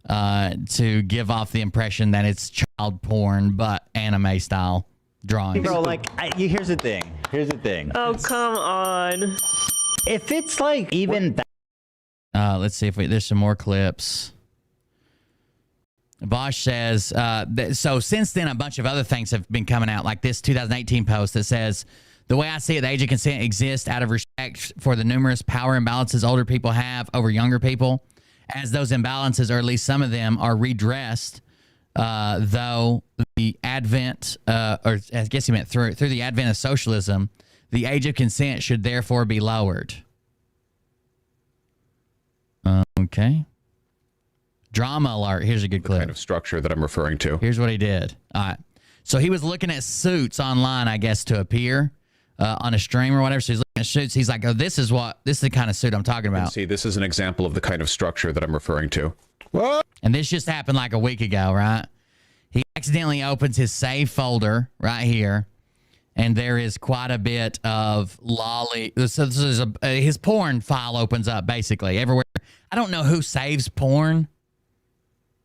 give off the impression that it's child porn, but anime style drawings. Bro, like, here's the thing. Oh, come on. If it's like even that. Let's see if there's some more clips. Vosh says, so since then, a bunch of other things have been coming out, like this 2018 post that says, the way I see it, the age of consent exists out of respect for the numerous power imbalances older people have over younger people. As those imbalances, or at least some of them, are redressed, though the advent, or I guess he meant through the advent of socialism, the age of consent should therefore be lowered. Okay. Drama alert. Here's a good clip. The kind of structure that I'm referring to. Here's what he did. All right. So he was looking at suits online, I guess, to appear on a stream or whatever. So he's looking at suits. He's like, oh, this is the kind of suit I'm talking about. See, this is an example of the kind of structure that I'm referring to. What? And this just happened like a week ago, right? He accidentally opens his save folder right here, and there is quite a bit of lolly. So this is his porn file opens up basically everywhere. I don't know who saves porn,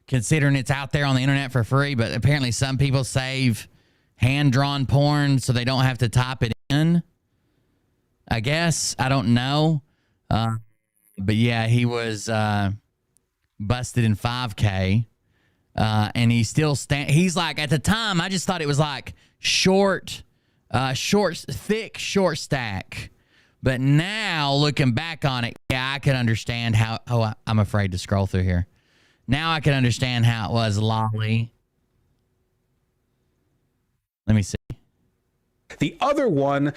considering it's out there on the internet for free, but apparently some people save hand-drawn porn so they don't have to type it in. I guess. I don't know. But yeah, he was busted in 5K. And he's still he's like, at the time, I just thought it was like thick, short stack. But now looking back on it, yeah, I can understand how, I'm afraid to scroll through here. Now I can understand how it was lolly. Let me see. The other one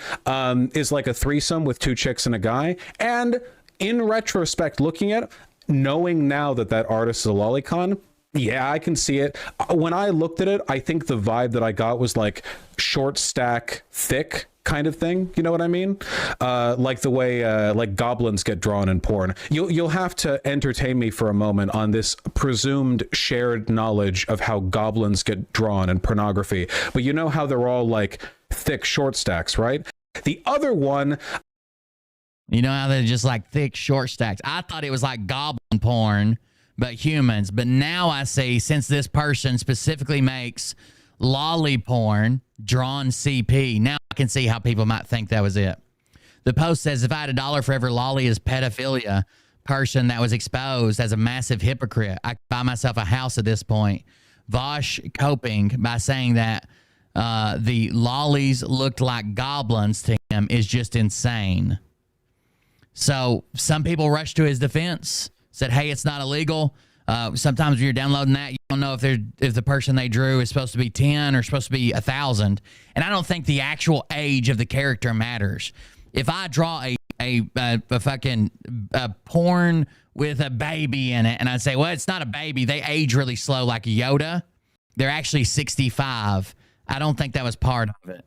is like a threesome with 2 chicks and a guy. And in retrospect, looking at it, knowing now that that artist is a lolicon, yeah, I can see it. When I looked at it, I think the vibe that I got was like short stack, thick kind of thing. You know what I mean? Like the way like goblins get drawn in porn. You'll have to entertain me for a moment on this presumed shared knowledge of how goblins get drawn in pornography. But you know how they're all like thick short stacks, right? The other one, you know how they're just like thick short stacks. I thought it was like goblin porn, but humans. But now I see, since this person specifically makes lolly porn, drawn CP, now I can see how people might think that was it. The post says, if I had $1 for every lolly is pedophilia person that was exposed as a massive hypocrite, I could buy myself a house at this point. Vosh coping by saying that the lollies looked like goblins to him is just insane. So some people rushed to his defense, said, hey, it's not illegal. Sometimes when you're downloading that, you don't know if the person they drew is supposed to be 10 or supposed to be 1,000. And I don't think the actual age of the character matters. If I draw a fucking porn with a baby in it, and I say, well, it's not a baby. They age really slow like Yoda. They're actually 65. I don't think that was part of it.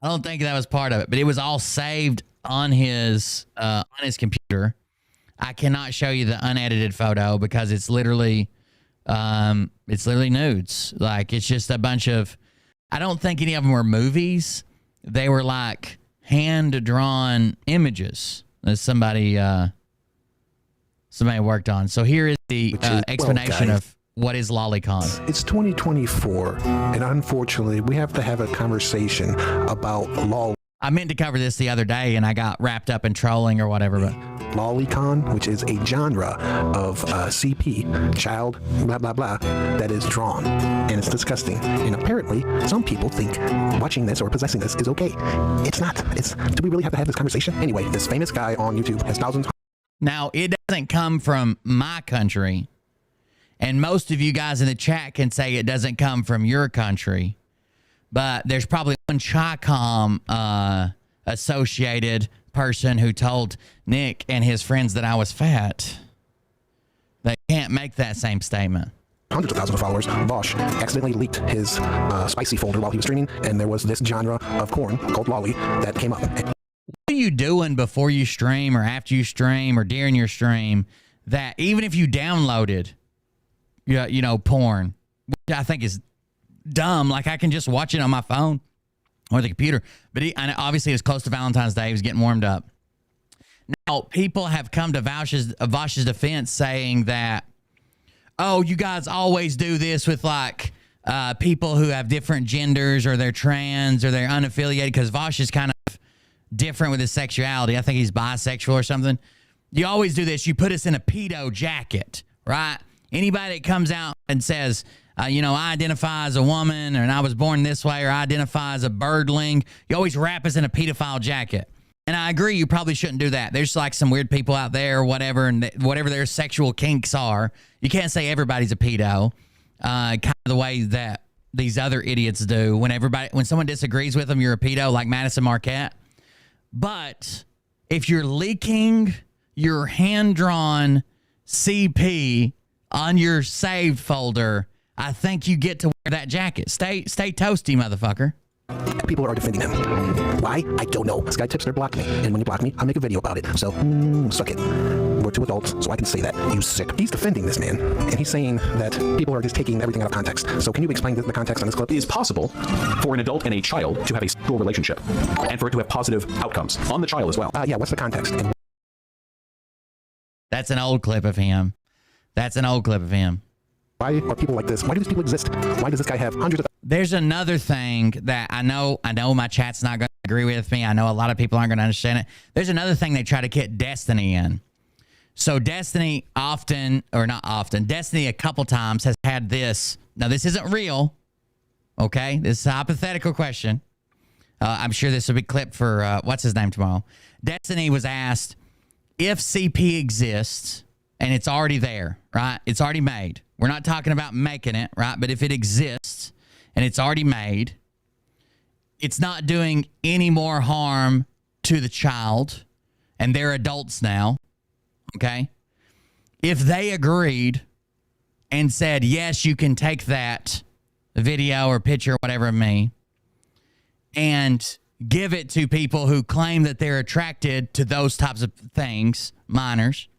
I don't think that was part of it. But it was all saved on his computer. I cannot show you the unedited photo because it's literally nudes. Like, it's just a bunch of, I don't think any of them were movies. They were like hand-drawn images that somebody worked on. So here is the explanation of what is lolicon. It's 2024, and unfortunately, we have to have a conversation about law. I meant to cover this the other day, and I got wrapped up in trolling or whatever, but lolicon, which is a genre of CP, child, blah, blah, blah, that is drawn. And it's disgusting. And apparently, some people think watching this or possessing this is okay. It's not. Do we really have to have this conversation? Anyway, this famous guy on YouTube has thousands. Now, it doesn't come from my country. And most of you guys in the chat can say it doesn't come from your country. But there's probably one Chi-Com associated person who told Nick and his friends that I was fat. They can't make that same statement. Hundreds of thousands of followers. Vosh accidentally leaked his spicy folder while he was streaming, and there was this genre of corn called lolly that came up. What are you doing before you stream or after you stream or during your stream that even if you downloaded, you know, porn, which I think is dumb, like I can just watch it on my phone or the computer, but and obviously it's close to Valentine's Day. He was getting warmed up. Now, people have come to Vosh's defense saying that, oh, you guys always do this with like people who have different genders or they're trans or they're unaffiliated, because Vosh is kind of different with his sexuality. I think he's bisexual or something. You always do this. You put us in a pedo jacket, right? Anybody that comes out and says, you know, I identify as a woman, or I was born this way, or I identify as a birdling, you always wrap us in a pedophile jacket. And I agree, you probably shouldn't do that. There's like some weird people out there or whatever, and whatever their sexual kinks are. You can't say everybody's a pedo, kind of the way that these other idiots do. When someone disagrees with them, you're a pedo, like Madison Marquette. But if you're leaking your hand-drawn CP on your saved folder, I think you get to wear that jacket. Stay toasty, motherfucker. People are defending him. Why? I don't know. This guy tips their block me. And when you block me, I'll make a video about it. So, suck it. We're two adults, so I can say that. You sick. He's defending this man. And he's saying that people are just taking everything out of context. So can you explain the context on this clip? It is possible for an adult and a child to have a sexual relationship and for it to have positive outcomes on the child as well. Yeah, what's the context? That's an old clip of him. Why are people like this? Why do these people exist? Why does this guy have hundreds of... There's another thing that I know my chat's not going to agree with me. I know a lot of people aren't going to understand it. There's another thing they try to get Destiny in. So Destiny Destiny a couple times has had this. Now, this isn't real, okay? This is a hypothetical question. I'm sure this will be clipped for, what's his name tomorrow? Destiny was asked if CP exists, and it's already there, right? It's already made. We're not talking about making it, right? But if it exists and it's already made, it's not doing any more harm to the child, and they're adults now, okay? If they agreed and said, yes, you can take that video or picture or whatever of me and give it to people who claim that they're attracted to those types of things, minors,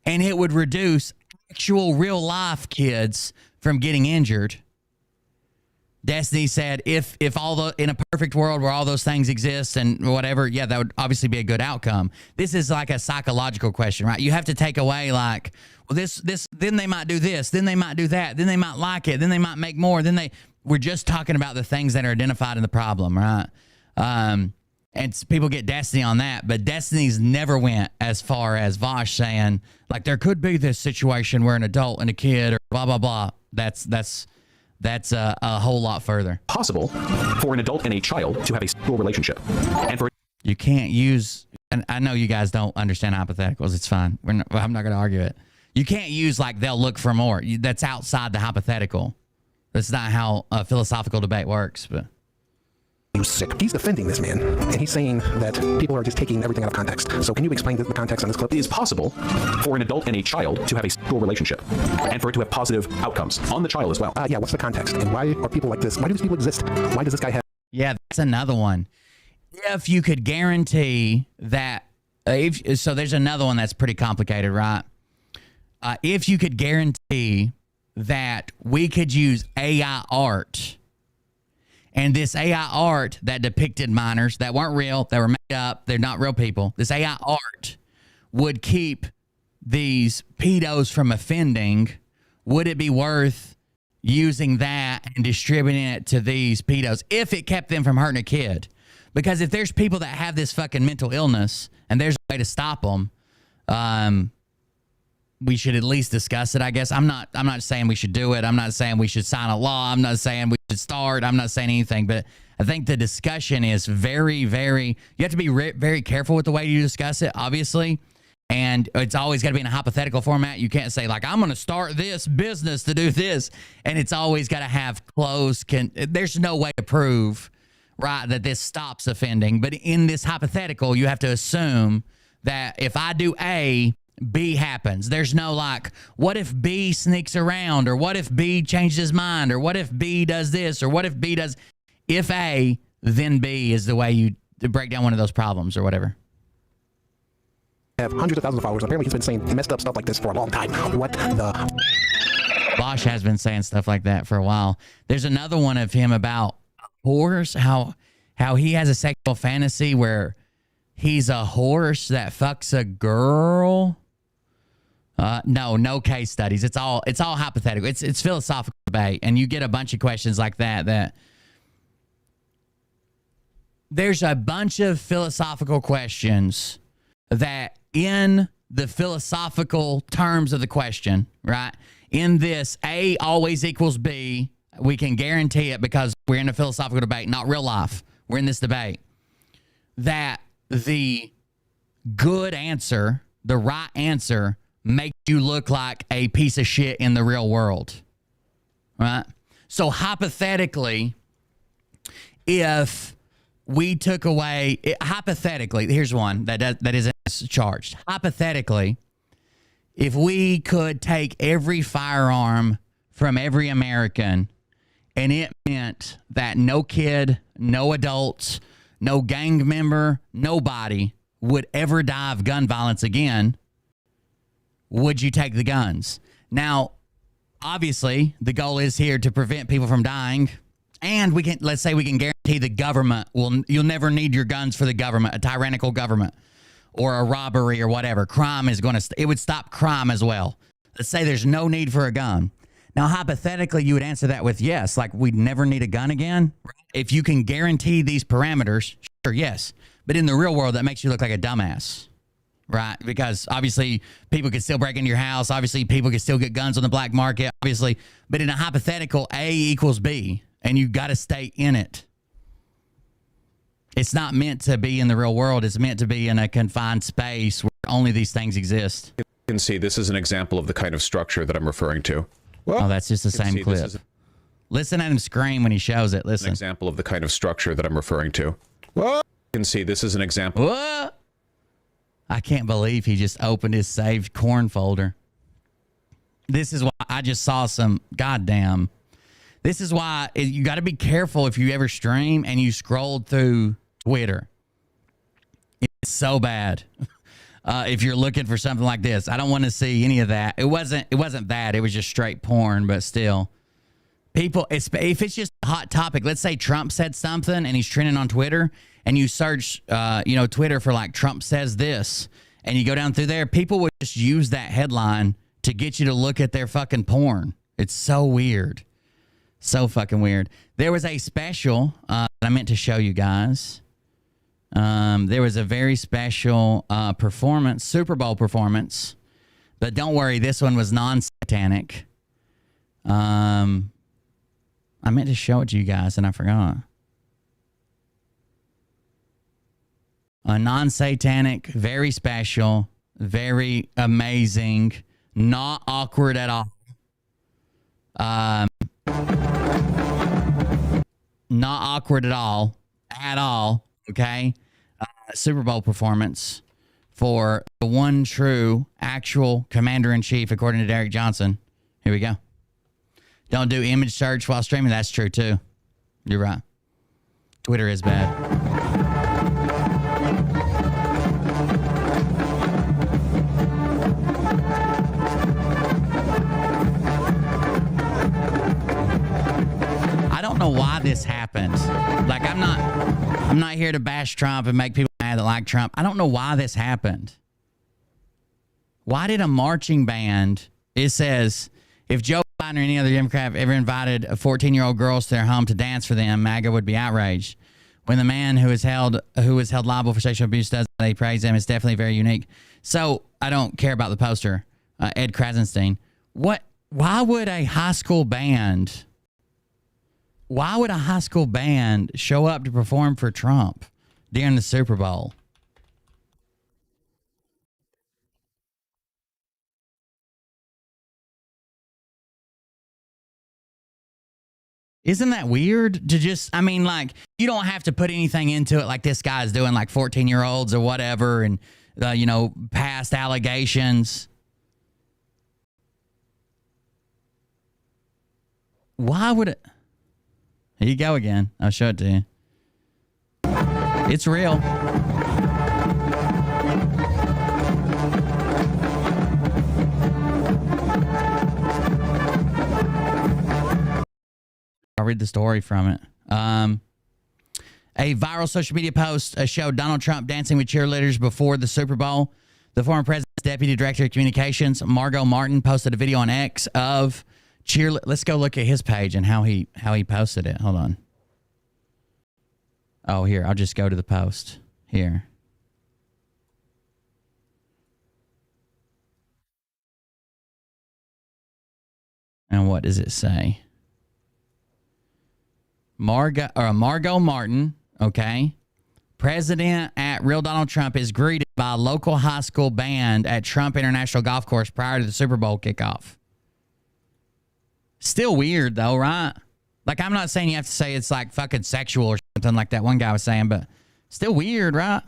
and it would reduce actual real life kids from getting injured. Destiny said if in a perfect world where all those things exist and whatever, yeah, that would obviously be a good outcome. This is like a psychological question, right? You have to take away like, well, this then they might do this, then they might do that, then they might like it, then they might make more, we're just talking about the things that are identified in the problem, right? And people get Destiny on that, but Destiny's never went as far as Vosh saying, like, there could be this situation where an adult and a kid or blah, blah, blah. That's a whole lot further. Possible for an adult and a child to have a sexual relationship. And for you can't use, and I know you guys don't understand hypotheticals. It's fine. I'm not going to argue it. You can't use like they'll look for more. That's outside the hypothetical. That's not how a philosophical debate works, but... You sick. He's defending this man, and he's saying that people are just taking everything out of context. So can you explain the context on this clip? It is possible for an adult and a child to have a sexual relationship and for it to have positive outcomes on the child as well. Yeah, what's the context? And why are people like this? Why do these people exist? Why does this guy have... Yeah, that's another one. If you could guarantee that... so there's another one that's pretty complicated, right? If you could guarantee that we could use AI art... And this AI art that depicted minors that weren't real, that were made up, they're not real people. This AI art would keep these pedos from offending. Would it be worth using that and distributing it to these pedos if it kept them from hurting a kid? Because if there's people that have this fucking mental illness and there's a way to stop them, we should at least discuss it, I guess. I'm not saying we should do it. I'm not saying we should sign a law. I'm not saying we should start. I'm not saying anything, but I think the discussion is very, very, you have to be very careful with the way you discuss it, obviously. And it's always got to be in a hypothetical format. You can't say, like, I'm going to start this business to do this. And it's always got to have close. There's no way to prove, right, that this stops offending. But in this hypothetical, you have to assume that if I do A, B happens. There's no like, what if B sneaks around? Or what if B changes his mind? Or what if B does this? Or what if B does... If A, then B is the way you break down one of those problems or whatever. Have hundreds of thousands of followers. Apparently he's been saying messed up stuff like this for a long time. What the... Bosch has been saying stuff like that for a while. There's another one of him about whores, how he has a sexual fantasy where he's a horse that fucks a girl. No case studies. It's all hypothetical. It's philosophical debate, and you get a bunch of questions like that. There's a bunch of philosophical questions that in the philosophical terms of the question, right? In this, A always equals B. We can guarantee it because we're in a philosophical debate, not real life. We're in this debate. That the good answer, the right answer, makes you look like a piece of shit in the real world, right? So hypothetically, if we took away, hypothetically, here's one that isn't charged. Hypothetically, if we could take every firearm from every American and it meant that no kid, no adults, no gang member, nobody would ever die of gun violence again, would you take the guns? Now, obviously, the goal is here to prevent people from dying. And let's say we can guarantee the government you'll never need your guns for the government, a tyrannical government or a robbery or whatever. Crime is it would stop crime as well. Let's say there's no need for a gun. Now, hypothetically, you would answer that with yes, like we'd never need a gun again. If you can guarantee these parameters, sure, yes. But in the real world, that makes you look like a dumbass, right? Because obviously people could still break into your house. Obviously people could still get guns on the black market, obviously. But in a hypothetical, A equals B. And you got to stay in it. It's not meant to be in the real world. It's meant to be in a confined space where only these things exist. You can see this is an example of the kind of structure that I'm referring to. Oh, that's just the same clip. Listen at him scream when he shows it. Listen. An example of the kind of structure that I'm referring to. You can see this is an example. What? I can't believe he just opened his saved corn folder. This is why I just saw some goddamn... This is why you got to be careful if you ever stream and you scrolled through Twitter. It's so bad. If you're looking for something like this, I don't want to see any of that. It wasn't that. It was just straight porn, but still. People, if it's just a hot topic, let's say Trump said something and he's trending on Twitter and you search, Twitter for like Trump says this and you go down through there, people would just use that headline to get you to look at their fucking porn. It's so weird. So fucking weird. There was a special that I meant to show you guys. There was a very special performance, Super Bowl performance. But don't worry, this one was non-satanic. I meant to show it to you guys and I forgot. A non-satanic, very special, very amazing, not awkward at all. Not awkward at all, okay? Super Bowl performance for the one true actual commander-in-chief, according to Derek Johnson. Here we go. Don't do image search while streaming. That's true, too. You're right. Twitter is bad. I don't know why this happened. Like, I'm not here to bash Trump and make people mad that like Trump. I don't know why this happened. Why did a marching band, it says, if Joe Biden or any other Democrat ever invited 14-year-old girls to their home to dance for them, MAGA would be outraged. When the man who was held liable for sexual abuse does that, they praise him. It's definitely very unique. So I don't care about the poster. Ed Krasenstein. Why would a high school band show up to perform for Trump during the Super Bowl? Isn't that weird to just, I mean, like, you don't have to put anything into it like this guy's doing, like 14-year-olds or whatever, and, you know, past allegations. Why would it? Here you go again. I'll show it to you. It's real. I'll read the story from it. A viral social media post showed Donald Trump dancing with cheerleaders before the Super Bowl. The former president's deputy director of communications, Margot Martin, posted a video on X of Let's go look at his page and how he posted it. Hold on. Oh, here. I'll just go to the post. Here. And what does it say? Margot Martin, okay. President at Real Donald Trump is greeted by a local high school band at Trump International Golf Course prior to the Super Bowl kickoff. Still weird though, right? Like, I'm not saying you have to say it's like fucking sexual or something like that one guy was saying, but still weird, right?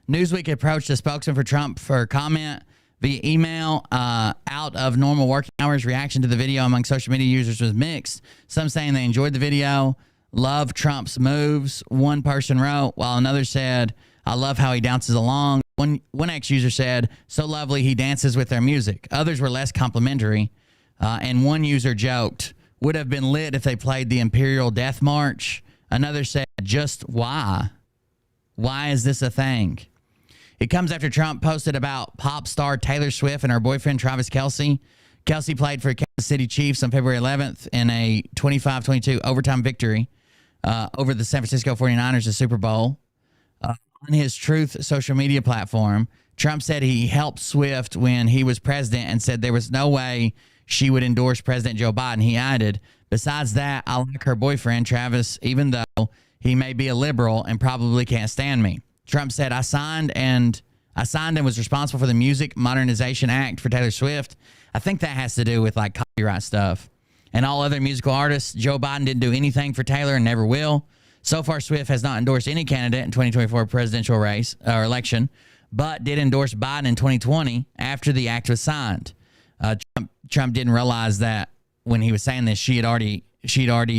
Newsweek approached a spokesman for Trump for comment via email out of normal working hours. Reaction to the video among social media users was mixed. Some saying they enjoyed the video, love Trump's moves. One person wrote, while another said, I love how he dances along. One X user said, so lovely he dances with their music. Others were less complimentary. And one user joked, would have been lit if they played the Imperial Death March. Another said, just why? Why is this a thing? It comes after Trump posted about pop star Taylor Swift and her boyfriend Travis Kelce. Kelce played for Kansas City Chiefs on February 11th in a 25-22 overtime victory over the San Francisco 49ers at Super Bowl. On his Truth social media platform, Trump said he helped Swift when he was president and said there was no way she would endorse President Joe Biden. He added, besides that, I like her boyfriend, Travis, even though he may be a liberal and probably can't stand me. Trump said, I signed and was responsible for the Music Modernization Act for Taylor Swift. I think that has to do with like copyright stuff. And all other musical artists. Joe Biden didn't do anything for Taylor and never will. So far, Swift has not endorsed any candidate in 2024 presidential race or election, but did endorse Biden in 2020 after the act was signed. Trump didn't realize that when he was saying this, she'd already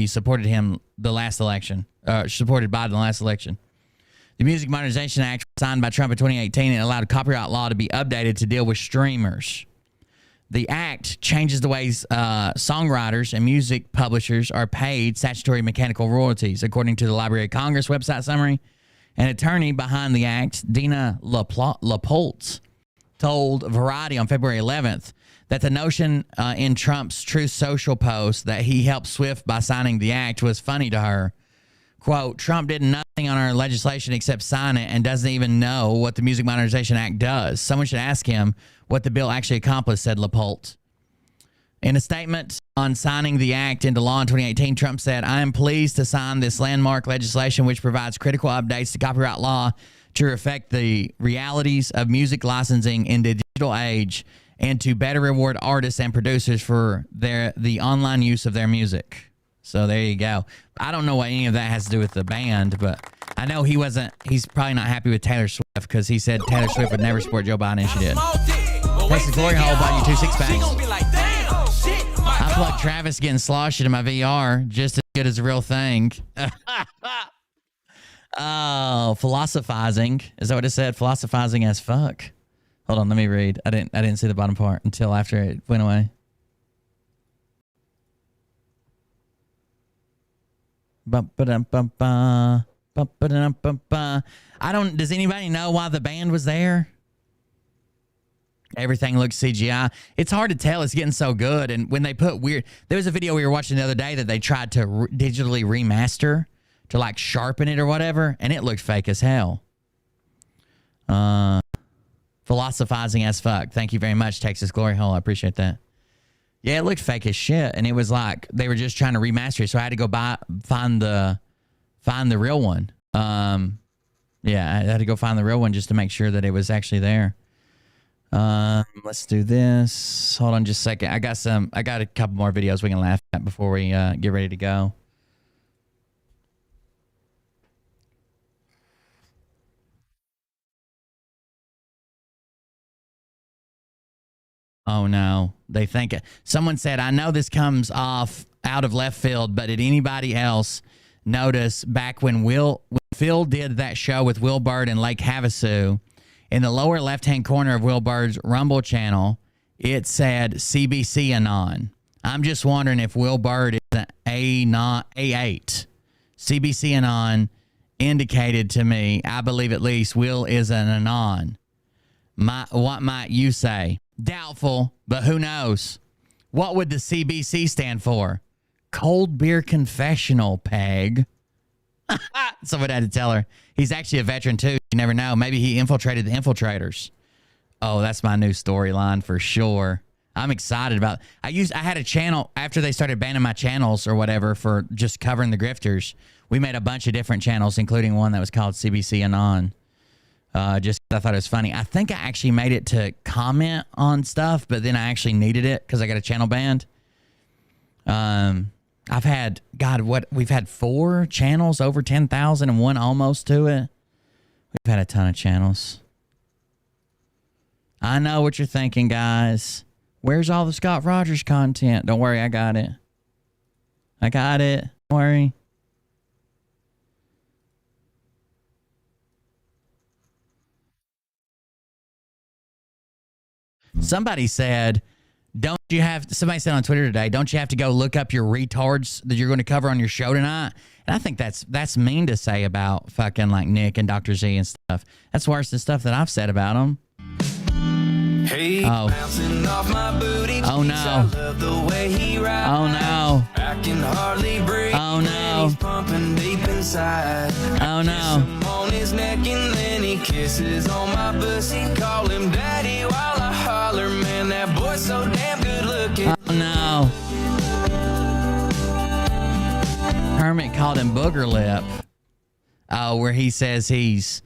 supported him the last election. Supported Biden the last election. The Music Modernization Act was signed by Trump in 2018 and allowed copyright law to be updated to deal with streamers. The act changes the ways songwriters and music publishers are paid statutory mechanical royalties, according to the Library of Congress website summary. An attorney behind the act, Dina LaPoltz, told Variety on February 11th that the notion in Trump's Truth Social post that he helped Swift by signing the act was funny to her. Quote, Trump did nothing on our legislation except sign it and doesn't even know what the Music Modernization Act does. Someone should ask him what the bill actually accomplished, said LaPoltz. In a statement on signing the act into law in 2018, Trump said, I am pleased to sign this landmark legislation which provides critical updates to copyright law to reflect the realities of music licensing in the digital age and to better reward artists and producers for the online use of their music. So there you go. I don't know what any of that has to do with the band, but I know he's probably not happy with Taylor Swift because he said Taylor Swift would never support Joe Biden and she did. Texas Glory Hole bought you 2 six-packs. I plugged Travis getting sloshed into my VR just as good as the real thing. Oh, philosophizing. Is that what it said? Philosophizing as fuck. Hold on, let me read. I didn't see the bottom part until after it went away. Does anybody know why the band was there? Everything looks CGI. It's hard to tell. It's getting so good. And when they put there was a video we were watching the other day that they tried to digitally remaster to like sharpen it or whatever, and it looked fake as hell. Philosophizing as fuck. Thank you very much, Texas Glory Hole. I appreciate that. Yeah, it looked fake as shit, and it was like they were just trying to remaster it, so I had to go find the real one. Yeah, I had to go find the real one just to make sure that it was actually there. Let's do this. Hold on just a second. I got a couple more videos we can laugh at before we get ready to go. Oh no, they think it. Someone said, I know this comes off out of left field, but did anybody else notice back when Phil did that show with Will Bird and Lake Havasu, in the lower left-hand corner of Will Bird's Rumble channel, it said CBC Anon. I'm just wondering if Will Bird is an A8. CBC Anon indicated to me, I believe at least, Will is an Anon. What might you say? Doubtful, but who knows? What would the CBC stand for? Cold Beer Confessional, Peg. Someone had to tell her. He's actually a veteran, too. You never know. Maybe he infiltrated the infiltrators. Oh, that's my new storyline for sure. I'm excited about it. I had a channel after they started banning my channels or whatever for just covering the grifters. We made a bunch of different channels, including one that was called CBC Anon. Just 'cause I thought it was funny. I think I actually made it to comment on stuff, but then I actually needed it because I got a channel banned. I've had, we've had 4 channels over 10,000 and one almost to it. We've had a ton of channels. I know what you're thinking, guys. Where's all the Scott Rogers content? Don't worry, I got it. Don't worry. Somebody said, somebody said on Twitter today, don't you have to go look up your retards that you're going to cover on your show tonight? And I think that's mean to say about fucking like Nick and Dr. Z and stuff. That's worse than stuff that I've said about them. Hey, oh. Off my booty oh no. I love the way he rides. Oh no. I can hardly breathe. Oh no. He's pumping deep inside. Oh no. Kiss him on his neck and then he kisses on my pussy. Call him daddy while I holler, man, that boy's so damn good looking. Oh no. Hermit called him Booger Lip. Oh, where he says he's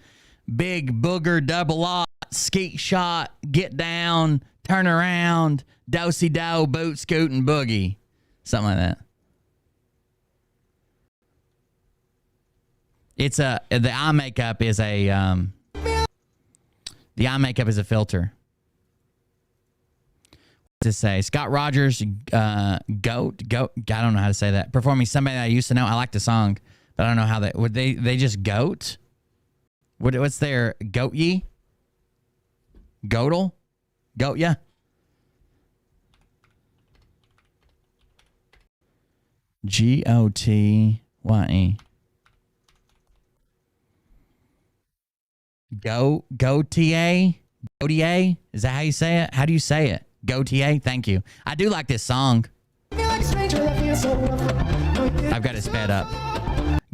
big booger double lot, skeet shot, get down, turn around, do-si-do, boot, scoot, and boogie. Something like that. It's the eye makeup is a filter. To say Scott Rogers, goat. I don't know how to say that. Performing Somebody That I Used to Know. I like the song, but I don't know how they just goat. What's their goat ye? Goatle? Goat ya? Gotye. Goatie? Goatie? Is that how you say it? How do you say it? Goatie? Thank you. I do like this song. I've got it sped up.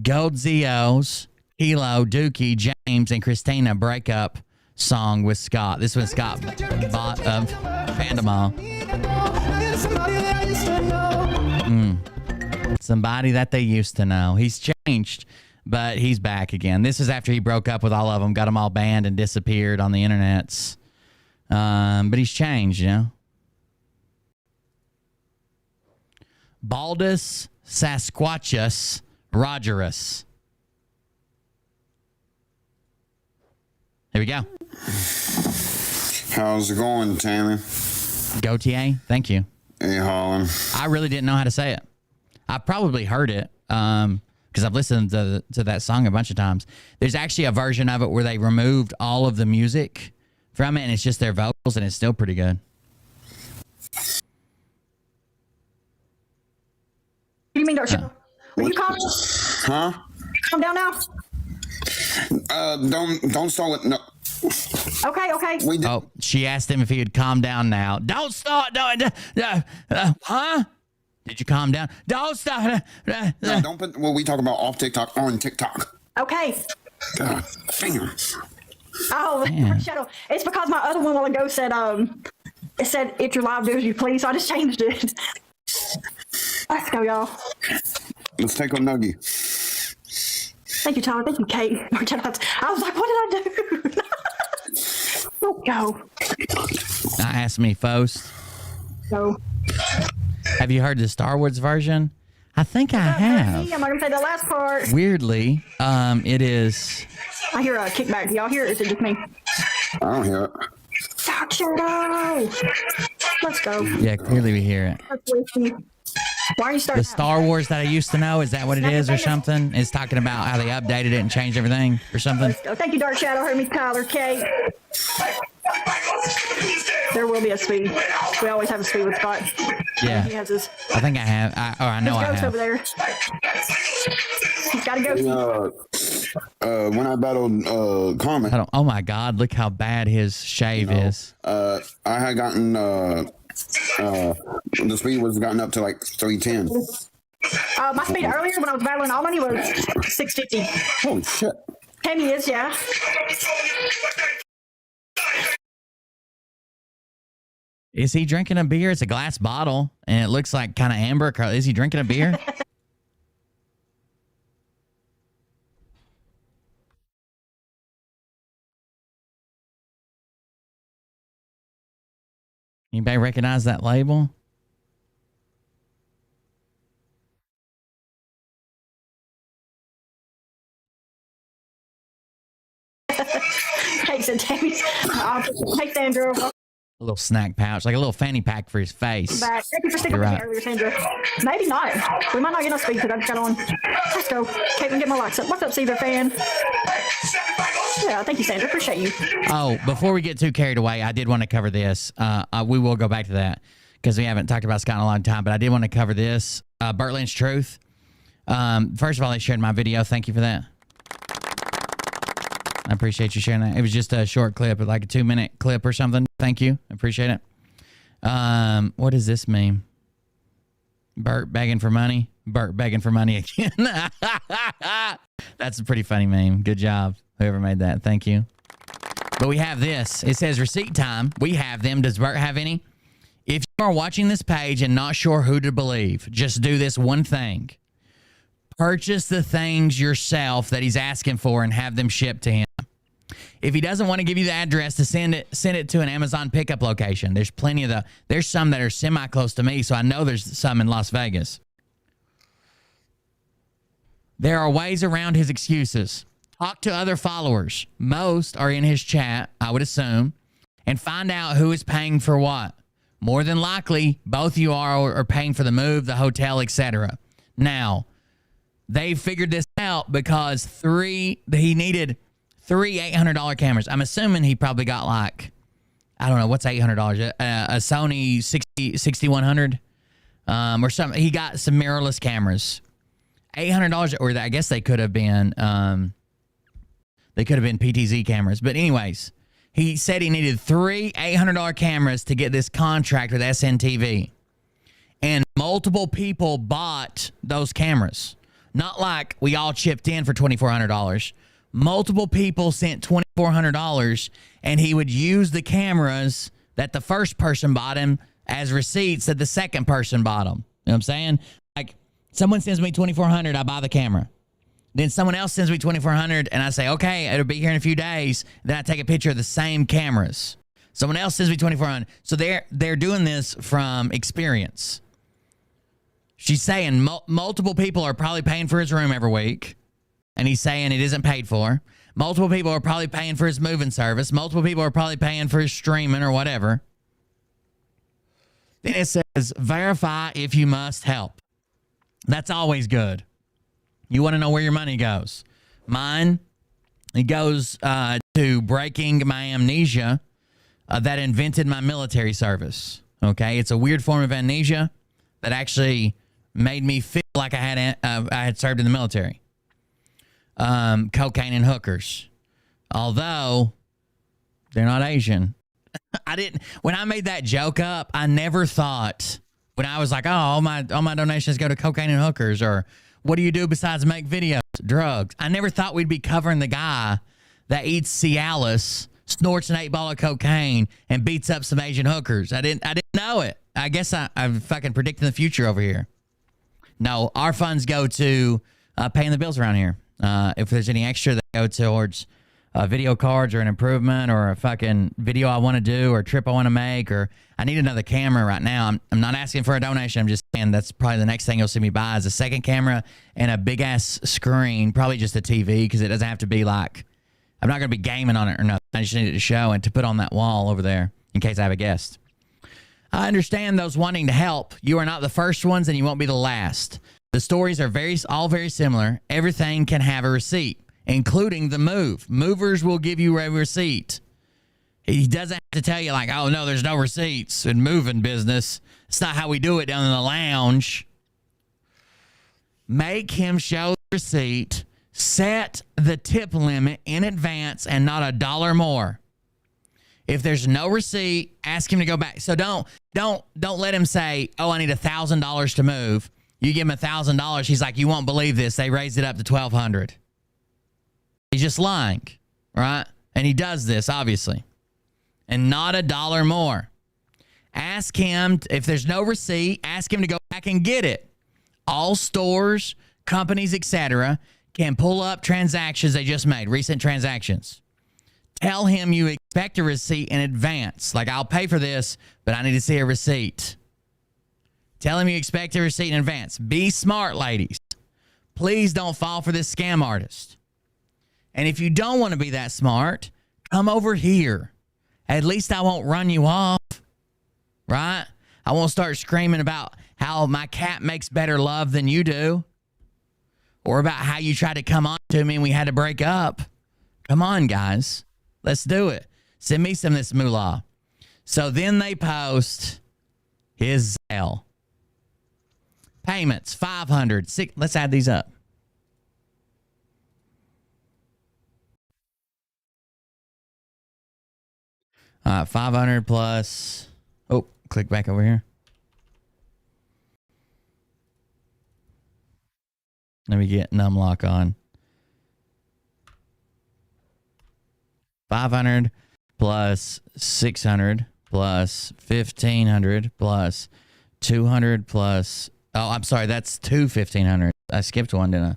Gold Zeos, Kilo, Dookie, James, and Christina breakup song with Scott. This was Scott bought of Pandemol. Somebody that they used to know. He's changed, but he's back again. This is after he broke up with all of them, got them all banned and disappeared on the internets. But he's changed, you know. Baldus Sasquatchus Rogerus. Here we go. How's it going, Tammy? Gautier, thank you. Hey, Holland. I really didn't know how to say it. I probably heard it because I've listened to that song a bunch of times. There's actually a version of it where they removed all of the music from it, and it's just their vocals, and it's still pretty good. What do you mean, Dr. Are you calm? Huh? Calm down now. Don't stall it. No. Okay. She asked him if he would calm down now. Don't start. Huh? Did you calm down? Don't stop. No, don't put what we talk about off TikTok on TikTok. Okay. God damn. Oh, Man. Shadow. It's because my other one while ago said, it said, if you're live, do as you please. So I just changed it. Let's go, y'all. Let's take a nuggie. Thank you, Tyler. Thank you, Kate. I was like, what did I do? Let's go. Now ask me, Foast. No. Have you heard the Star Wars version? I think I have. I'm not going to say the last part. Weirdly, it is. I hear a kickback. Do y'all hear it? Or is it just me? I don't hear it. Stop, Shadow. Let's go. Yeah, clearly we hear it. Let's listen. Why are you starting The Star Wars that I used to know, is that what it is or something? It's talking about how they updated it and changed everything or something? Let's go. Thank you, Dark Shadow. Heard me, Tyler, Kate. There will be a speed. We always have a speed with Scott. Yeah. He has his. I think I have. I know I His ghost have. over there. He's got a ghost. When I battled Carmen. Oh my God! Look how bad his shave is. I had gotten the speed was gotten up to like 310. My speed earlier when I was battling Almany was 650. Holy shit. 10 years, yeah. Is he drinking a beer? It's a glass bottle, and it looks like kind of amber. Is he drinking a beer? Anybody recognize that label? Kate said, Tammy's. Hey, Sandra. A little snack pouch, like a little fanny pack for his face. Back. Thank you for sticking with me earlier, Sandra. Maybe not. We might not get no speed because I just got on. Let's go. Kate, we get my likes up. What's up, Caesar fan? Yeah, thank you, Sandra. Appreciate you. Oh, before we get too carried away, I did want to cover this. We will go back to that because we haven't talked about Scott in a long time, but I did want to cover this. Burt Lynch Truth. First of all, they shared my video. Thank you for that. I appreciate you sharing that. It was just a short clip, like a 2-minute clip or something. Thank you. I appreciate it. What does this mean? Burt begging for money? Burt begging for money again. That's a pretty funny meme. Good job, whoever made that. Thank you. But we have this. It says receipt time. We have them. Does Burt have any? If you are watching this page and not sure who to believe, just do this one thing. Purchase the things yourself that he's asking for and have them shipped to him. If he doesn't want to give you the address to send it to an Amazon pickup location. There's plenty of there's some that are semi-close to me, so I know there's some in Las Vegas. There are ways around his excuses. Talk to other followers. Most are in his chat, I would assume, and find out who is paying for what. More than likely, both you are paying for the move, the hotel, etc. Now, they figured this out because he needed 3 $800 cameras. I'm assuming he probably got like, I don't know, what's $800? A Sony 6100 or something. He got some mirrorless cameras. $800, or I guess they could have been PTZ cameras. But anyways, he said he needed 3 $800 cameras to get this contract with SNTV. And multiple people bought those cameras. Not like we all chipped in for $2,400. Multiple people sent $2,400, and he would use the cameras that the first person bought him as receipts that the second person bought them. You know what I'm saying? Like, someone sends me $2,400, I buy the camera. Then someone else sends me $2,400, and I say, okay, it'll be here in a few days. Then I take a picture of the same cameras. Someone else sends me $2,400. So they're doing this from experience. She's saying multiple people are probably paying for his room every week, and he's saying it isn't paid for. Multiple people are probably paying for his moving service. Multiple people are probably paying for his streaming or whatever. Then it says, verify if you must help. That's always good. You want to know where your money goes. Mine, it goes to breaking my amnesia that invented my military service. Okay, it's a weird form of amnesia that actually made me feel like I had served in the military. Cocaine and hookers, although they're not Asian. When I made that joke up, I never thought when I was like, oh, all my donations go to cocaine and hookers, or what do you do besides make videos? Drugs. I never thought we'd be covering the guy that eats Cialis, snorts an 8-ball of cocaine, and beats up some Asian hookers. I didn't know it. I guess I'm fucking predicting the future over here. No, our funds go to paying the bills around here. If there's any extra that go towards video cards or an improvement or a fucking video I want to do or a trip I want to make, or I need another camera right now. I'm not asking for a donation. I'm just saying that's probably the next thing you'll see me buy is a second camera and a big ass screen, probably just a TV, because it doesn't have to be like, I'm not going to be gaming on it or nothing. I just need it to show and to put on that wall over there in case I have a guest. I understand those wanting to help. You are not the first ones and you won't be the last. The stories are all very similar. Everything can have a receipt, including the move. Movers will give you a receipt. He doesn't have to tell you like, oh, no, there's no receipts in moving business. It's not how we do it down in the lounge. Make him show the receipt. Set the tip limit in advance and not $1 more. If there's no receipt, ask him to go back. So don't let him say, oh, I need $1,000 to move. You give him $1,000. He's like, you won't believe this. They raised it up to $1,200. He's just lying, right? And he does this, obviously. And not $1 more. Ask him, if there's no receipt, ask him to go back and get it. All stores, companies, etc., can pull up transactions they just made, recent transactions. Tell him you expect a receipt in advance. Like, I'll pay for this, but I need to see a receipt. Tell him you expect a receipt in advance. Be smart, ladies. Please don't fall for this scam artist. And if you don't want to be that smart, come over here. At least I won't run you off, right? I won't start screaming about how my cat makes better love than you do, or about how you tried to come on to me and we had to break up. Come on, guys. Let's do it. Send me some of this moolah. So then they post his Zelle. Payments, 500. Let's add these up. All right, 500 plus. Oh, click back over here. Let me get numlock on. 500 plus 600 plus 1500 plus 200 plus. Oh, I'm sorry. That's 1500. I skipped one, didn't I?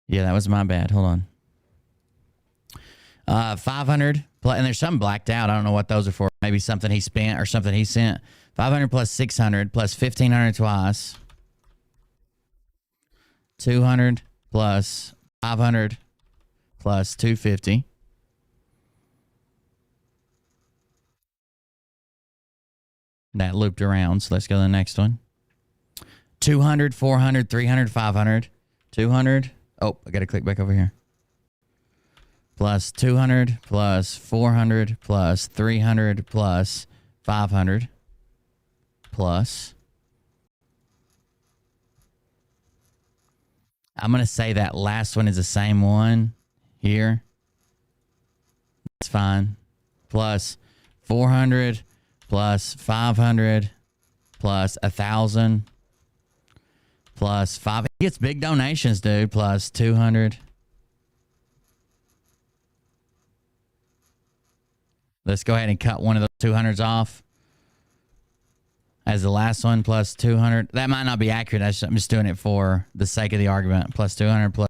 Yeah, that was my bad. Hold on. 500 plus, and there's some blacked out. I don't know what those are for. Maybe something he spent or something he sent. 500 plus 600 plus 1500 twice. 200 plus 500 plus 250. That looped around, so let's go to the next one. 200, 400, 300, 500. 200. Oh, I got to click back over here. Plus 200 plus 400 plus 300 plus 500 plus. I'm going to say that last one is the same one here. That's fine. Plus 400 plus 500 plus 1,000 plus 5. He gets big donations, dude. Plus 200. Let's go ahead and cut one of those 200s off as the last one. Plus 200. That might not be accurate. I'm just doing it for the sake of the argument. Plus 200 plus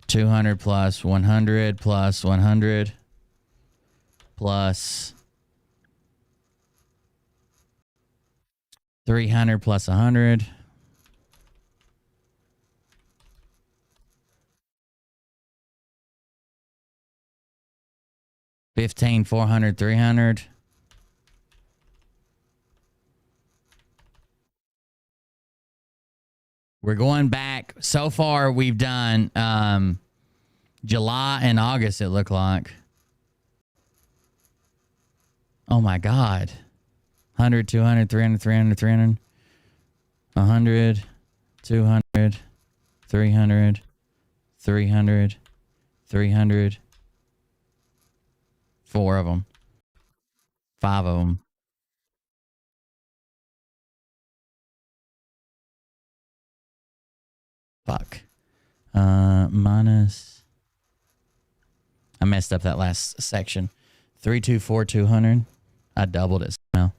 200 plus 100 plus 100 plus 300 plus 100. $15, 400, 300. We're going back. So far, we've done July and August, it looked like. Oh, my God. 100, 200, 300, 300, 300. 100, 200, 300, 300, 300. 4 of them. 5 of them. Fuck. Minus. I messed up that last section. 324 200. I doubled it now.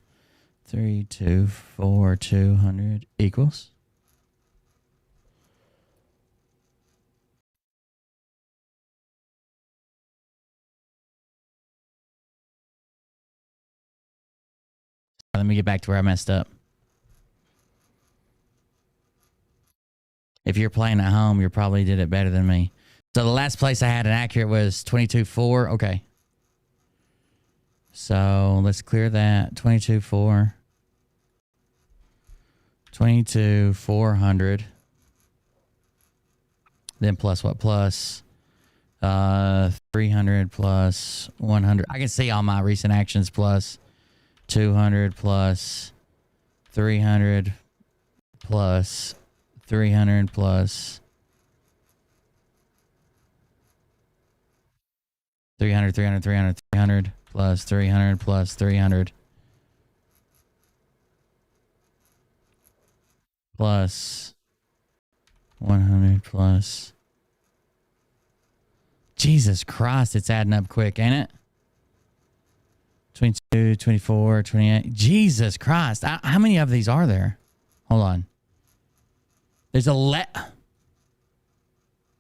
324 200 equals. Let me get back to where I messed up. If you're playing at home, you probably did it better than me. So the last place I had an accurate was 22.4. Okay. So let's clear that. 22.4. 22,400. Then plus what? Plus 300 plus 100. I can see all my recent actions plus 200 plus 300 plus 300 plus 300, 300, 300, 300 plus 300 plus 300 plus 100 plus. Jesus Christ, it's adding up quick, ain't it? 22, 24, 28. Jesus Christ. How many of these are there? Hold on. There's 11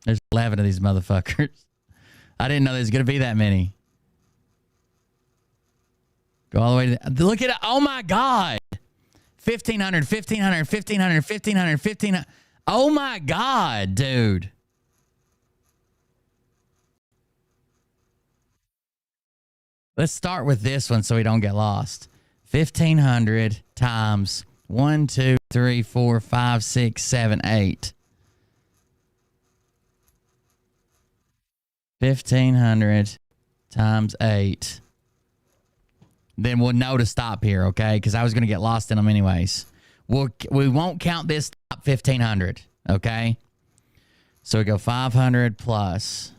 of these motherfuckers. I didn't know there's going to be that many. Go all the way to the, look at it. Oh my God. 1,500, 1,500, 1,500, 1,500, 1,500. Oh my God, dude. Let's start with this one so we don't get lost. 1,500 times 1, 2, 3, 4, 5, 6, 7, 8. 1,500 times 8. Then we'll know to stop here, okay? Because I was going to get lost in them anyways. We won't count this top 1,500, okay? So we go 500 plus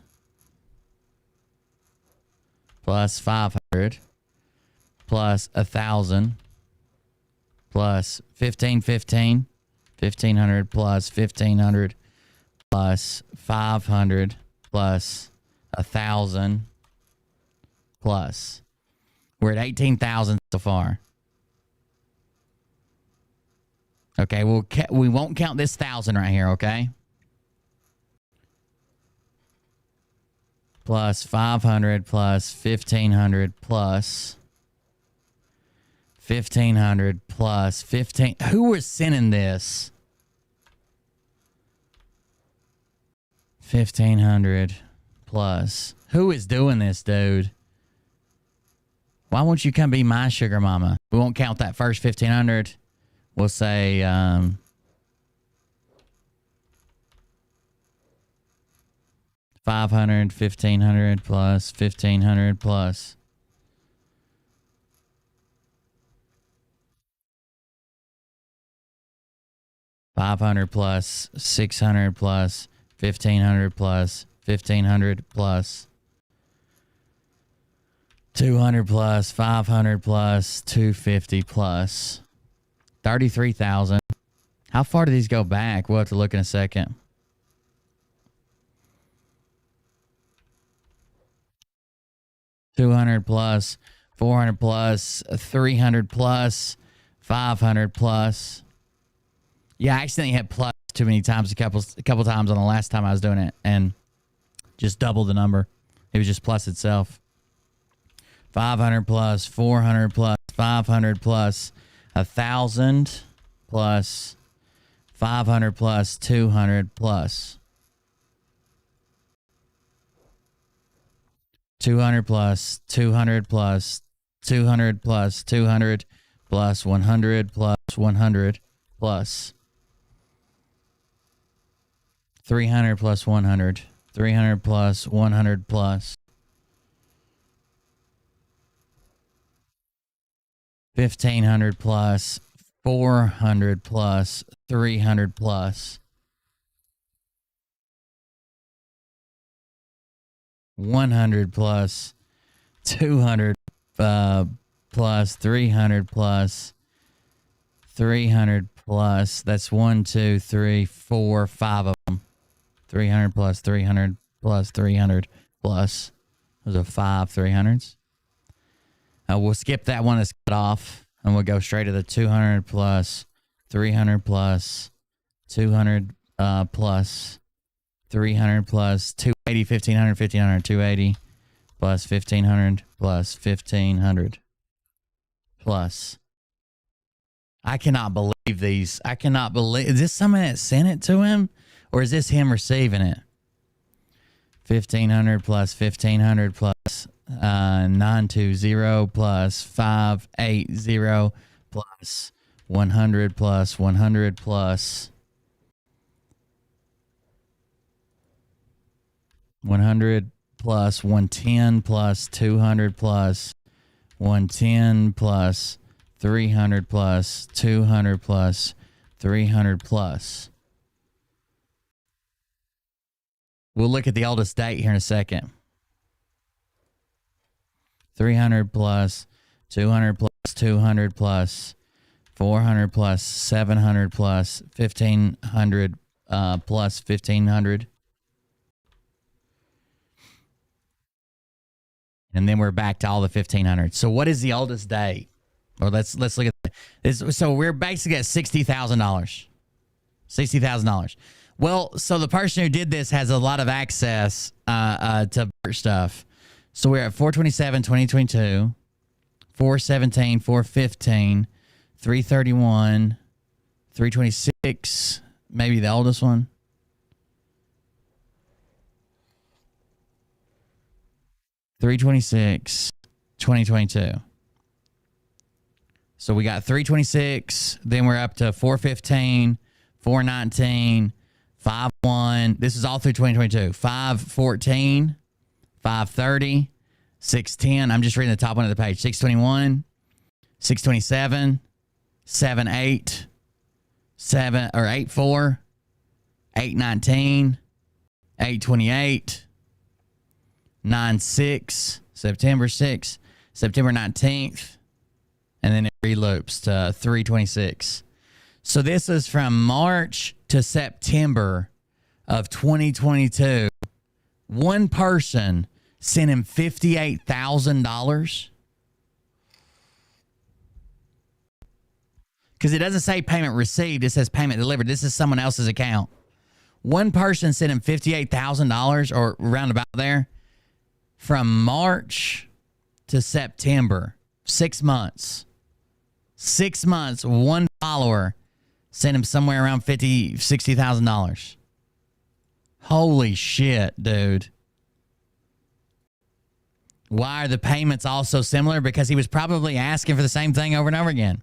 500 plus 1,000 plus 1,515, 1,500 plus 1,500 plus 500 plus 1,000 plus. We're at 18,000 so far. Okay, we won't count this 1,000 right here, okay? Plus 500 plus 1,500 plus 1,500 plus 15. Who was sending this? 1,500 plus. Who is doing this, dude? Why won't you come be my sugar mama? We won't count that first 1,500. We'll say 500, 1,500 plus 1,500 plus. $500 plus 600 plus 1,500 plus 1,500 plus 200 plus 500 plus 250 plus 33,000. How far do these go back? We'll have to look in a second. $200 plus 400 plus 300 plus 500 plus. Yeah, I accidentally hit plus too many times a couple times on the last time I was doing it and just doubled the number. It was just plus itself. 500 plus 400 plus 500 plus 1,000 plus 500 plus 200 plus 200 plus 200 plus 200 plus 200 plus 100 plus 100 plus 300 plus 100 300 plus 100 plus 1,500 plus 400 plus 300 plus 100 plus 200 plus 300 plus 300 plus. That's 1, 2, 3, 4, 5 of them. 300 plus 300 plus 300 plus. Those are 5 300s. We'll skip that one that's cut off, and we'll go straight to the 200 plus 300 plus 200 plus 300 plus 280, 1500, 1500, 280 plus 1500 plus 1500 plus. I cannot believe these. I cannot believe. Is this someone that sent it to him, or is this him receiving it? 1500 plus 1500 plus 920 plus 580 plus 100 plus 100 plus 100 plus 110 plus 200 plus 110 plus 300 plus 200 plus 300 plus. We'll look at the oldest date here in a second. 300 plus 200 plus 200 plus 400 plus 700 plus 1500 plus 1500. And then we're back to all the 1500s. So what is the oldest date? Or let's look at this. So we're basically at $60,000. $60,000. Well, so the person who did this has a lot of access to stuff. So we're at 427, 2022, 417, 415, 331, 326, maybe the oldest one. $326, 2022. So we got 326, then we're up to 415, 419, 51. This is all through 2022. 514, 530, 610. I'm just reading the top one of the page. 621, 627, 78, 84, 819, 828, 96, September 6th, September 19th, and then it reloops to 326. So this is from March to September of 2022. One person sent him $58,000. Because it doesn't say payment received, it says payment delivered. This is someone else's account. One person sent him $58,000 or round about there from March to September. 6 months. 6 months, one follower sent him somewhere around $60,000. Holy shit, dude. Why are the payments all so similar? Because he was probably asking for the same thing over and over again.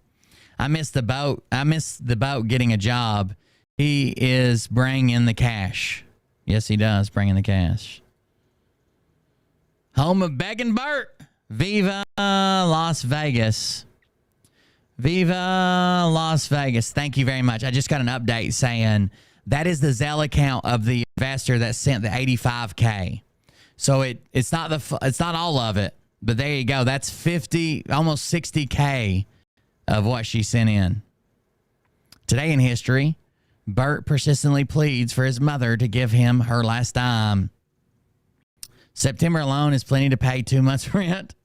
I missed the boat. I missed the boat getting a job. He is bringing the cash. Yes, he does bring in the cash. Home of Beggin' Bert. Viva Las Vegas. Viva Las Vegas. Thank you very much. I just got an update saying that is the Zelle account of the investor that sent the $85K. So it's not all of it, but there you go. That's 50, almost $60K of what she sent in. Today in history, Bert persistently pleads for his mother to give him her last dime. September alone is plenty to pay 2 months' rent.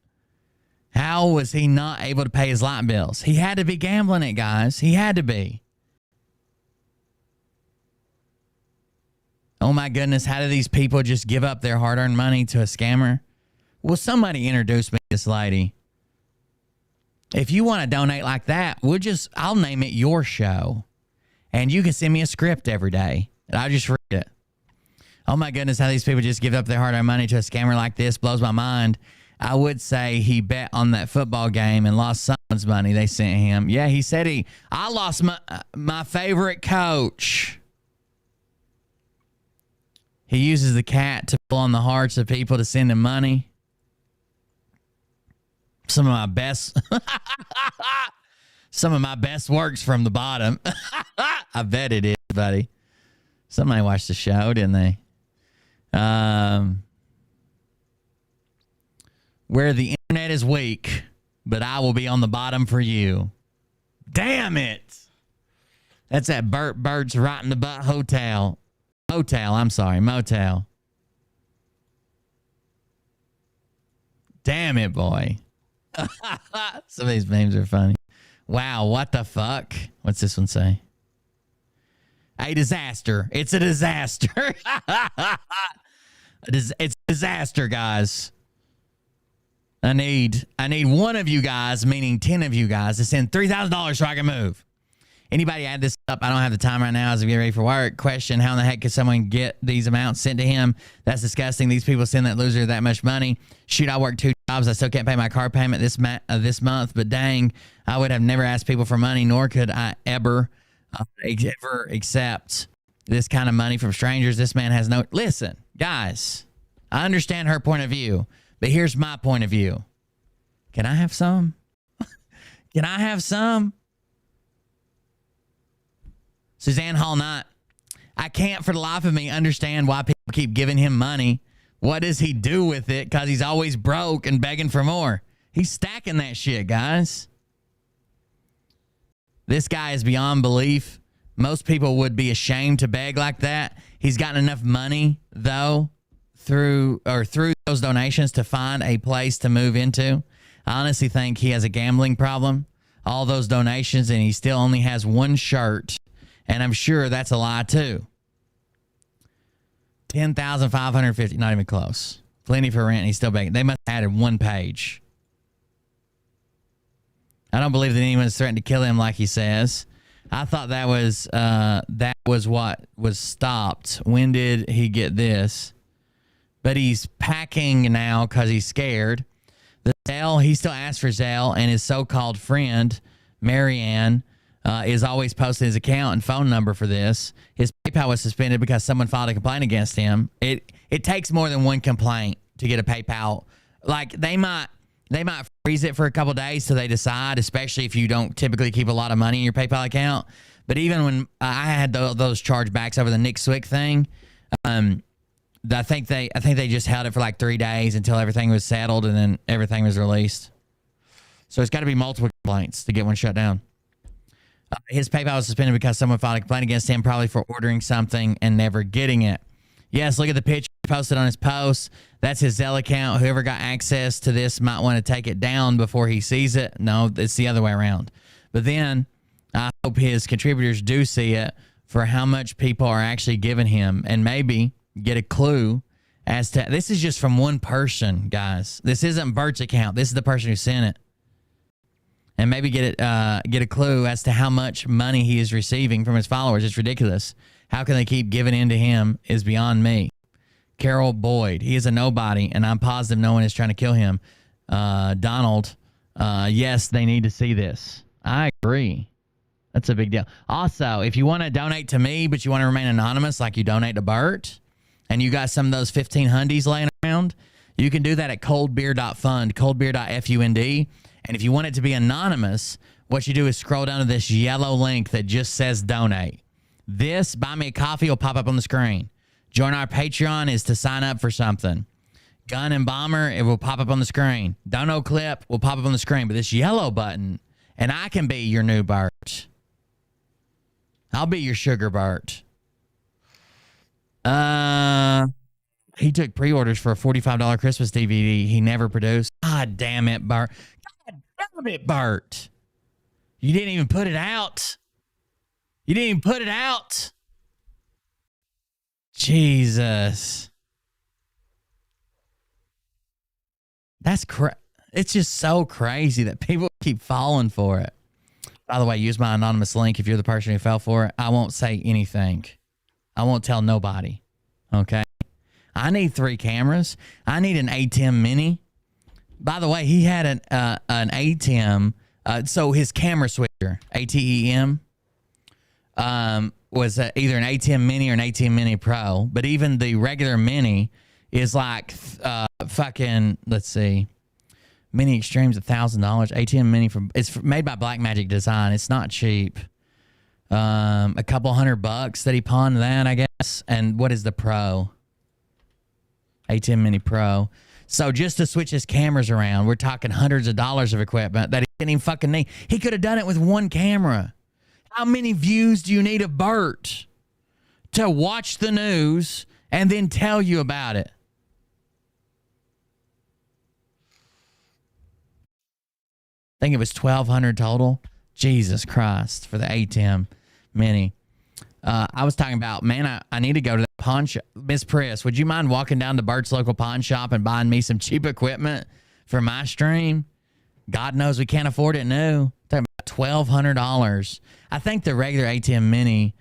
How was he not able to pay his light bills? He had to be gambling it, guys. He had to be. Oh my goodness, how do these people just give up their hard-earned money to a scammer? Well, somebody introduce me to this lady. If you want to donate like that, I'll name it your show. And you can send me a script every day. And I'll just read it. Oh my goodness, how these people just give up their hard-earned money to a scammer like this blows my mind. I would say he bet on that football game and lost someone's money they sent him. Yeah, he said I lost my favorite coach. He uses the cat to pull on the hearts of people to send him money. Some of my best works from the bottom. I bet it is, buddy. Somebody watched the show, didn't they? where the internet is weak, but I will be on the bottom for you. Damn it. That's that Bert's right in the butt hotel. Motel. Damn it, boy. Some of these memes are funny. Wow, what the fuck? What's this one say? A disaster. It's a disaster. It's a disaster, guys. I need one of you guys, meaning 10 of you guys, to send $3,000 so I can move. Anybody add this up? I don't have the time right now as we get ready for work. Question, how in the heck could someone get these amounts sent to him? That's disgusting. These people send that loser that much money. Shoot, I work 2 jobs. I still can't pay my car payment this month, but dang, I would have never asked people for money, nor could I ever accept this kind of money from strangers. This man has no... Listen, guys, I understand her point of view, but here's my point of view. Can I have some? Can I have some? Suzanne Hall Knight, I can't for the life of me understand why people keep giving him money. What does he do with it? Because he's always broke and begging for more. He's stacking that shit, guys. This guy is beyond belief. Most people would be ashamed to beg like that. He's gotten enough money, though, through those donations to find a place to move into. I honestly think he has a gambling problem. All those donations, and he still only has one shirt. And I'm sure that's a lie, too. 10,550. Not even close. Plenty for rent. And he's still begging. They must have added one page. I don't believe that anyone's threatened to kill him like he says. I thought that was what was stopped. When did he get this? But he's packing now because he's scared. The Zelle, he still asks for Zelle, and his so-called friend, Marianne, is always posting his account and phone number for this. His PayPal was suspended because someone filed a complaint against him. It takes more than one complaint to get a PayPal. Like they might freeze it for a couple days till they decide, especially if you don't typically keep a lot of money in your PayPal account. But even when I had those chargebacks over the Nick Swick thing, I think they just held it for like 3 days until everything was settled, and then everything was released. So it's got to be multiple complaints to get one shut down. His PayPal was suspended because someone filed a complaint against him, probably for ordering something and never getting it. Yes, look at the picture he posted on his post. That's his Zelle account. Whoever got access to this might want to take it down before he sees it. No, it's the other way around. But then I hope his contributors do see it for how much people are actually giving him, and maybe get a clue as to... This is just from one person, guys. This isn't Bert's account. This is the person who sent it. And maybe get a clue as to how much money he is receiving from his followers. It's ridiculous. How can they keep giving in to him is beyond me. Carol Boyd, he is a nobody, and I'm positive no one is trying to kill him. Donald, yes, they need to see this. I agree. That's a big deal. Also, if you want to donate to me, but you want to remain anonymous like you donate to Bert, and you got some of those 15 hundies laying around, you can do that at coldbeer.fund, coldbeer.fund. And if you want it to be anonymous, what you do is scroll down to this yellow link that just says donate. This Buy Me a Coffee will pop up on the screen. Join our Patreon is to sign up for something. Gun and Bomber, it will pop up on the screen. Dono Clip will pop up on the screen. But this yellow button, and I can be your new Bert. I'll be your sugar Bert. He took pre-orders for a $45 Christmas DVD he never produced. God damn it, Bert. Damn it, Bert. You didn't even put it out. You didn't even put it out. Jesus. That's it's just so crazy that people keep falling for it. By the way, use my anonymous link if you're the person who fell for it. I won't say anything. I won't tell nobody. Okay? I need 3 cameras. I need an ATEM Mini. By the way, he had an ATEM. So his camera switcher, ATEM, was either an ATEM Mini or an ATEM Mini Pro. But even the regular Mini is like fucking, let's see, Mini Extreme's $1,000. ATEM Mini it's made by Blackmagic Design. It's not cheap. A couple $100 that he pawned that, I guess. And what is the Pro? A10 Mini Pro. So just to switch his cameras around, we're talking hundreds of dollars of equipment that he didn't even fucking need. He could have done it with one camera. How many views do you need of Bert to watch the news and then tell you about it? I think it was $1,200 total. Jesus Christ, for the A10 Mini. I was talking about, man, I need to go to the pawn shop. Miss Priss, would you mind walking down to Bert's local pawn shop and buying me some cheap equipment for my stream? God knows we can't afford it new. Talking about $1,200. I think the regular A10 Mini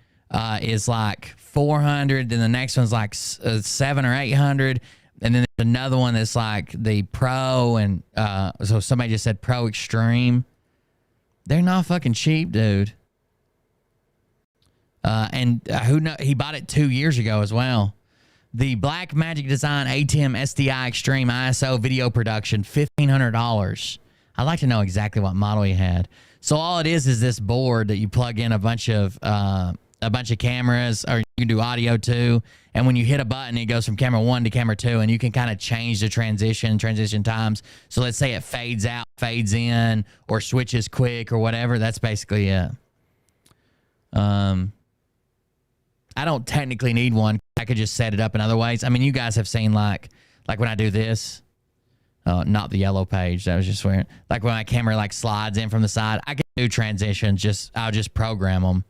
is like $400, then the next one's like $700 or $800, and then there's another one that's like the Pro, and so somebody just said Pro Extreme. They're not fucking cheap, dude. Who know? He bought it 2 years ago as well. The Black Magic Design ATEM SDI Extreme ISO video production, $1,500. I'd like to know exactly what model he had. So all it is this board that you plug in a bunch of cameras, or you can do audio too. And when you hit a button, it goes from camera 1 to camera 2, and you can kind of change the transition times. So let's say it fades out, fades in, or switches quick or whatever. That's basically it. I don't technically need one. I could just set it up in other ways. I mean, you guys have seen like when I do this, not the yellow page. That was just weird. Like when my camera like slides in from the side, I can do transitions. I'll just program them.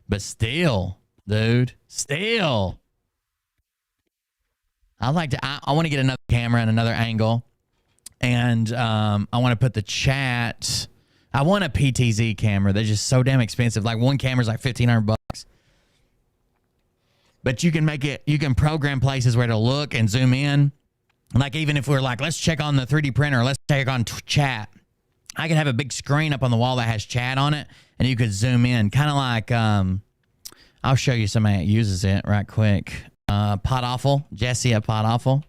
But still, dude, still, I want to get another camera and another angle, and I want to put the chat. I want a PTZ camera. They're just so damn expensive. Like one camera's like $1,500. But you can make it, you can program places where to look and zoom in. Like even if we're like, let's check on the 3D printer, let's check on chat. I could have a big screen up on the wall that has chat on it, and you could zoom in. Kind of like, I'll show you somebody that uses it right quick. Pot Awful, Jesse at Pot Awful.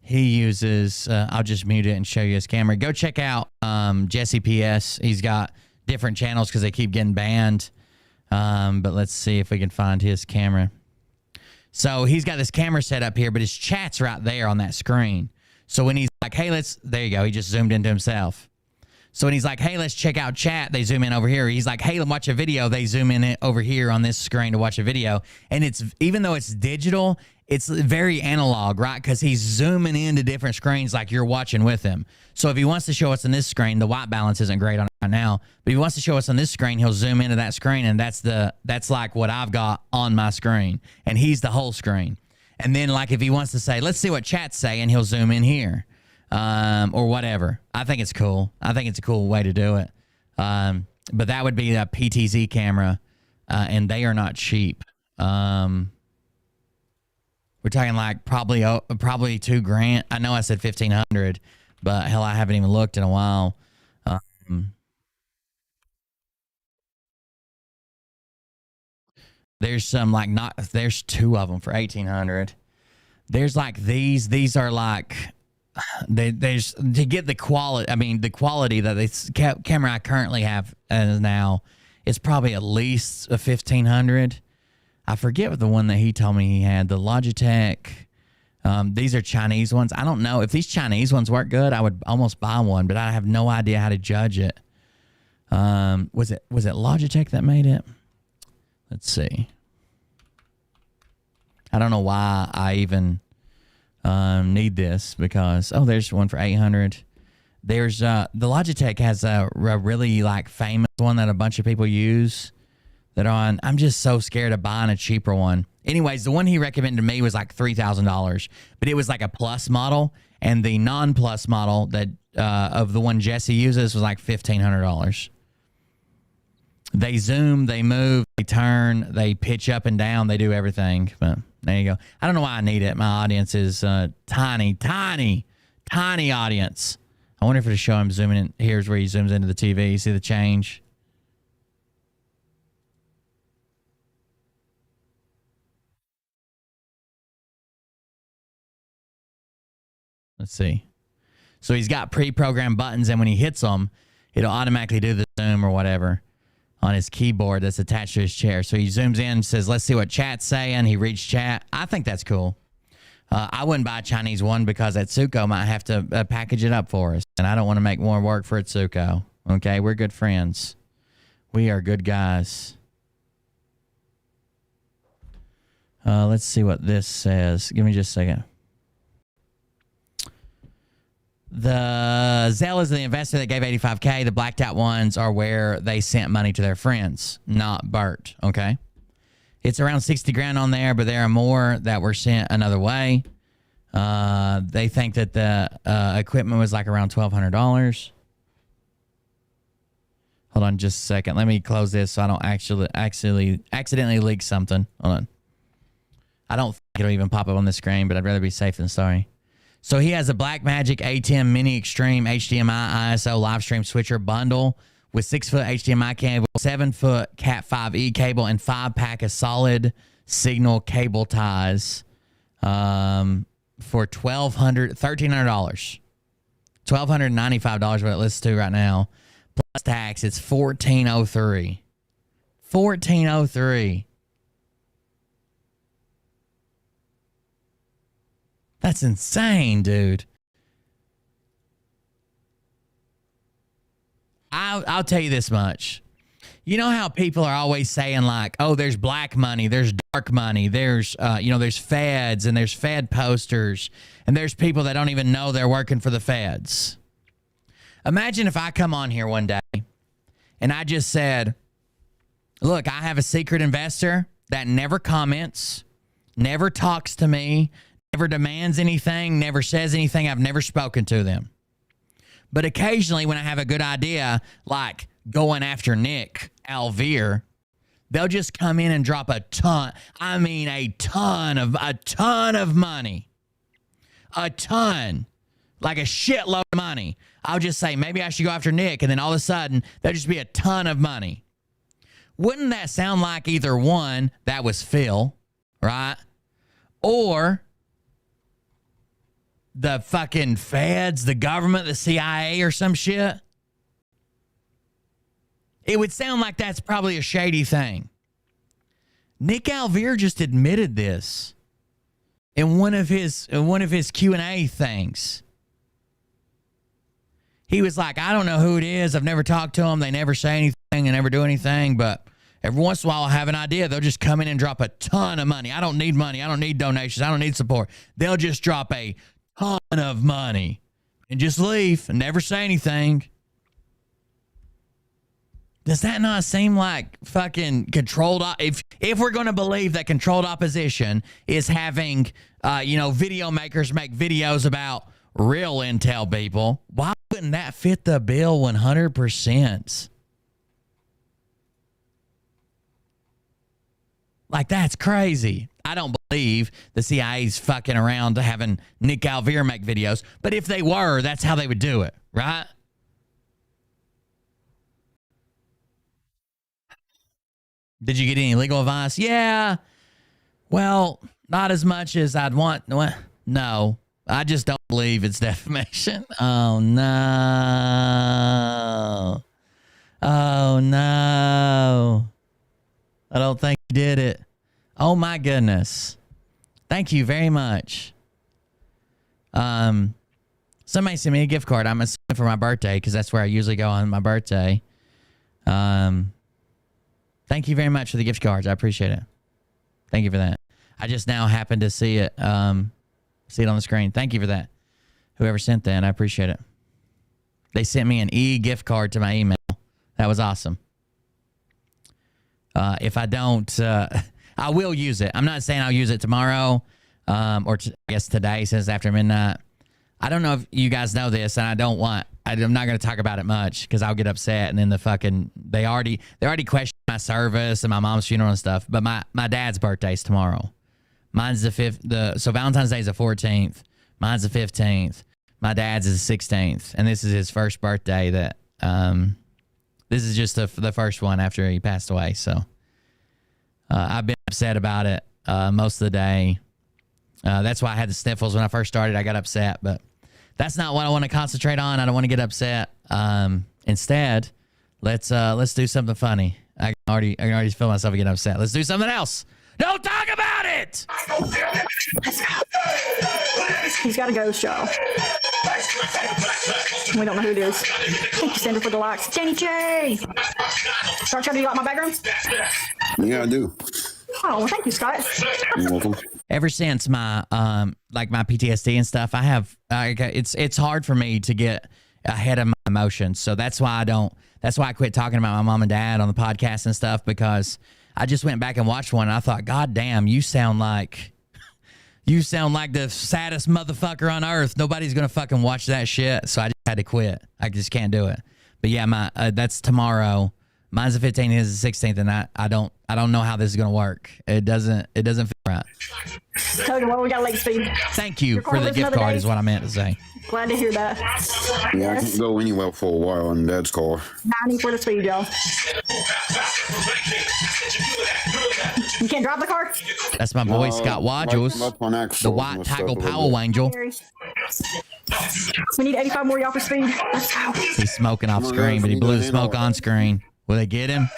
He uses, I'll just mute it and show you his camera. Go check out Jesse PS. He's got different channels because they keep getting banned. But let's see if we can find his camera. So he's got this camera set up here, but his chat's right there on that screen. So when he's like, hey, there you go. He just zoomed into himself. So when he's like, hey, let's check out chat, they zoom in over here. He's like, hey, watch a video. They zoom in over here on this screen to watch a video. And it's, even though it's digital, it's very analog, right? Because he's zooming into different screens like you're watching with him. So if he wants to show us on this screen, the white balance isn't great on it right now, but if he wants to show us on this screen, he'll zoom into that screen, and that's like what I've got on my screen, and he's the whole screen. And then like if he wants to say, let's see what chat's saying, he'll zoom in here, or whatever. I think it's cool. I think it's a cool way to do it. But that would be a PTZ camera, and they are not cheap. We're talking like probably $2,000. I know I said 1,500, but hell, I haven't even looked in a while. There's some like there's two of them for 1,800. There's like these are like there's to get the quality. I mean, the quality that this camera I currently have now is probably at least a 1,500. I forget what the one that he told me he had, the Logitech. These are Chinese ones. I don't know if these Chinese ones work good. I would almost buy one, but I have no idea how to judge it. Was it Logitech that made it? Let's see. I don't know why I even need this, because there's one for 800. There's the Logitech has a really like famous one that a bunch of people use. I'm just so scared of buying a cheaper one. Anyways, the one he recommended to me was like $3,000, but it was like a plus model, and the non-plus model that of the one Jesse uses was like $1,500. They zoom, they move, they turn, they pitch up and down, they do everything. But there you go. I don't know why I need it. My audience is tiny audience. I wonder if it'll show him zooming in. Here's where he zooms into the TV. You see the change? Let's see. So he's got pre-programmed buttons, and when he hits them, it'll automatically do the zoom or whatever. on his keyboard that's attached to his chair. So he zooms in and says, let's see what chat's saying. He reads chat. I think that's cool. I wouldn't buy a Chinese one because Atsuko might have to package it up for us. And I don't want to make more work for Atsuko. Okay, we're good friends. We are good guys. Let's see what this says. Give me just a second. The Zelle is the investor that gave $85K. The blacked out ones are where they sent money to their friends, not Bert. Okay. It's around 60 grand on there, but there are more that were sent another way. They think that the equipment was like around $1,200. Hold on just a second. Let me close this so I don't accidentally leak something. Hold on. I don't think it'll even pop up on the screen, but I'd rather be safe than sorry. So he has a Blackmagic A10 Mini Extreme HDMI ISO live stream switcher bundle with 6-foot HDMI cable, 7-foot Cat5e cable, and 5-pack of solid signal cable ties for $1,300. $1,295 what it lists to right now. Plus tax, it's $1,403. $1,403. That's insane, dude. I'll tell you this much. You know how people are always saying like, oh, there's black money, there's dark money, there's there's feds and there's Fed posters and there's people that don't even know they're working for the feds. Imagine if I come on here one day and I just said, look, I have a secret investor that never comments, never talks to me, never demands anything, never says anything. I've never spoken to them. But occasionally when I have a good idea, like going after Nick Alvear, they'll just come in and drop a ton. I mean, a ton of money. A ton. Like a shitload of money. I'll just say, maybe I should go after Nick. And then all of a sudden, there'll just be a ton of money. Wouldn't that sound like either one, that was Phil, right? Or the fucking feds, the government, the CIA or some shit? It would sound like that's probably a shady thing. Nick Alvear just admitted this in one of his Q&A things. He was like, I don't know who it is. I've never talked to them. They never say anything and never do anything. But every once in a while, I'll have an idea. They'll just come in and drop a ton of money. I don't need money. I don't need donations. I don't need support. They'll just drop a ton of money and just leave and never say anything. Does that not seem like fucking controlled? If we're going to believe that controlled opposition is having, video makers make videos about real intel people, why wouldn't that fit the bill 100%? Like, that's crazy. I don't believe the CIA's fucking around to having Nick Alvear make videos, but if they were, that's how they would do it, right? Did you get any legal advice? Yeah. Well, not as much as I'd want. No, I just don't believe it's defamation. Oh, no. Oh, no. I don't think you did it. Oh, my goodness. Thank you very much. Somebody sent me a gift card. I'm assuming for my birthday because that's where I usually go on my birthday. Thank you very much for the gift cards. I appreciate it. Thank you for that. I just now happened to see it on the screen. Thank you for that. Whoever sent that, I appreciate it. They sent me an e-gift card to my email. That was awesome. If I don't, I will use it. I'm not saying I'll use it tomorrow I guess today since it's after midnight. I don't know if you guys know this, and I'm not going to talk about it much because I'll get upset, and then they already questioned my service and my mom's funeral and stuff. But my dad's birthday's tomorrow. Mine's the 5th. So Valentine's Day is the 14th. Mine's the 15th. My dad's is the 16th, and this is his first birthday. This is just the first one after he passed away. So I've been upset about it most of the day. That's why I had the sniffles when I first started. I got upset, but that's not what I want to concentrate on. I don't want to get upset. Instead, let's do something funny. I can already feel myself getting upset. Let's do something else. Don't talk about it. He's got a ghost, y'all. We don't know who it is. Thank you, Sandra, for the likes. Jenny J. Dark Shadow, do you like my background? Yeah, I do. Oh, well, thank you, Scott. You're welcome. Ever since my like my PTSD and stuff, it's hard for me to get ahead of my emotions. So that's why I quit talking about my mom and dad on the podcast and stuff, because I just went back and watched one and I thought, God damn, you sound like the saddest motherfucker on earth. Nobody's gonna fucking watch that shit. So I just had to quit. I just can't do it. But yeah, that's tomorrow. Mine's the 15th, his is the 16th, and I don't know how this is gonna work. It doesn't feel right. Tell you what, we got late speed. Thank you for the gift card, is what I meant to say. Glad to hear that. Yeah, I can't go anywhere for a while in Dad's car. 90 for the speed, y'all. You can't drive the car? That's my boy Scott Waddles, the white Tiger Power Angel. We need 85 more, y'all, for speed. Let's go. He's smoking off screen, but he blew the smoke on screen. Will they get him?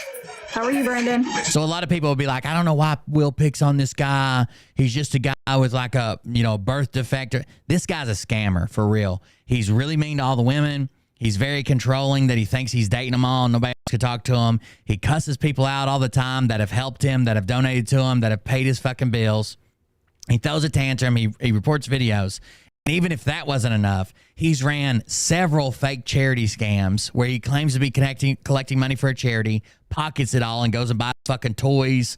How are you, Brandon? So a lot of people will be like, I don't know why Will picks on this guy. He's just a guy with like a, birth defect. This guy's a scammer, for real. He's really mean to all the women. He's very controlling, that he thinks he's dating them all. Nobody else could talk to him. He cusses people out all the time that have helped him, that have donated to him, that have paid his fucking bills. He throws a tantrum. He reports videos. And even if that wasn't enough, he's ran several fake charity scams where he claims to be collecting money for a charity, pockets it all, and goes and buys fucking toys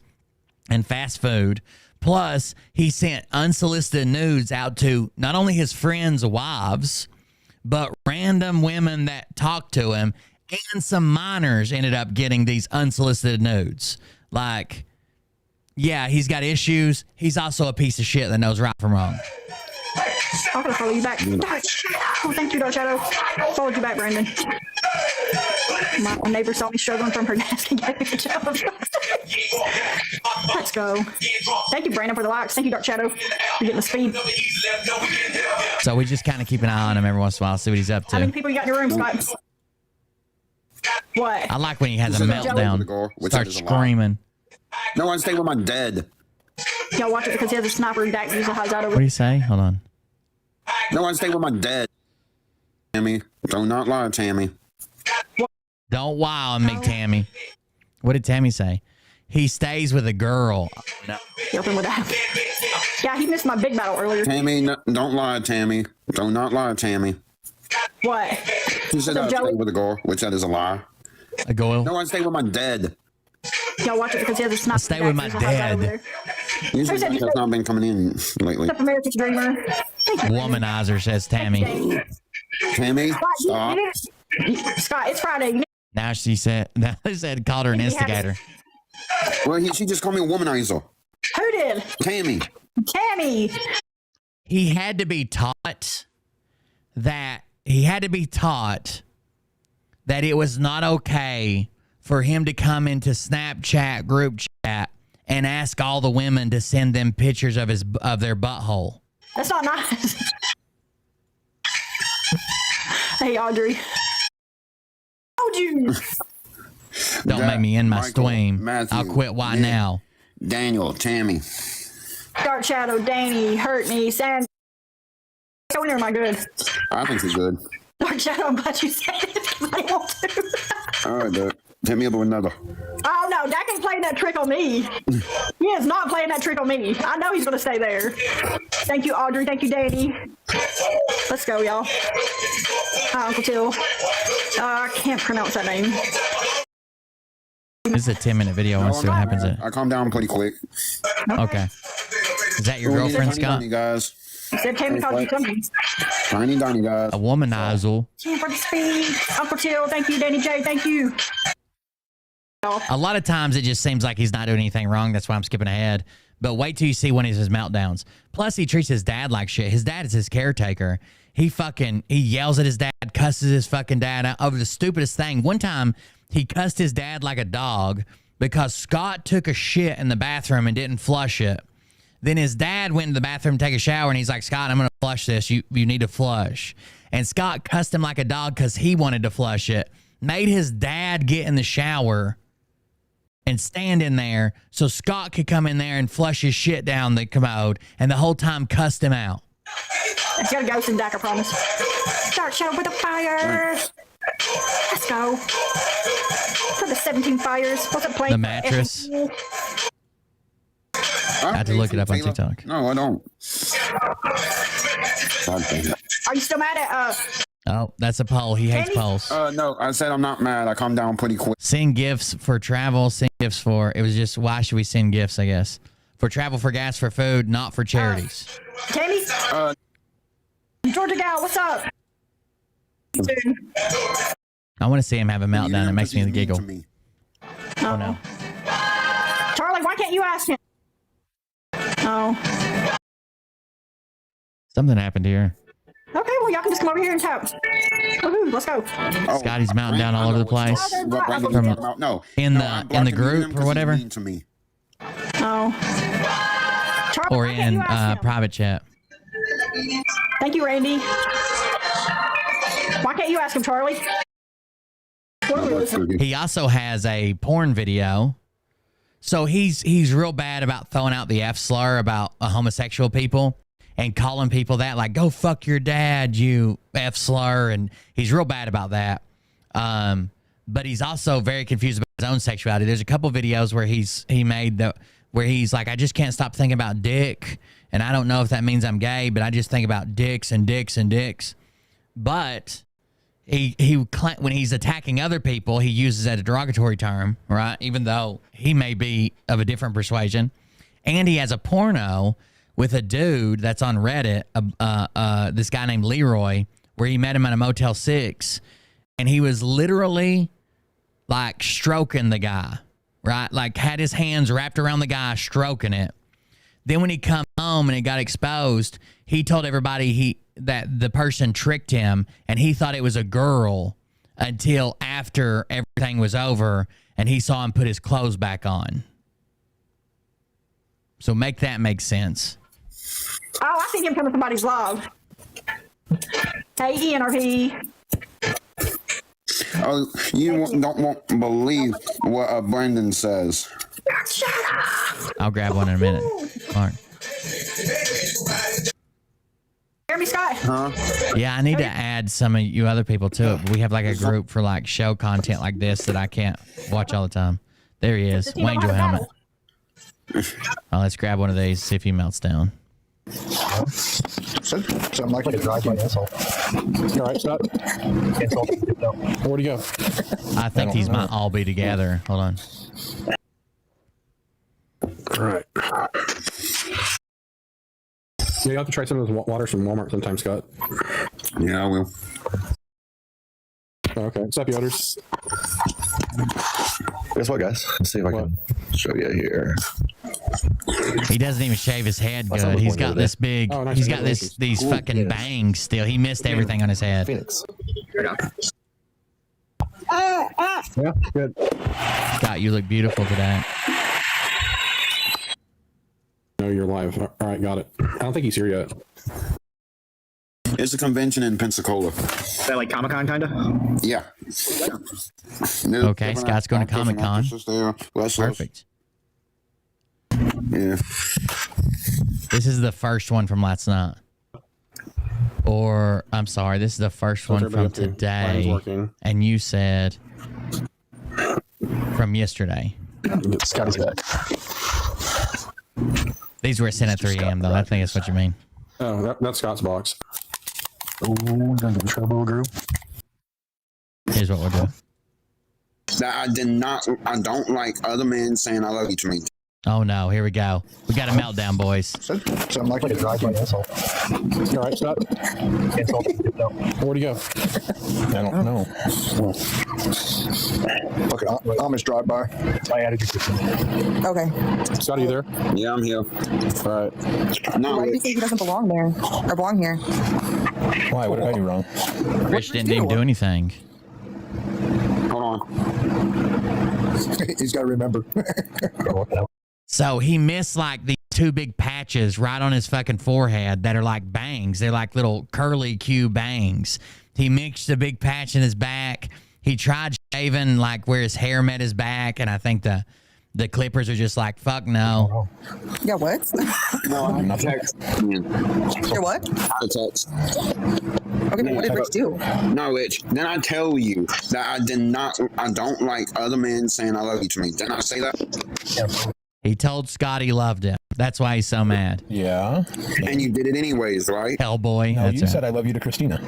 and fast food. Plus, he sent unsolicited nudes out to not only his friends' wives, but random women that talked to him, and some minors ended up getting these unsolicited nudes. Like, yeah, he's got issues. He's also a piece of shit that knows right from wrong. I'm gonna follow you back. Dark Shadow. Oh, thank you, Dark Shadow. Followed you back, Brandon. My neighbor saw me struggling from her desk and gave me a job. Let's go. Thank you, Brandon, for the likes. Thank you, Dark Shadow, for getting the speed. So we just kind of keep an eye on him every once in a while, see what he's up to. How many people you got in your room, Scott? What? I like when he has a meltdown, starts screaming. No, I stay with my dad. Y'all watch it because he has a sniper and Dak usually hides out over. What do you say? Hold on. No, I stay with my dad. Tammy, do not lie, Tammy. Don't wow me, Tammy. What did Tammy say? He stays with a girl. No. Helping with that. Yeah, he missed my big battle earlier. Tammy, no, don't lie, Tammy. Do not lie, Tammy. What? He said I stay with a girl, which that is a lie. A girl? No, I stay with my dad. Y'all watch it because he has a sniper. Stay with my dad. Usually that has not been coming in lately. Except America's Dreamer. Womanizer, says Tammy. Tammy, stop. Scott, it's Friday. Now she said, called her an instigator. Well, she just called me a womanizer. Who did? Tammy. Tammy. He had to be taught that it was not okay for him to come into Snapchat group chat and ask all the women to send them pictures of their butthole. That's not nice. Hey, Audrey. Told you. Don't make me end my stream. I'll quit. Why now? Daniel, Tammy. Dark Shadow, Danny, Hurt Me, Sand. So near my good. I think he's good. Dark Shadow, I'm glad you said it because I want to. All right, Dirk. Hit me up with another. Oh, no. Dak ain't playing that trick on me. He is not playing that trick on me. I know he's going to stay there. Thank you, Audrey. Thank you, Danny. Let's go, y'all. Hi, Uncle Till. I can't pronounce that name. This is a 10-minute video. I want to see what happens. I calm down pretty quick. Okay. Is that your girlfriend, Scott? Guys. Said Tammy called you something. Tiny Donnie, guys. A womanizer. For the speed. Uncle Till, thank you. Danny J, thank you. A lot of times it just seems like he's not doing anything wrong. That's why I'm skipping ahead. But wait till you see one of his meltdowns. Plus, he treats his dad like shit. His dad is his caretaker. He yells at his dad, cusses his fucking dad out over the stupidest thing. One time, he cussed his dad like a dog because Scott took a shit in the bathroom and didn't flush it. Then his dad went to the bathroom to take a shower, and he's like, Scott, I'm going to flush this. You need to flush. And Scott cussed him like a dog because he wanted to flush it. Made his dad get in the shower and stand in there so Scott could come in there and flush his shit down the commode and the whole time cussed him out. It's got a ghost in Dak, I promise. Start show with a fire. Let's go. For the 17 fires. What's it playing? The mattress. I had to look it up on TikTok. No, I don't. Are you still mad at Oh, that's a poll. He hates polls. No, I said I'm not mad. I calmed down pretty quick. Send gifts for travel. Send gifts for. It was just, why should we send gifts, I guess? For travel, for gas, for food, not for charities. Tammy? Georgia Gal, what's up? I want to see him have a meltdown. It makes me giggle. Oh, no. Charlie, why can't you ask him? Oh. Something happened here. Okay, well, y'all can just come over here and talk. Woohoo, let's go. Scotty's mounting down all over the place. In the group or whatever. Oh. Charlie, Or in private chat. Thank you, Randy. Why can't you ask him, Charlie? He also has a porn video. So he's real bad about throwing out the F slur about homosexual people and calling people that, like, go fuck your dad, you F slur. And he's real bad about that. But he's also very confused about his own sexuality. There's a couple videos where where he's like, I just can't stop thinking about dick. And I don't know if that means I'm gay, but I just think about dicks and dicks and dicks. But when he's attacking other people, he uses that a derogatory term, right? Even though he may be of a different persuasion. And he has a porno with a dude that's on Reddit, this guy named Leroy, where he met him at a Motel 6, and he was literally like stroking the guy, right? Like had his hands wrapped around the guy, stroking it. Then when he come home and it got exposed, he told everybody that the person tricked him, and he thought it was a girl until after everything was over and he saw him put his clothes back on. So make that make sense. Oh, I think him coming somebody's love. Hey, ENRP. Oh, you don't believe what Brandon says. Shut up. I'll grab one in a minute. Mark. Jeremy Scott. Huh? Yeah, I need to add some of you other people to it. We have like a group for like show content like this that I can't watch all the time. There he is, Wayne Joe Helmet. Oh, let's grab one of these, see if he melts down. Something like a drive-by insult. You all right, Scott? Where'd he go? I think these might all be together. Hold on. All right. Yeah, you have to try some of those waters from Walmart sometime, Scott. Yeah, I will. Okay. What's up, Yoders? Guess what, guys? Let's see if I can show you here. He doesn't even shave his head good. He's got this big. He's got these fucking bangs still. He missed everything on his head. Phoenix. Yeah, good. Scott, you look beautiful today. No, you're live. All right, got it. I don't think he's here yet. It's a convention in Pensacola. Is that like Comic-Con, kind of? Yeah. Okay, Scott's going to Comic-Con. Perfect. Yeah. This is the first one from last night. Or, I'm sorry, this is the first one from today. And you said from yesterday. Scotty's back. These were sent at 3 a.m. though. I think that's what you mean. Oh, that's Scott's box. Oh, we're gonna get in trouble, group. Here's what we'll do. That I don't like other men saying I love you to me. Oh no, here we go. We got a meltdown, boys. Something like a drive-by insult. You all right, Scott? Insult. No. Where'd he go? I don't know. Okay, Amish drive-by. I added you. Okay. Scott, are you there? Yeah, I'm here. All right. No, why do you think he doesn't belong there? Or belong here? Why? What did I do wrong? Rich didn't even do anything. Hold on. He's got to remember. So he missed like these 2 big patches right on his fucking forehead that are like bangs. They're like little curly Q bangs. He mixed a big patch in his back. He tried shaving like where his hair met his back, and I think The Clippers are just like, fuck no. Yeah, what? No, I'm not text. You're what? I text. Okay, what did Rich do? No, Rich. Then I tell you that I don't like other men saying I love you to me. Didn't I say that? He told Scott he loved him. That's why he's so mad. Yeah. And you did it anyways, right? Hellboy. No, That's you right. said I love you to Christina.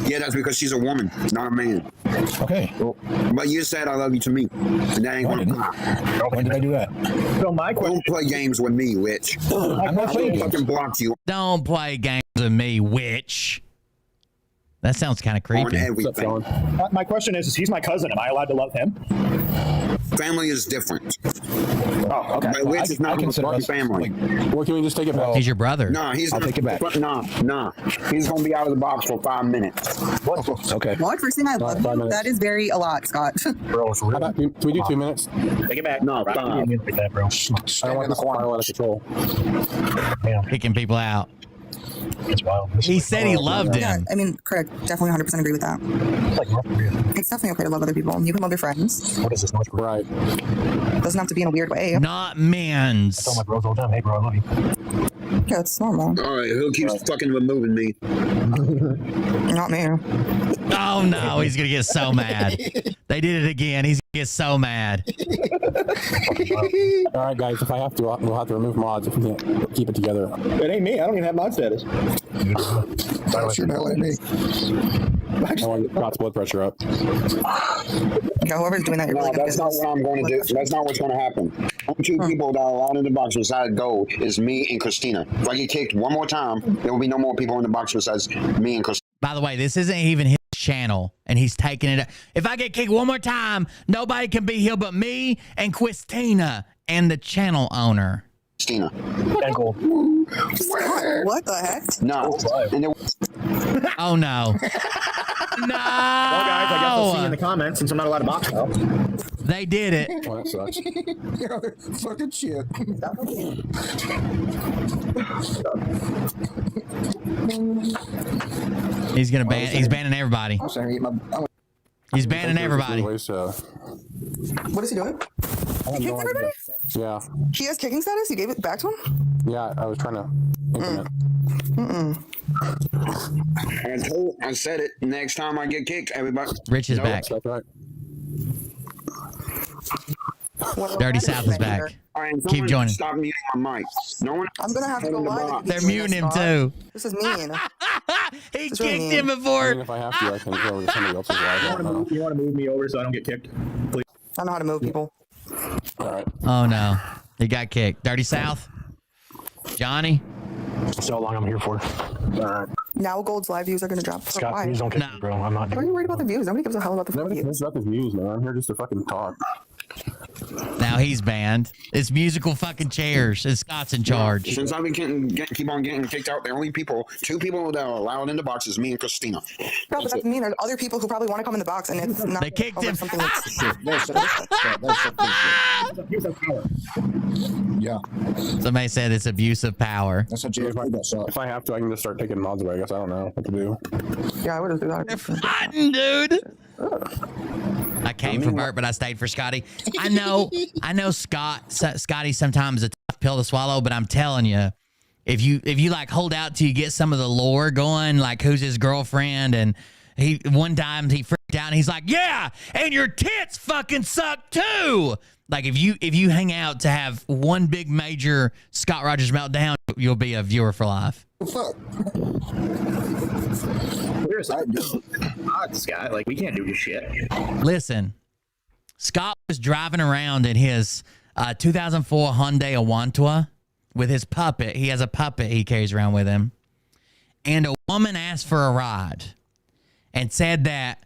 Yeah, that's because she's a woman, not a man. Okay. But you said I love you to me. And that ain't gonna fly. When did I do that? So my question. Don't play games with me, Rich. I'm not playing games. Fucking block you. Don't play games with me, witch. That sounds kind of creepy. My question is he's my cousin. Am I allowed to love him? Family is different. Oh, okay. But Rich is not a family. Or can we just take it back? He's your brother. No, he's I'll take it back. No. He's gonna be out of the box for 5 minutes. What? Okay. What? For saying I love you? That is very a lot, Scott. Bro, can we do 2 minutes? Take it back. No, stop. Like that, bro. I don't want this file out of control. Picking people out. It's wild. He said he loved him. Yeah, I mean, correct. Definitely 100% agree with that. It's definitely okay to love other people. You can love your friends. What is this? North Korea? It doesn't have to be in a weird way. Not men's. I tell my bros all the time, hey bro, I love you. Yeah, it's normal. All right, who keeps fucking removing me? Not me. Oh no, he's gonna get so mad. They did it again. He's gonna get so mad. All right, guys, if I have to, we'll have to remove mods if we can't keep it together. It ain't me. I don't even have mod status. Sure the hell ain't me. I want to get Scott's blood pressure up. Yeah, whoever's doing that, you're really No, that's not what I'm going to do. That's not what's going to happen. Only two people that are allowed in the box besides Gold is me and Christina. If I get kicked one more time, there will be no more people in the box besides me and Christina. By the way, this isn't even his channel, and he's taking it. If I get kicked one more time, nobody can be here but me and Christina and the channel owner. Christina. And Gold. What the heck? No. Oh no. No. Well, guys, I guess I'll see you in the comments since I'm not allowed to box now. They did it. Well, that sucks. Yeah, fucking shit. He's gonna ban. He's banning everybody. He's banning everybody. What is he doing? He kicked everybody? Yeah. He has kicking status? You gave it back to him? Yeah, I was trying to implement. I said it. Next time I get kicked, everybody. Rich is back. That's right. Dirty South is back. All right, Keep joining. Stop muting my mic. No one. I'm gonna have to go live. They're muting him too. This is mean. He kicked him before. I mean, if I have to, I can go over to somebody else's live. You want to move me over so I don't get kicked? Please. I know how to move people. All right. Oh no, he got kicked. Dirty South. Johnny. That's how long I'm here for. Now Gold's live views are gonna drop. Scott, Why? please don't kick me, bro. I'm not. Why are you worried about the views? Nobody gives a hell about the Nobody views. cares about the views, man. I'm here just to fucking talk. Now he's banned. It's musical fucking chairs. It's Scott's in charge. Since I've been keep on getting kicked out, the only two people that are allowed in the box is me and Christina. No, but that's mean. There's other people who probably want to come in the box, and it's not. They kicked him. Something that's Yeah. Somebody said it's abuse of power. That's what Jay If I have to, I can just start taking mods away. I guess I don't know what to do. Yeah, I would have do that. They're fighting, dude. I came for Bert, but I stayed for Scotty. I know Scotty sometimes a tough pill to swallow, but I'm telling you, if you like hold out till you get some of the lore going, like who's his girlfriend, and one time he freaked out and he's like, yeah, and your tits fucking suck too. Like if you hang out to have one big major Scott Rogers meltdown, you'll be a viewer for life. Fuck. We're Scott. Like we can't do this shit. Listen, Scott was driving around in his 2004 Hyundai Awantua with his puppet. He has a puppet he carries around with him. And a woman asked for a ride and said that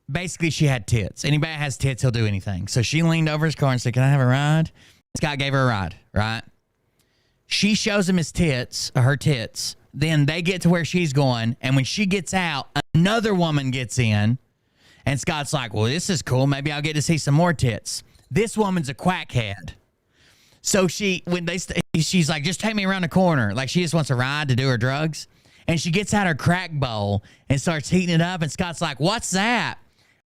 basically she had tits. Anybody that has tits, he'll do anything. So she leaned over his car and said, can I have a ride? Scott gave her a ride, right? She shows him his tits, her tits. Then they get to where she's going. And when she gets out, another woman gets in. And Scott's like, well, this is cool. Maybe I'll get to see some more tits. This woman's a quackhead. So she's like, just take me around the corner. Like she just wants a ride to do her drugs. And she gets out her crack bowl and starts heating it up. And Scott's like, what's that?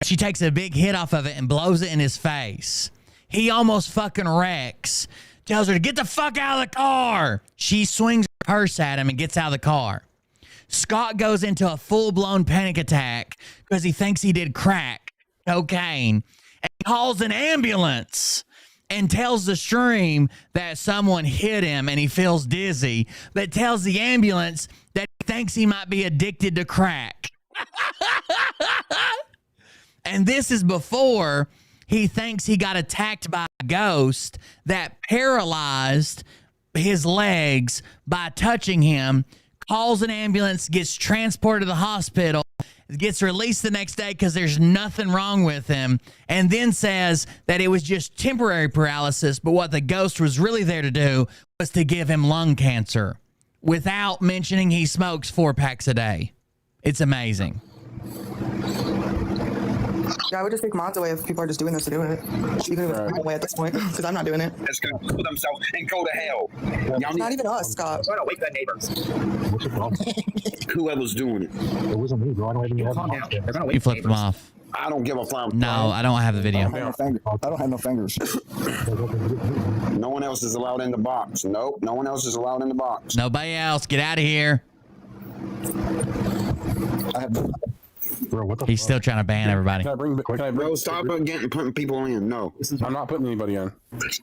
She takes a big hit off of it and blows it in his face. He almost fucking wrecks. Tells her to get the fuck out of the car. She swings her purse at him and gets out of the car. Scott goes into a full-blown panic attack because he thinks he did crack cocaine and calls an ambulance and tells the stream that someone hit him and he feels dizzy, but tells the ambulance that he thinks he might be addicted to crack. And this is before he thinks he got attacked by a ghost that paralyzed his legs by touching him, calls an ambulance, gets transported to the hospital, gets released the next day because there's nothing wrong with him, and then says that it was just temporary paralysis, but what the ghost was really there to do was to give him lung cancer, without mentioning he smokes 4 packs a day. It's amazing. Yeah, I would just take mods away if people are just doing this to do it. Even if it's away at this point, because I'm not doing it. That's going to kill themselves and go to hell. It's not even us, Scott. Trying to wake their neighbors. Whoever's doing it. It wasn't me, bro. I don't even have You flipped them off. I don't give a fuck. No, I don't have the video. I don't have no fingers. No one else is allowed in the box. Nope, no one else is allowed in the box. Nobody else. Get out of here. Bro, what the He's still trying to ban everybody. Bro, stop putting people in. No. I'm not putting anybody in.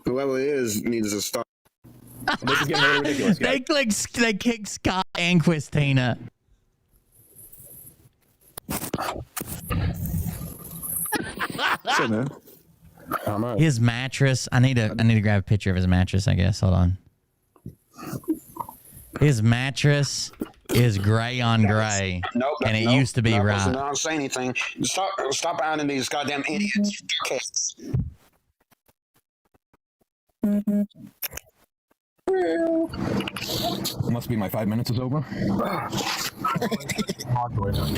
Whoever it is needs to stop. This is getting really ridiculous. They kicked Scott and Christina. His mattress. I need to grab a picture of his mattress, I guess. Hold on. His mattress is gray on gray. Nope, and it used to be right. Don't say anything. Stop outing these goddamn idiots. Okay. Must be my 5 minutes is over.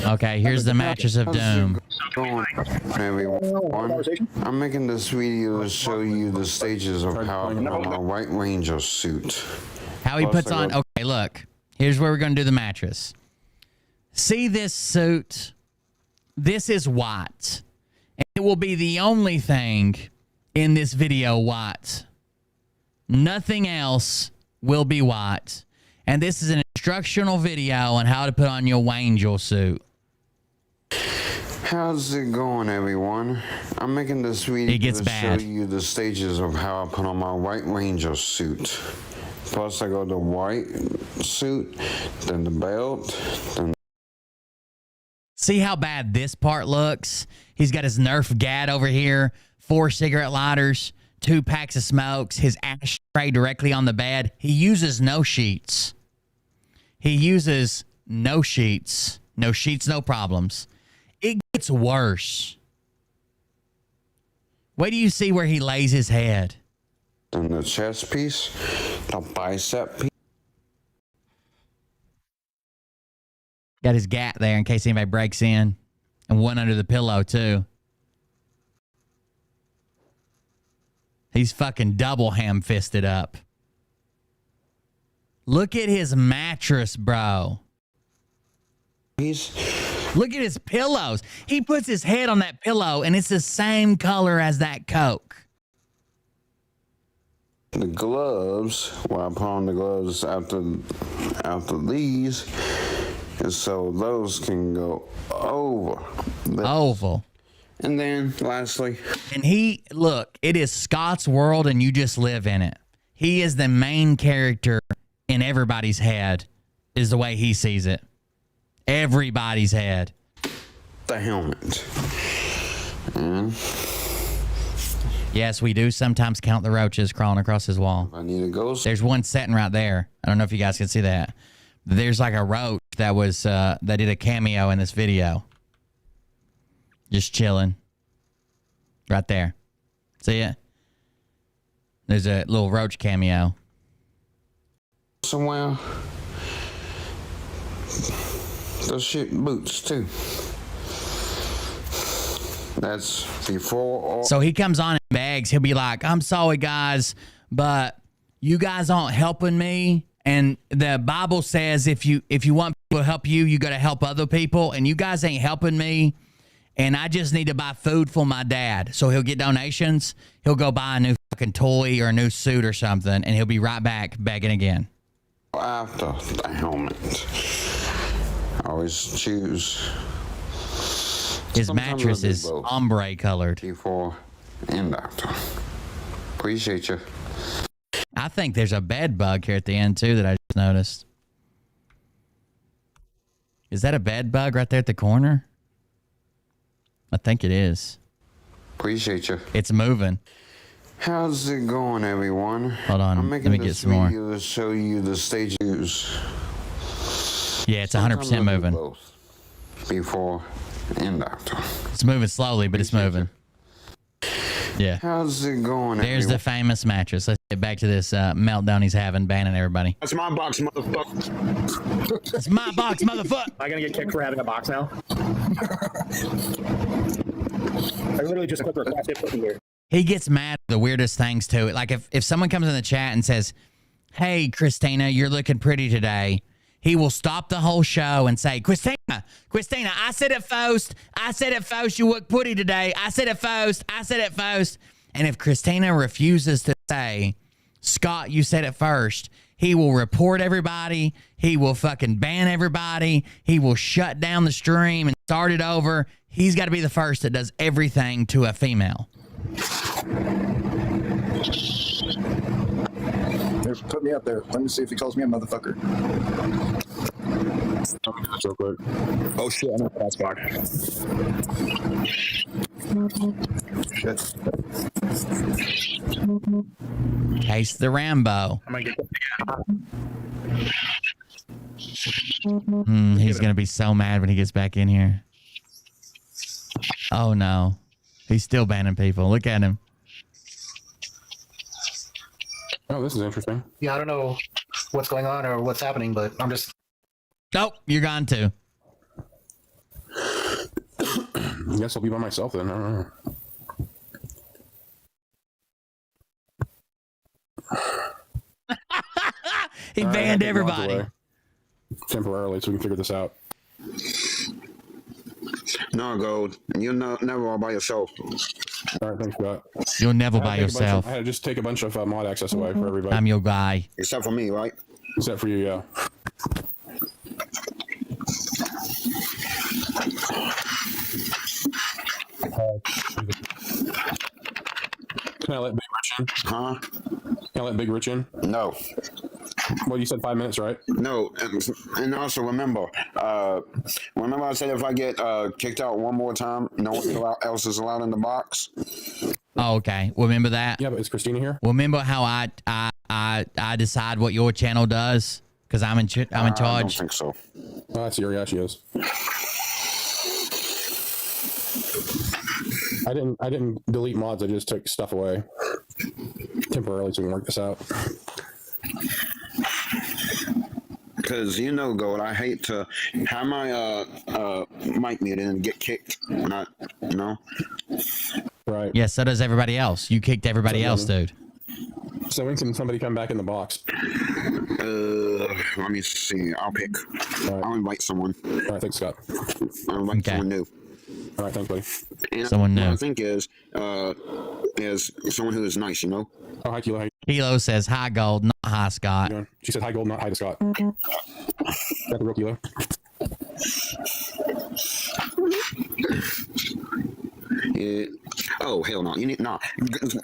Okay, here's the mattress of doom. Everyone, I'm making this video to show you the stages of how I put on my White Ranger suit. How he puts on. Okay, look. Here's where we're going to do the mattress. See this suit? This is white. And it will be the only thing in this video white. Nothing else will be white. And this is an instructional video on how to put on your Angel suit. How's it going, everyone? I'm making this video to show you the stages of how I put on my White Ranger suit. First, I go the white suit, then the belt, then... See how bad this part looks? He's got his Nerf Gad over here, 4 cigarette lighters, 2 packs of smokes, his ashtray directly on the bed. He uses no sheets. He uses no sheets. No sheets, no problems. It gets worse. Wait till you see where he lays his head. Then the chest piece, the bicep piece. Got his gat there in case anybody breaks in. And one under the pillow, too. He's fucking double ham-fisted up. Look at his mattress, bro. Look at his pillows. He puts his head on that pillow, and it's the same color as that Coke. The gloves, well, I put on the gloves after these, and so those can go over. Oval. And then, lastly... And look, it is Scott's world, and you just live in it. He is the main character in everybody's head, is the way he sees it. Everybody's head. The helmet. And... Yes, we do sometimes count the roaches crawling across his wall. I need a ghost. There's one sitting right there. I don't know if you guys can see that. There's like a roach that was that did a cameo in this video. Just chilling. Right there. See it? There's a little roach cameo. Somewhere. Those shit boots too. That's before. So he comes on and begs. He'll be like, "I'm sorry, guys, but you guys aren't helping me. And the Bible says if you want people to help you, you got to help other people. And you guys ain't helping me. and I just need to buy food for my dad. So he'll get donations. He'll go buy a new fucking toy or a new suit or something, and he'll be right back begging again. After the helmet, I always choose. His mattress is ombre colored. Before and after. Appreciate you. I think there's a bed bug here at the end too that I just noticed. Is that a bed bug right there at the corner? I think it is. Appreciate you. It's moving. How's it going, everyone? Hold on, I'm let making me get this some more. video to show you the stages. Yeah, it's 100% moving. Both before and after. It's moving slowly, but it's moving. Yeah. How's it going, There's the famous mattress. Let's get back to this meltdown he's having, banning everybody. That's my box, motherfucker. That's my box, motherfucker. Am I gonna get kicked for having a box now? I literally just clicked request it put me here. He gets mad at the weirdest things too. Like if someone comes in the chat and says, "Hey, Christina, you're looking pretty today," he will stop the whole show and say, Christina, I said it first. You look pretty today. I said it first. And if Christina refuses to say, Scott, you said it first, he will report everybody. He will fucking ban everybody. He will shut down the stream and start it over. He's got to be the first that does everything to a female. Put me up there. Let me see if he calls me a motherfucker. Real quick. Oh shit, I'm in a bad spot. Shit. Taste the Rambo. I might get He's going to be so mad when he gets back in here. Oh, no. He's still banning people. Look at him. Oh, this is interesting. Yeah, I don't know what's going on or what's happening, but I'm just... Nope, you're gone too. I guess I'll be by myself then. I don't know. He banned everybody. Temporarily, so we can figure this out. No, Gold. You're never all by yourself. All right, thanks for that. You'll never by yourself. I had to just take a bunch of mod access away for everybody. I'm your guy. Except for me, right? Except for you, yeah. Can I let Big Rich in? Huh? Can I let Big Rich in? No. Well, you said 5 minutes, right? No, and also remember I said if I get kicked out one more time, no one else is allowed in the box? Oh, okay. Remember that? Yeah, but is Christina here? Remember how I decide what your channel does? Because I'm in charge. I don't think so. Oh, I see her. Yeah, she is. I didn't delete mods. I just took stuff away temporarily so we can work this out. Because Gold, I hate to have my mic muted and get kicked. Not, Right. Yeah, so does everybody else. You kicked everybody else, dude. So when can somebody come back in the box? Let me see. I'll pick. Right. I'll invite someone. All right, thanks, Scott. I'll invite someone new. All right, thanks, buddy. And someone new. What I think is someone who is nice, Oh, hi, Kilo. Kilo says, hi, Gold, not hi, Scott. She said, hi, Gold, not hi to Scott. That's the real Kilo. Oh, hell no.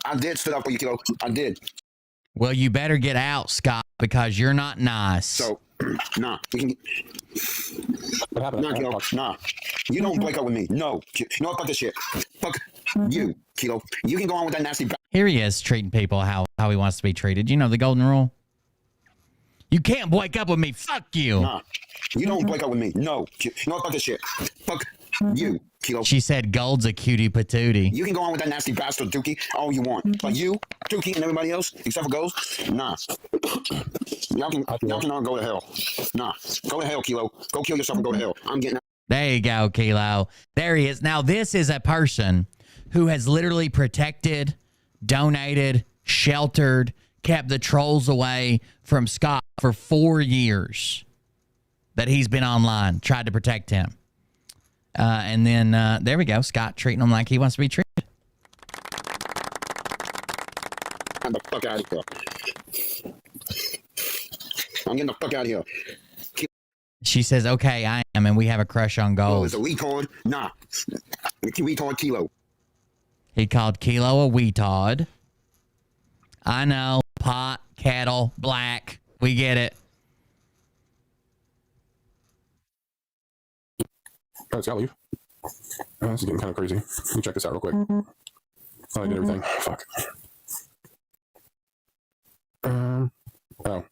I did stood up for you, Kilo. I did. Well, you better get out, Scott, because you're not nice. So, nah. What happened? Nah, Kilo. Nah. You don't break up with me. No. Fuck this shit. Fuck you, Kilo. You can go on with that nasty... Here he is treating people how he wants to be treated. You know the golden rule? You can't break up with me. Fuck you. Nah. You don't break up with me. No. Fuck this shit. Fuck you, Kilo. She said Gold's a cutie patootie. You can go on with that nasty bastard, Dookie, all you want. But you, Dookie, and everybody else, except for Gold, nah. Y'all can all go to hell. Nah. Go to hell, Kilo. Go kill yourself and go to hell. I'm getting... There you go, Kilo. There he is. Now, this is a person who has literally protected, donated, sheltered, kept the trolls away from Scott for 4 years that he's been online, tried to protect him. And then there we go. Scott treating him like he wants to be treated. Get the fuck out of here. I'm getting the fuck out of here. She says, okay, I am, and we have a crush on Oh, gold. it's a retard? Nah. Retard Kilo. He called Kilo a weetard. I know. Pot, kettle, black. We get it. Oh, it's gotta leave. Oh, this is getting kind of crazy. Let me check this out real quick. Oh, I did everything. Fuck. Oh.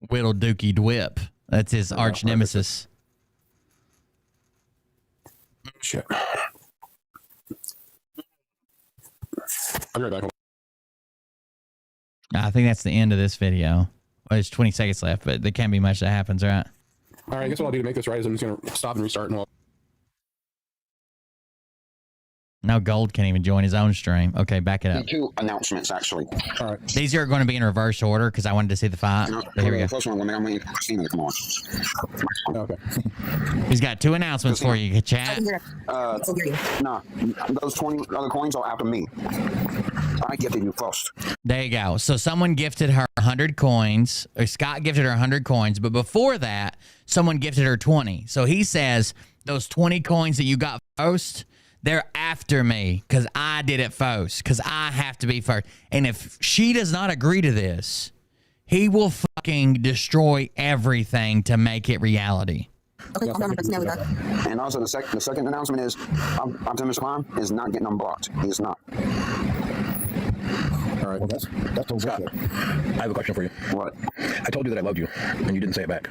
Whittle Dookie Dwip. That's his arch nemesis. Shit. I'll be right back. I think that's the end of this video. Well, there's 20 seconds left, but there can't be much that happens, right? All right, I guess what I'll do to make this right is I'm just going to stop and restart and we'll... Now Gold can't even join his own stream. Okay, back it up. 2 announcements, actually. All right. These are going to be in reverse order because I wanted to see the fight. So here we go. The first one, I'm waiting for Christina to come on. Okay. He's got 2 announcements for you, chat. Nah, those 20 other coins are after me. I gifted you first. There you go. So someone gifted her 100 coins, or Scott gifted her 100 coins, but before that, someone gifted her 20. So he says, those 20 coins that you got first, they're after me because I did it first, because I have to be first. And if she does not agree to this, he will fucking destroy everything to make it reality. Okay, and also the second announcement is Optimus Prime is not getting unblocked. He is not. All right. Well, that's Scott, I have a question for you. What? I told you that I loved you, and you didn't say it back.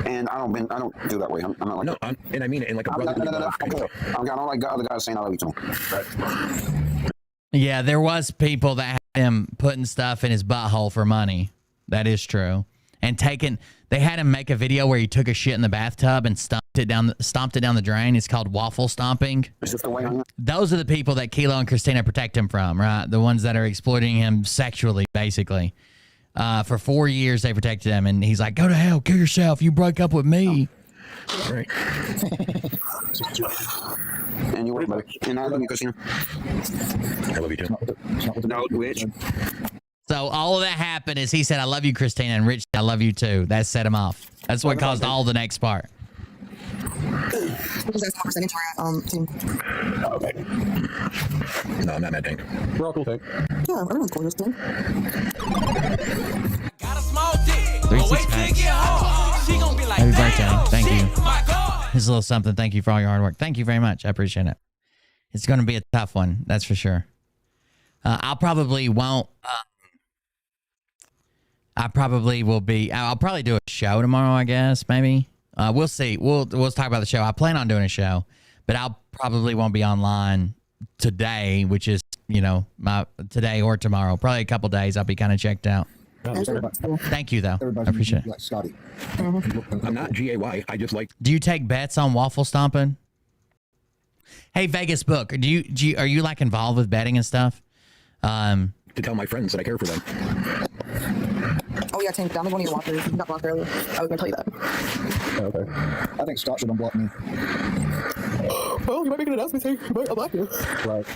And I don't do that way. I'm not like. No, and I mean it in like a brotherly way. I don't like other guys saying I love you to me. Right. Yeah, there was people that had him putting stuff in his butthole for money. That is true. And they had him make a video where he took a shit in the bathtub and stomped it down the drain. It's called waffle stomping. Is this the way on? Those are the people that Kilo and Christina protect him from, right? The ones that are exploiting him sexually, basically. For 4 years, they protected him, and he's like, "Go to hell, kill yourself. You broke up with me." All right. And you what? And I love you, Christina. I love you too. No, which? So all of that happened is he said, "I love you, Christina," and Rich said, "I love you too." That set him off. That's what caused all the next part. Okay. No, I'm not mad, Tank. We're all cool, Tank. Yeah, everyone's cool, Tank. 3-6 match. Happy birthday. Thank you. Here's a little something. Thank you for all your hard work. Thank you very much. I appreciate it. It's going to be a tough one. That's for sure. I'll probably do a show tomorrow, I guess, maybe. We'll see. We'll talk about the show. I plan on doing a show, but I'll probably won't be online today, which is, today or tomorrow. Probably a couple days. I'll be kind of checked out. Thank you, though. I appreciate it. Like Scotty. I'm not GAY. I just like. Do you take bets on waffle stomping? Hey, Vegas Book. Are you like involved with betting and stuff? To tell my friends that I care for them. Oh yeah, Tank, down with one of your walkers. You got blocked earlier. I was gonna tell you that. Okay. I think Scott should unblock me. Well, you might make an announcement saying you might unblock you. Right.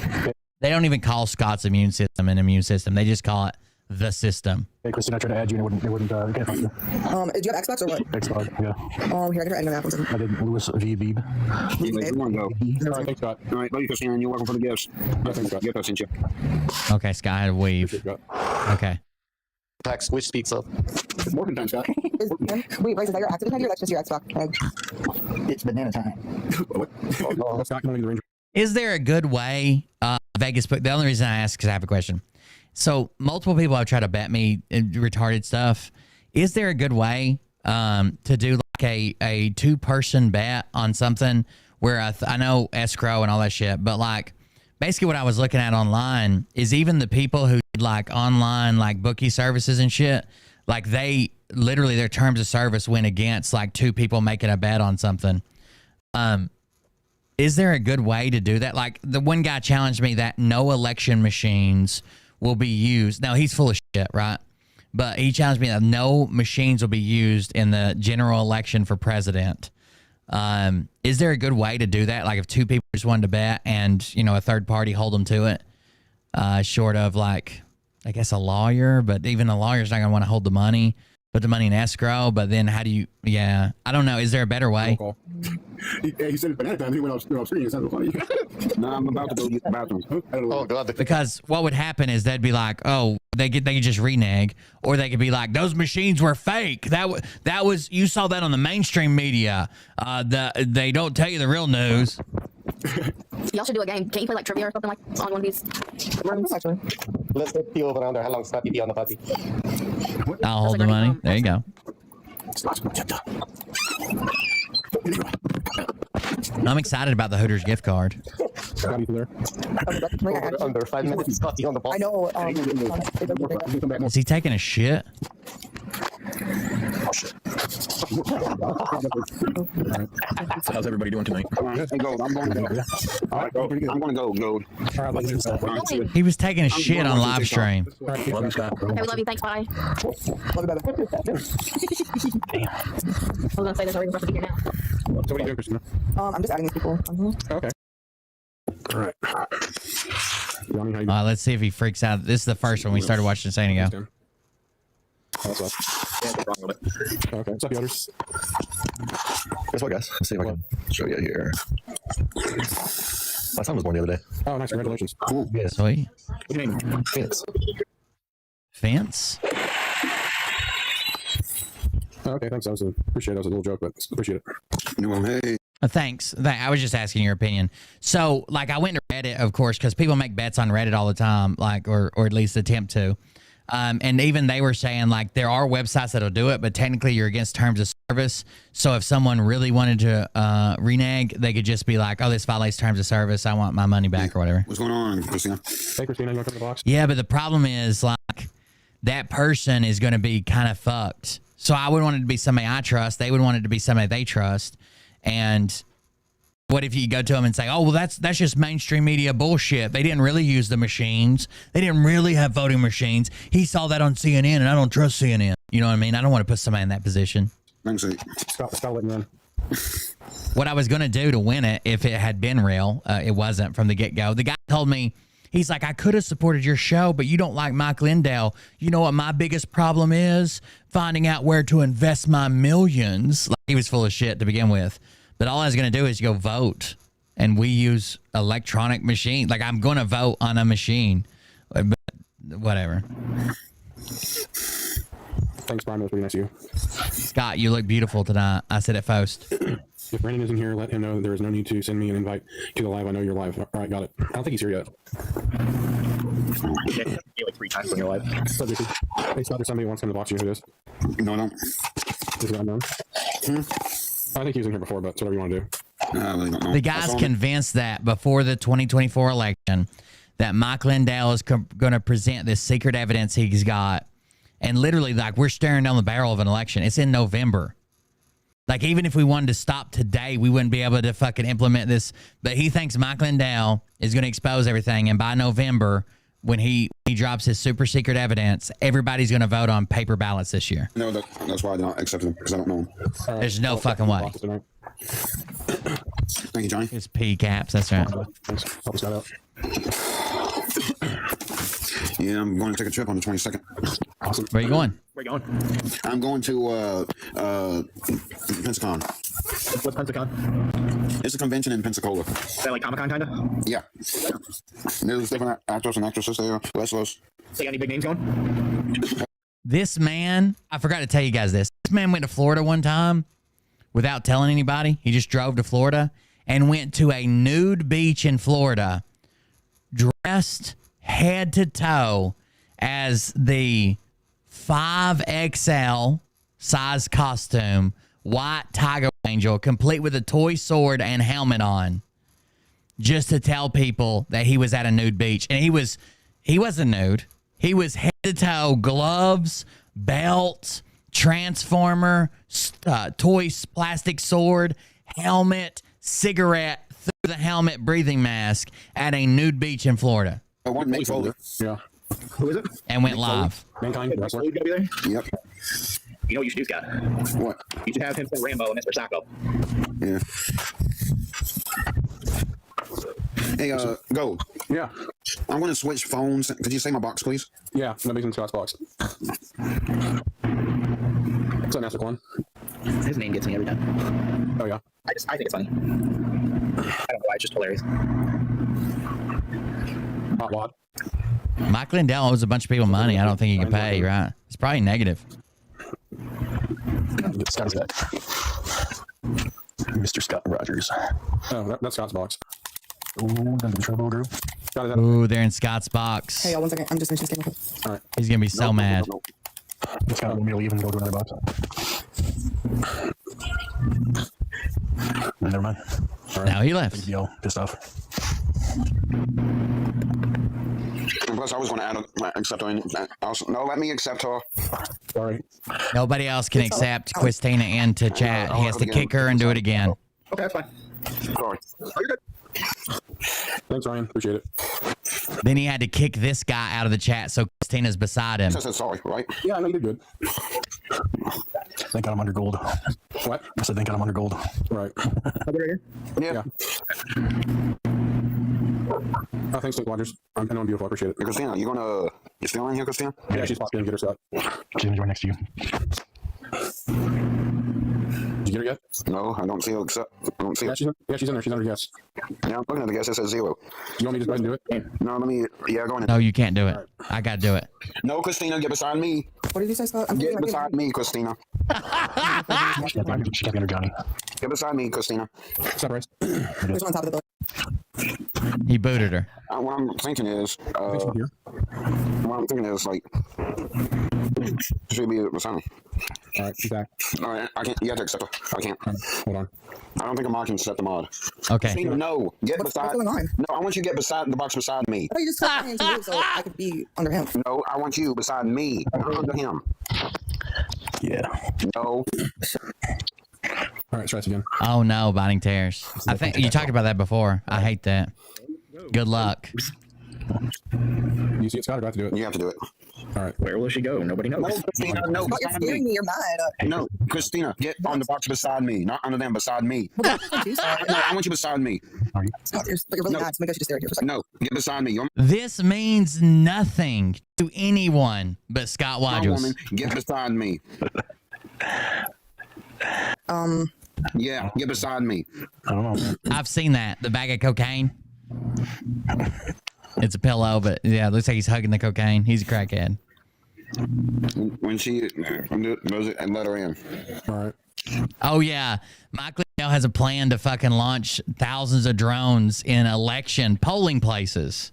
They don't even call Scott's immune system an immune system. They just call it the system. Hey, Christina, I tried to add you and it wouldn't get you. Do you have Xbox or what? Xbox, yeah. Here, I can try adding an app. I did Lewis V. Beeb. All right, thanks, Scott. All right, love you, Christina, and you're welcome for the gifts. Yeah, thanks, Scott. Gift I sent you. Okay, Scott had a weave. Okay. Pax, which speaks up? It's Morgan time, Scott. Wait, Bryce, is that your accident here? That's just your Xbox egg. It's banana time. Is there a good way, Vegas Book? The only reason I ask is because I have a question. So multiple people have tried to bet me retarded stuff. Is there a good way to do like a 2-person bet on something where I know escrow and all that shit, but like basically what I was looking at online is even the people who like online like bookie services and shit, like they literally their terms of service went against like 2 people making a bet on something. Is there a good way to do that? Like the one guy challenged me that no election machines will be used. Now he's full of shit, right? But he challenged me that no machines will be used in the general election for president. Is there a good way to do that? Like if two people just wanted to bet and, you know, a third party hold them to it, short of like, I guess a lawyer, but even a lawyer's not going to want to hold the money, put the money in escrow. But then how do you, I don't know. Is there a better way? He said it by that time. He went off screen. It sounded funny. No, I'm about to go use the bathroom. Oh, God. Because what would happen is they'd be like, oh, they could just renege, or they could be like, those machines were fake. That was you saw that on the mainstream media. They don't tell you the real news. Y'all should do a game. Can you play like trivia or something like on one of these rooms? Actually, Let's get you over under. How long is Snappy on the party? I'll hold the money. There you go. I'm excited about the Hooters gift card. Under 5 minutes, Scotty on the ball. I know. Is he taking a shit? How's everybody doing tonight? I'm going to go, Gold. He was taking a shit on live stream. Hey, we love you. Thanks. Bye. I was gonna say there's no reason for us to be here now. So what are you doing, Christina? I'm just adding these people. Okay. All right. Let's see if he freaks out. This is the first one we started watching a second ago. Okay, what's up, yours? Guess what, guys? Let's see if I can show you here. My son was born the other day. Oh, nice. Congratulations. Cool. Yeah, sweet. What do you name? Phoenix. Fence? Okay, thanks. Appreciate it. That was a little joke, but appreciate it. Hey. Thanks. I was just asking your opinion. So, like, I went to Reddit, of course, because people make bets on Reddit all the time, like, or at least attempt to. And even they were saying, like, there are websites that'll do it, but technically you're against terms of service. So if someone really wanted to renege, they could just be like, oh, this violates terms of service. I want my money back or whatever. What's going on, Christina? Hey, Christina, you want to come to the box? Yeah, but the problem is, like, that person is going to be kind of fucked. So I would want it to be somebody I trust. They would want it to be somebody they trust. And what if you go to them and say, oh, well, that's just mainstream media bullshit. They didn't really use the machines. They didn't really have voting machines. He saw that on CNN, and I don't trust CNN. You know what I mean? I don't want to put somebody in that position. Stop letting run. What I was going to do to win it, if it had been real, it wasn't from the get-go. The guy told me, he's like, I could have supported your show, but you don't like Mike Lindell. You know what my biggest problem is? Finding out where to invest my millions. Like, he was full of shit to begin with. But all I was going to do is go vote. And we use electronic machine. Like, I'm going to vote on a machine. But whatever. Thanks, Brian. That was pretty nice of you. Scott, you look beautiful tonight. I said it first. If Brandon isn't here, let him know there is no need to send me an invite to the live. I know you're live. All right, got it. I don't think he's here yet. Like 3 times when you're live. Hey, Scott, there's somebody who wants to come to the box. You know who it is? No, no. Is it unknown? I think he was in here before, but it's whatever you want to do. I really don't know. The guy's convinced that before the 2024 election, that Mike Lindell is going to present this secret evidence he's got. And literally, like, we're staring down the barrel of an election. It's in November. Like, even if we wanted to stop today, we wouldn't be able to fucking implement this. But he thinks Mike Lindell is going to expose everything. And by November, when he drops his super secret evidence, everybody's going to vote on paper ballots this year. No, that's why I did not accept him, because I don't know him. There's no fucking way. Thank you, Johnny. It's P caps. That's right. Thanks. Help us out. Yeah, I'm going to take a trip on the 22nd. Awesome. Where are you going? Where you going? I'm going to Pensacon. What's Pensacon? It's a convention in Pensacola. Is that like Comic-Con kind of? Yeah. There's different actors and actresses there. Westeros. They got any big names going? This man, I forgot to tell you guys this. This man went to Florida one time without telling anybody. He just drove to Florida and went to a nude beach in Florida, dressed head to toe as the 5XL size costume, white tiger angel, complete with a toy sword and helmet on, just to tell people that he was at a nude beach. And he wasn't nude. He was head to toe, gloves, belt, transformer, toy plastic sword, helmet, cigarette, through the helmet, breathing mask at a nude beach in Florida. I want Mick Foley. Yeah. Who is it? And went live. Mankind. Foley's gonna be there? Yep. You know what you should do, Scott? What? You should have him play Rambo and Mr. Sacco. Yeah. Hey, Gold. Yeah. I'm going to switch phones. Could you say my box, please? Yeah, that makes Scott's box. What's up, Master Quan? His name gets me every time. Oh, yeah? I think it's funny. I don't know why, it's just hilarious. Hot wad. Mike Lindell owes a bunch of people money. I don't think he can pay, right? It's probably negative. Scott's got Mr. Scott Rogers. Oh, that's Scott's box. Ooh, the Turbo Group. Ooh, they're in Scott's box. Hey, 1 second. I'm just finishing this game. All right. He's going to be so mad. Scott will leave and go to another box. Never mind. Right. Now he left. Yo, pissed off. Plus, I was going to add accept her. No, let me accept her. Sorry. Nobody else can accept Christina into chat. He has to kick her and do it again. Okay, that's fine. Sorry. Oh, you're good. Thanks, Ryan. Appreciate it. Then he had to kick this guy out of the chat, so Christina's beside him. I said sorry, right? Yeah, I know you did good. Thank God I'm under gold. What? I said thank God I'm under gold. Right. Yeah. Oh, thanks, St. Rogers. I know I'm beautiful. I appreciate it. Hey, Christina, you still in here, Christina? Yeah, she's popped in and get her set. She's gonna join next to you. Did you get her yet? No, I don't see her accept. I don't see her. She's in there. She's under yes. Yeah, I'm looking at the guess. It says 0. You want me to just go ahead and do it? No, let me. Yeah, go ahead. No, you can't do it. I got to do it. No, Christina, get beside me. What did you say, Scott? Get beside me, Christina. She can't be under Johnny. Get beside me, Christina. Sunrise. Who's on top of the building? He booted her. What I'm thinking is, like, should be beside me. All right, she's back. All right, I can't. You have to accept her. I can't. Hold on. I don't think a mod can accept the mod. Okay. Christina, no, get beside. What's going on? No, I want you to get beside the box beside me. I thought you just told me to move so I could be under him. No, I want you beside me, under him. Yeah. No. All right, try this again. Oh no, biting tears. I think you talked about that before. I hate that. Good luck. You see it, Scott? I have to do it. You have to do it. All right. Where will she go? Nobody knows. No, Christina, no. You're scaring me. You're mad. No, Christina, get on the box beside me, not under them, beside me. No, I want you beside me. Scott, you're really mad. So maybe I should just stare at you for a second. No, get beside me. This means nothing to anyone but Scott Rogers. Woman, get beside me. Yeah, get beside me. I don't know, man. I've seen that. The bag of cocaine. It's a pillow, but yeah, it looks like he's hugging the cocaine. He's a crackhead. When she does it and let her in. All right. Oh yeah, Mike Lindell has a plan to fucking launch thousands of drones in election polling places.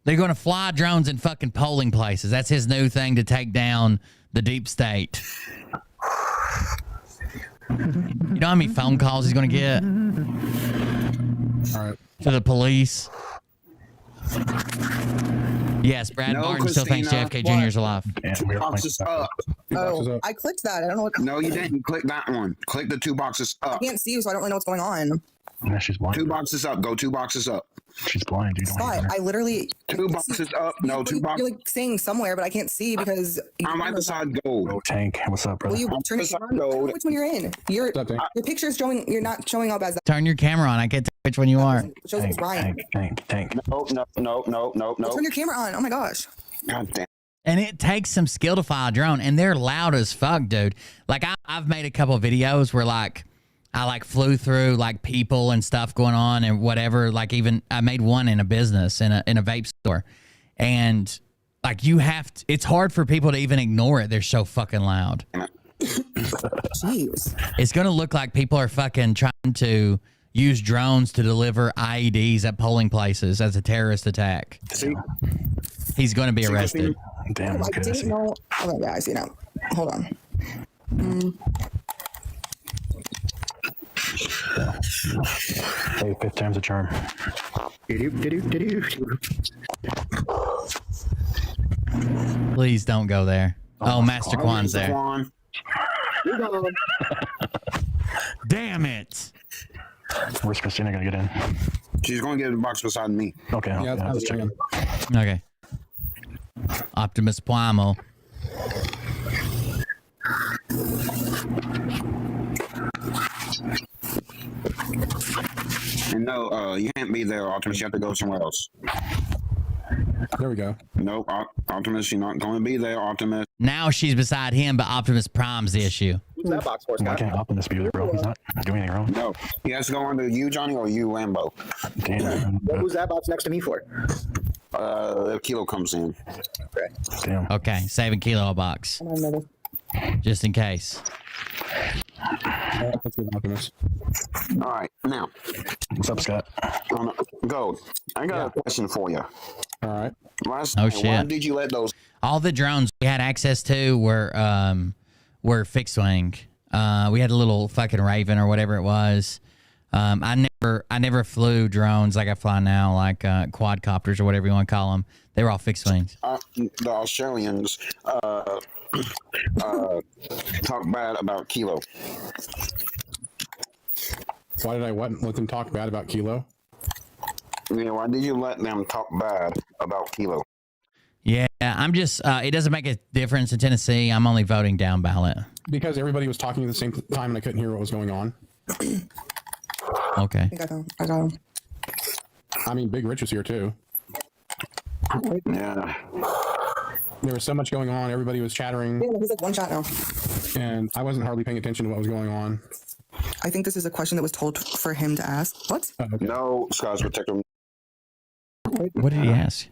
They're going to fly drones in fucking polling places. That's his new thing to take down the deep state. You know how many phone calls he's going to get? All right. To the police. Yes, Brad Martin still thinks JFK Jr. is alive. Two boxes up. Oh, I clicked that. I don't know what. No, you didn't click that one. Click the 2 boxes up. I can't see you, so I don't really know what's going on. Yeah, she's blind. 2 boxes up. Go 2 boxes up. She's blind, dude. Scott, I literally. 2 boxes up. No, 2 boxes. You're like saying somewhere, but I can't see because. I'm right beside Gold. Oh, Tank. What's up, brother? Will you turn your camera on? Which one you're in? Your picture's showing. You're not showing up as that. Turn your camera on. I can't tell which one you are. It shows it's Ryan. Tank. No. Turn your camera on. Oh my gosh. God damn. And it takes some skill to fly a drone, and they're loud as fuck, dude. Like I've made a couple of videos where like I like flew through like people and stuff going on and whatever. Like even I made one in a business in a vape store, and like you have to, it's hard for people to even ignore it. They're so fucking loud. Jeez. It's gonna look like people are fucking trying to use drones to deliver IEDs at polling places as a terrorist attack. See? He's going to be arrested. Damn, I didn't know. Oh, yeah, I see now. Hold on. Hey, 5th time's a charm. Please don't go there. Oh, Master Quan's there. Damn it. Where's Christina gonna get in? She's going to get in the box beside me. Okay. Yeah, I was checking. Okay. Optimus Primo. And no, you can't be there, Optimus. You have to go somewhere else. There we go. Nope, Optimus, you're not going to be there, Optimus. Now she's beside him, but Optimus Prime's the issue. Who's that box for, Why Scott? can't Optimus be there, bro? He's not doing anything wrong. No, he has to go under you, Johnny, or you, Lambo. Damn. Who's that box next to me for? If Kilo comes in. Okay. Damn. Okay, saving Kilo a box. Just in case. Let's get Optimus. All right, now. What's up, Scott? Gold, I got a question for you. All right. Last Oh, night, shit. why did you let those? All the drones we had access to were fixed wing. We had a little fucking Raven or whatever it was. I never flew drones like I fly now, like quadcopters or whatever you want to call them. They were all fixed wings. The Australians talk bad about Kilo. Why did I let them talk bad about Kilo? Yeah, why did you let them talk bad about Kilo? Yeah, I'm just. It doesn't make a difference in Tennessee. I'm only voting down ballot. Because everybody was talking at the same time and I couldn't hear what was going on. Okay. I got him. I mean, Big Rich was here too. Yeah. There was so much going on. Everybody was chattering. Yeah, he's like one shot now. And I wasn't hardly paying attention to what was going on. I think this is a question that was told for him to ask. What? Okay. No, Scott's protector. What did he ask?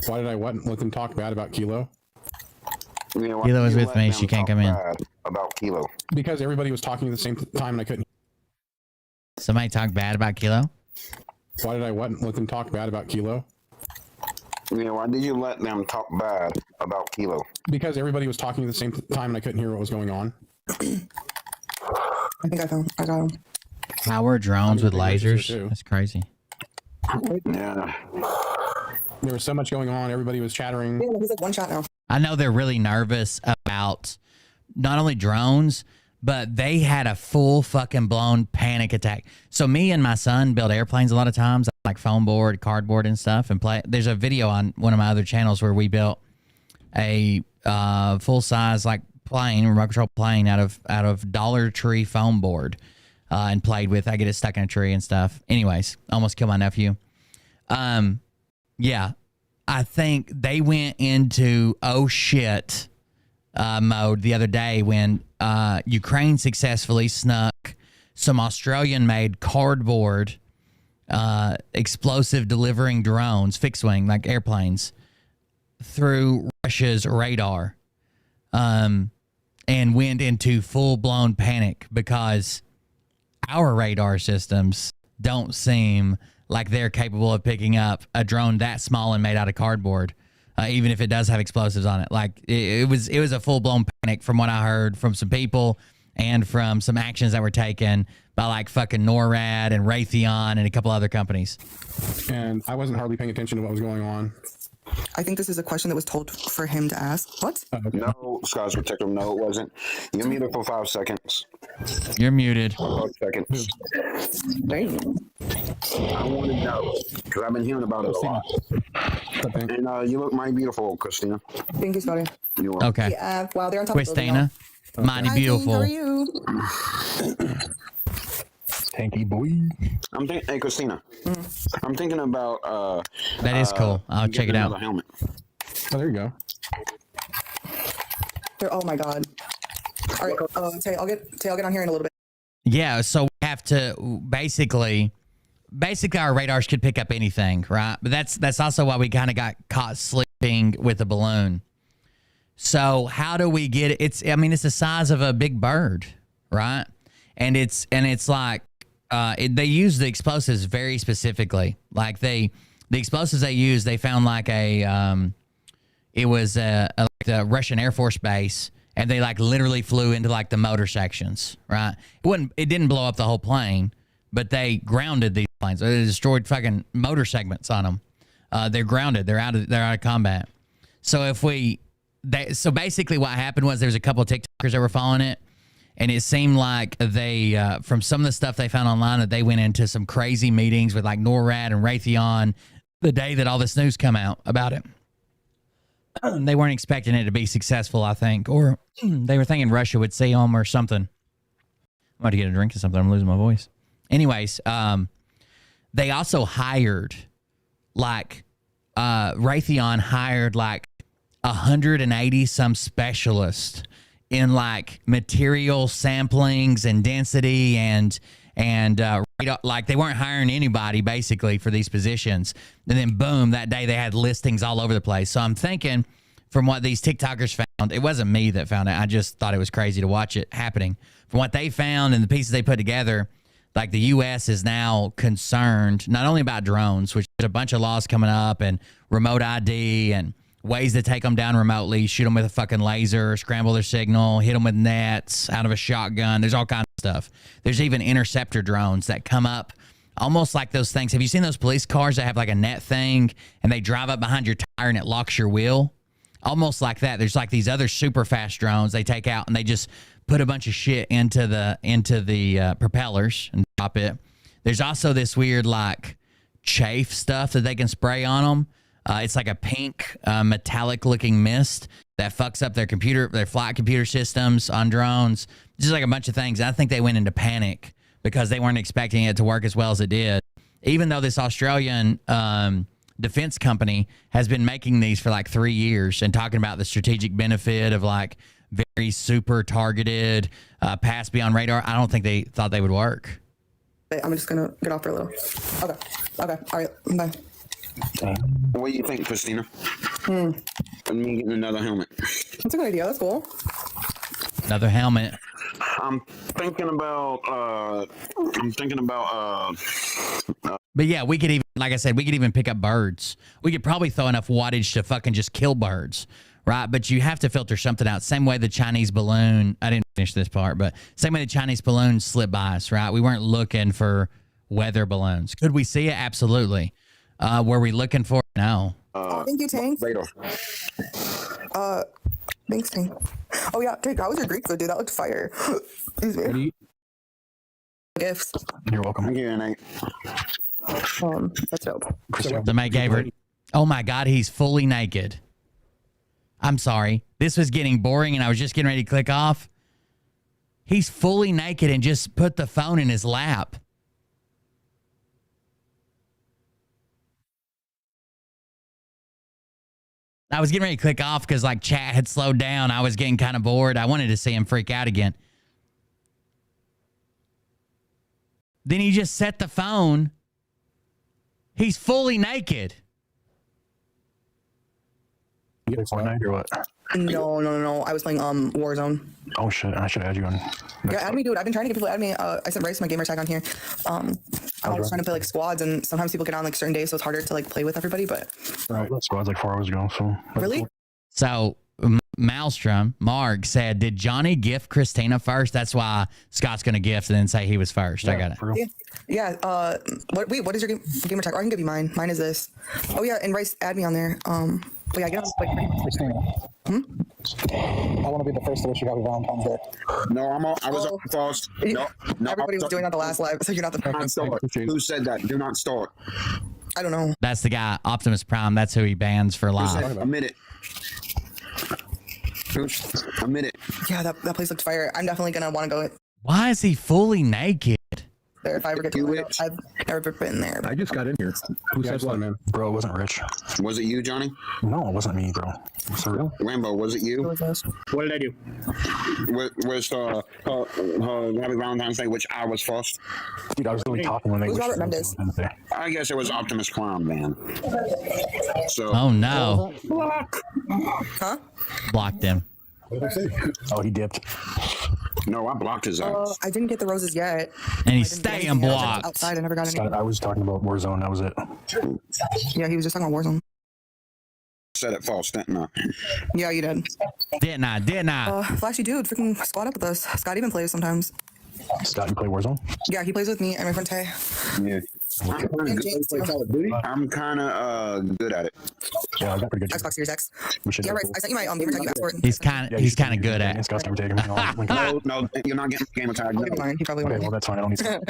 Why did I let them talk bad about Kilo? Yeah, why Kilo did is you with let me. them She can't talk come in. bad about Kilo. Because everybody was talking at the same time and I couldn't. Somebody talk bad about Kilo? Why did I let them talk bad about Kilo? Yeah, why did you let them talk bad about Kilo? Because everybody was talking at the same time and I couldn't hear what was going on. I think I got him. Power drones with Big Rich was here lasers? too. That's crazy. Yeah. There was so much going on. Everybody was chattering. Yeah, he's like one shot now. I know they're really nervous about not only drones, but they had a full fucking blown panic attack. So me and my son build airplanes a lot of times, like foam board, cardboard and stuff, and play. There's a video on one of my other channels where we built a full size like plane, remote control plane out of Dollar Tree foam board, and played with. I get it stuck in a tree and stuff. Anyways, almost killed my nephew. Yeah, I think they went into oh shit mode the other day when Ukraine successfully snuck some Australian-made cardboard explosive delivering drones, fixed wing like airplanes, through Russia's radar, and went into full-blown panic because our radar systems don't seem like they're capable of picking up a drone that small and made out of cardboard, even if it does have explosives on it. Like it was a full-blown panic from what I heard from some people and from some actions that were taken by like fucking NORAD and Raytheon and a couple other companies. And I wasn't hardly paying attention to what was going on. I think this is a question that was told for him to ask. What? No, Scott's protector. No, it wasn't. You're muted for 5 seconds. You're muted. 5 seconds. Damn. I want to know because I've been hearing about it a lot. And you look mighty beautiful, Christina. Thank you, Scotty. You're welcome. Okay. Yeah, wow, they're on top of the building Christina, mighty now. beautiful. How are you? Tanky boy. I'm thinking, hey Christina, I'm thinking about That is cool. I'll check getting it out. another helmet. Oh, there you go. Oh my god. All right, Tay, I'll get on here in a little bit. Yeah, so we have to basically our radars could pick up anything, right? But that's also why we kind of got caught sleeping with a balloon. So how do we get it? It's the size of a big bird, right? And it's like they use the explosives very specifically. Like the explosives they use, they found like it was like the Russian Air Force base, and they like literally flew into like the motor sections, right? It didn't blow up the whole plane, but they grounded these planes. They destroyed fucking motor segments on them. They're grounded. They're out of combat. So so basically what happened was there was a couple of TikTokers that were following it, and it seemed like they, from some of the stuff they found online, that they went into some crazy meetings with like NORAD and Raytheon the day that all this news come out about it. They weren't expecting it to be successful, I think, or they were thinking Russia would see them or something. I'm about to get a drink or something. I'm losing my voice. Anyways, they also hired Raytheon hired 180 some specialists in material samplings and density and they weren't hiring anybody basically for these positions. And then boom, that day they had listings all over the place. So I'm thinking from what these TikTokers found, it wasn't me that found it. I just thought it was crazy to watch it happening. From what they found and the pieces they put together, the U.S. is now concerned not only about drones, which there's a bunch of laws coming up, and remote ID and ways to take them down remotely, shoot them with a fucking laser, scramble their signal, hit them with nets out of a shotgun. There's all kinds of stuff. There's even interceptor drones that come up almost like those things. Have you seen those police cars that have a net thing and they drive up behind your tire and it locks your wheel? Almost like that. There's these other super fast drones they take out and they just put a bunch of shit into the propellers and drop it. There's also this weird chafe stuff that they can spray on them. It's like a pink metallic looking mist that fucks up their flight computer systems on drones. Just a bunch of things. And I think they went into panic because they weren't expecting it to work as well as it did. Even though this Australian defense company has been making these for 3 years and talking about the strategic benefit of very super targeted, pass beyond radar. I don't think they thought they would work. I'm just gonna get off for a little. Okay. All right. Bye. What do you think, Christina? I'm getting another helmet. That's a good idea. That's cool. Another helmet. I'm thinking about. But yeah, we could even, like I said, we could even pick up birds. We could probably throw enough wattage to fucking just kill birds, right? But you have to filter something out. Same way the Chinese balloon, I didn't finish this part, but same way the Chinese balloon slipped by us, right? We weren't looking for weather balloons. Could we see it? Absolutely. Were we looking for it? No. Thank you, Tank. Radar. Thanks, Tank. Oh yeah, Tank, how was your Greek food, dude? That looked fire. Excuse me. Gifts. You're welcome. Thank you, Nate. That's dope. The mate gave her. Oh my God, he's fully naked. I'm sorry. This was getting boring and I was just getting ready to click off. He's fully naked and just put the phone in his lap. I was getting ready to click off because chat had slowed down. I was getting kind of bored. I wanted to see him freak out again. Then he just set the phone. He's fully naked. You get Fortnite or what? No. I was playing Warzone. Oh shit! I should add you on. Yeah, add me, dude. I've been trying to get people to add me. I sent Bryce my gamer tag on here. I'm always trying to play squads, and sometimes people get on certain days, so it's harder to play with everybody. But right, squads 4 hours ago. So really. So Maelstrom Marg said, "Did Johnny gift Christina first? That's why Scott's going to gift and then say he was first." Yeah, I got it. Yeah. What is your gamer tag? Or I can give you mine. Mine is this. Oh yeah, and Bryce, add me on there. But yeah, get on Christina. I want to be the first to wish you happy Valentine's Day. No, I was up first. No, everybody was doing that the last live, so you're not the first. Who said that? Do not start. I don't know. That's the guy, Optimus Prime. That's who he bans for live. A minute. A minute. Yeah, that place looked fire. I'm definitely gonna want to go. Why is he fully naked? There, if I ever get to it, I've never been there. I just got in here. Who said what, man? Bro, it wasn't Rich. Was it you, Johnny? No, it wasn't me, bro. For real? Rambo, was it you? What did I do? Where's her Happy Valentine's Day, which I was first? Dude, I was really talking when they Who's Robert Mendes? I guess it was Optimus Prime, man. So. Oh no. Huh? Blocked him. Oh, he dipped. No, I blocked his ass. I didn't get the roses yet. And he's staying blocked. Outside, I never got any. I was talking about Warzone. That was it. Yeah, he was just talking about Warzone. Said it false, didn't I? Yeah, you did. Didn't I? Flashy dude, freaking squad up with us. Scott even plays sometimes. Scott, you play Warzone? Yeah, he plays with me and my friend Tay. Yeah. I'm kind of good at it. Yeah, I got pretty good. Xbox Series X. We should Yeah, right. I sent you my gamer tag. You asked for it. He's kind of good at it. No, you're not getting gamer tag. I'll give you mine. You probably Okay, won't. well, that's fine. I don't need to.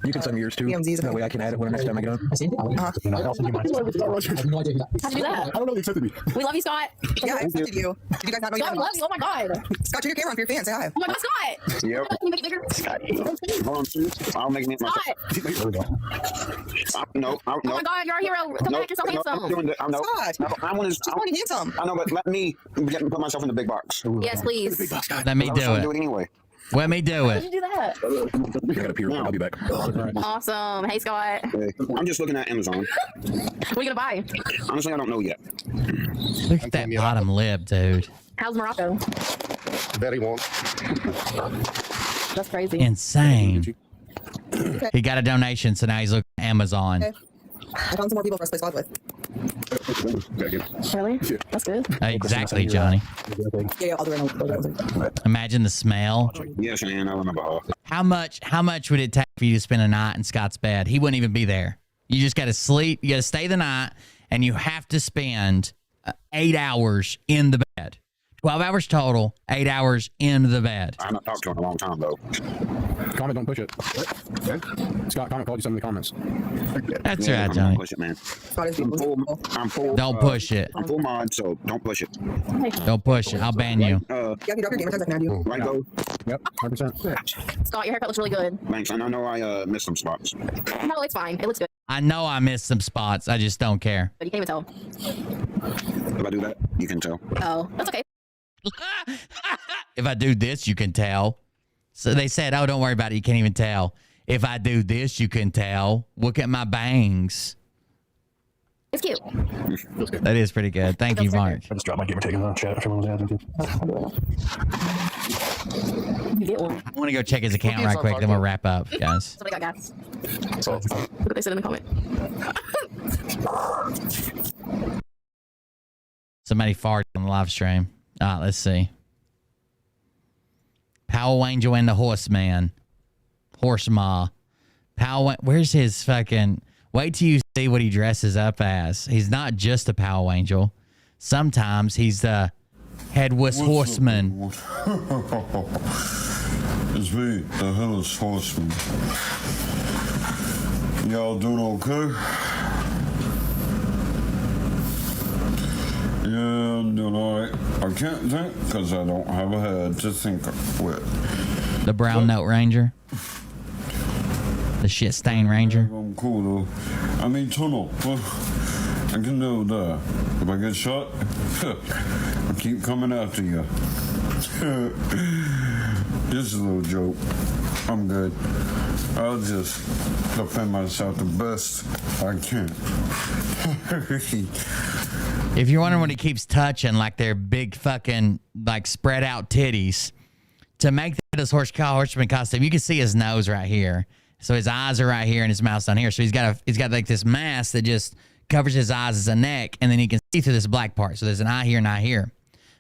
You can send me yours too. DMZs. That way I can add it when next time I get on. Uh-huh. I'll send you mine. How'd you do that? I don't know. They accepted me. We love you, Scott. Yeah, I accepted you. Did you guys not know you Scott, we love you. Oh my god. Scott, turn your camera on for your fans. Say hi. Oh my god, Scott. Yep. Can you make it bigger? Hold on, I'll make it myself. No. Oh my god, you're a hero. Come back, you're so handsome. I'm doing it. I know. Scott. I want to. handsome. I know, but let me put myself in the big box. Yes, please. Let me do Do it. it anyway. Let me do How did it. you do that? I gotta pee. I'll be back. Awesome. Hey, Scott. I'm just looking at Amazon. What are you gonna buy? Honestly, I don't know yet. Look at that bottom lip, dude. How's Morocco? Bet he won't. That's crazy. Insane. He got a donation, so now he's looking at Amazon. Okay. I found some more people for us to play squad with. Really? That's good. Exactly, Johnny. Yeah, I'll do it. Imagine the smell. Yes, man, I remember. How much would it take for you to spend a night in Scott's bed? He wouldn't even be there. You just got to sleep. You got to stay the night, and you have to spend 8 hours in the bed. 12 hours total, 8 hours in the bed. I haven't talked to him in a long time, though. Comment, don't push it. Scott, comment called you something in the comments. That's right, Johnny. Push it, man. I'm full. Don't push it. I'm full mod, so don't push it. Don't push it. I'll ban you. Yeah, if you drop your gamer tags, I can add you. Right, go. Yep, 100%. Scott, your haircut looks really good. Thanks, and I know I missed some spots. No, it's fine. It looks good. I know I missed some spots. I just don't care. But you can't even tell. If I do that, you can tell. Oh, that's okay. If I do this, you can tell. So they said, oh, don't worry about it. You can't even tell. If I do this, you can tell. Look at my bangs. It's cute. That is pretty good. Thank you, Mark. I just dropped my gamer tag in the chat. Everyone was adding You get one. I want to go check his account right quick, then we'll wrap up, guys. Somebody got gas. Look what they said in the comment. Somebody farted on the live stream. Let's see. Power Angel and the Horseman. Horsema. Where's his fucking... Wait till you see what he dresses up as. He's not just a Power Angel. Sometimes he's the Headless Horseman. It's me, the Headless Horseman. Y'all doing okay? Yeah, I'm doing alright. I can't think because I don't have a head to think with. The Brown Note Ranger. The shit stain Ranger. I'm cool though. I mean, tunnel. I can do that. If I get shot, I keep coming after you. Just a little joke. I'm good. I'll just defend myself the best I can. If you're wondering what he keeps touching, like their big fucking, like, spread out titties, to make this horseman costume, you can see his nose right here. So his eyes are right here and his mouth's down here. So he's got like this mask that just covers his eyes as a neck, and then he can see through this black part. So there's an eye here and eye here.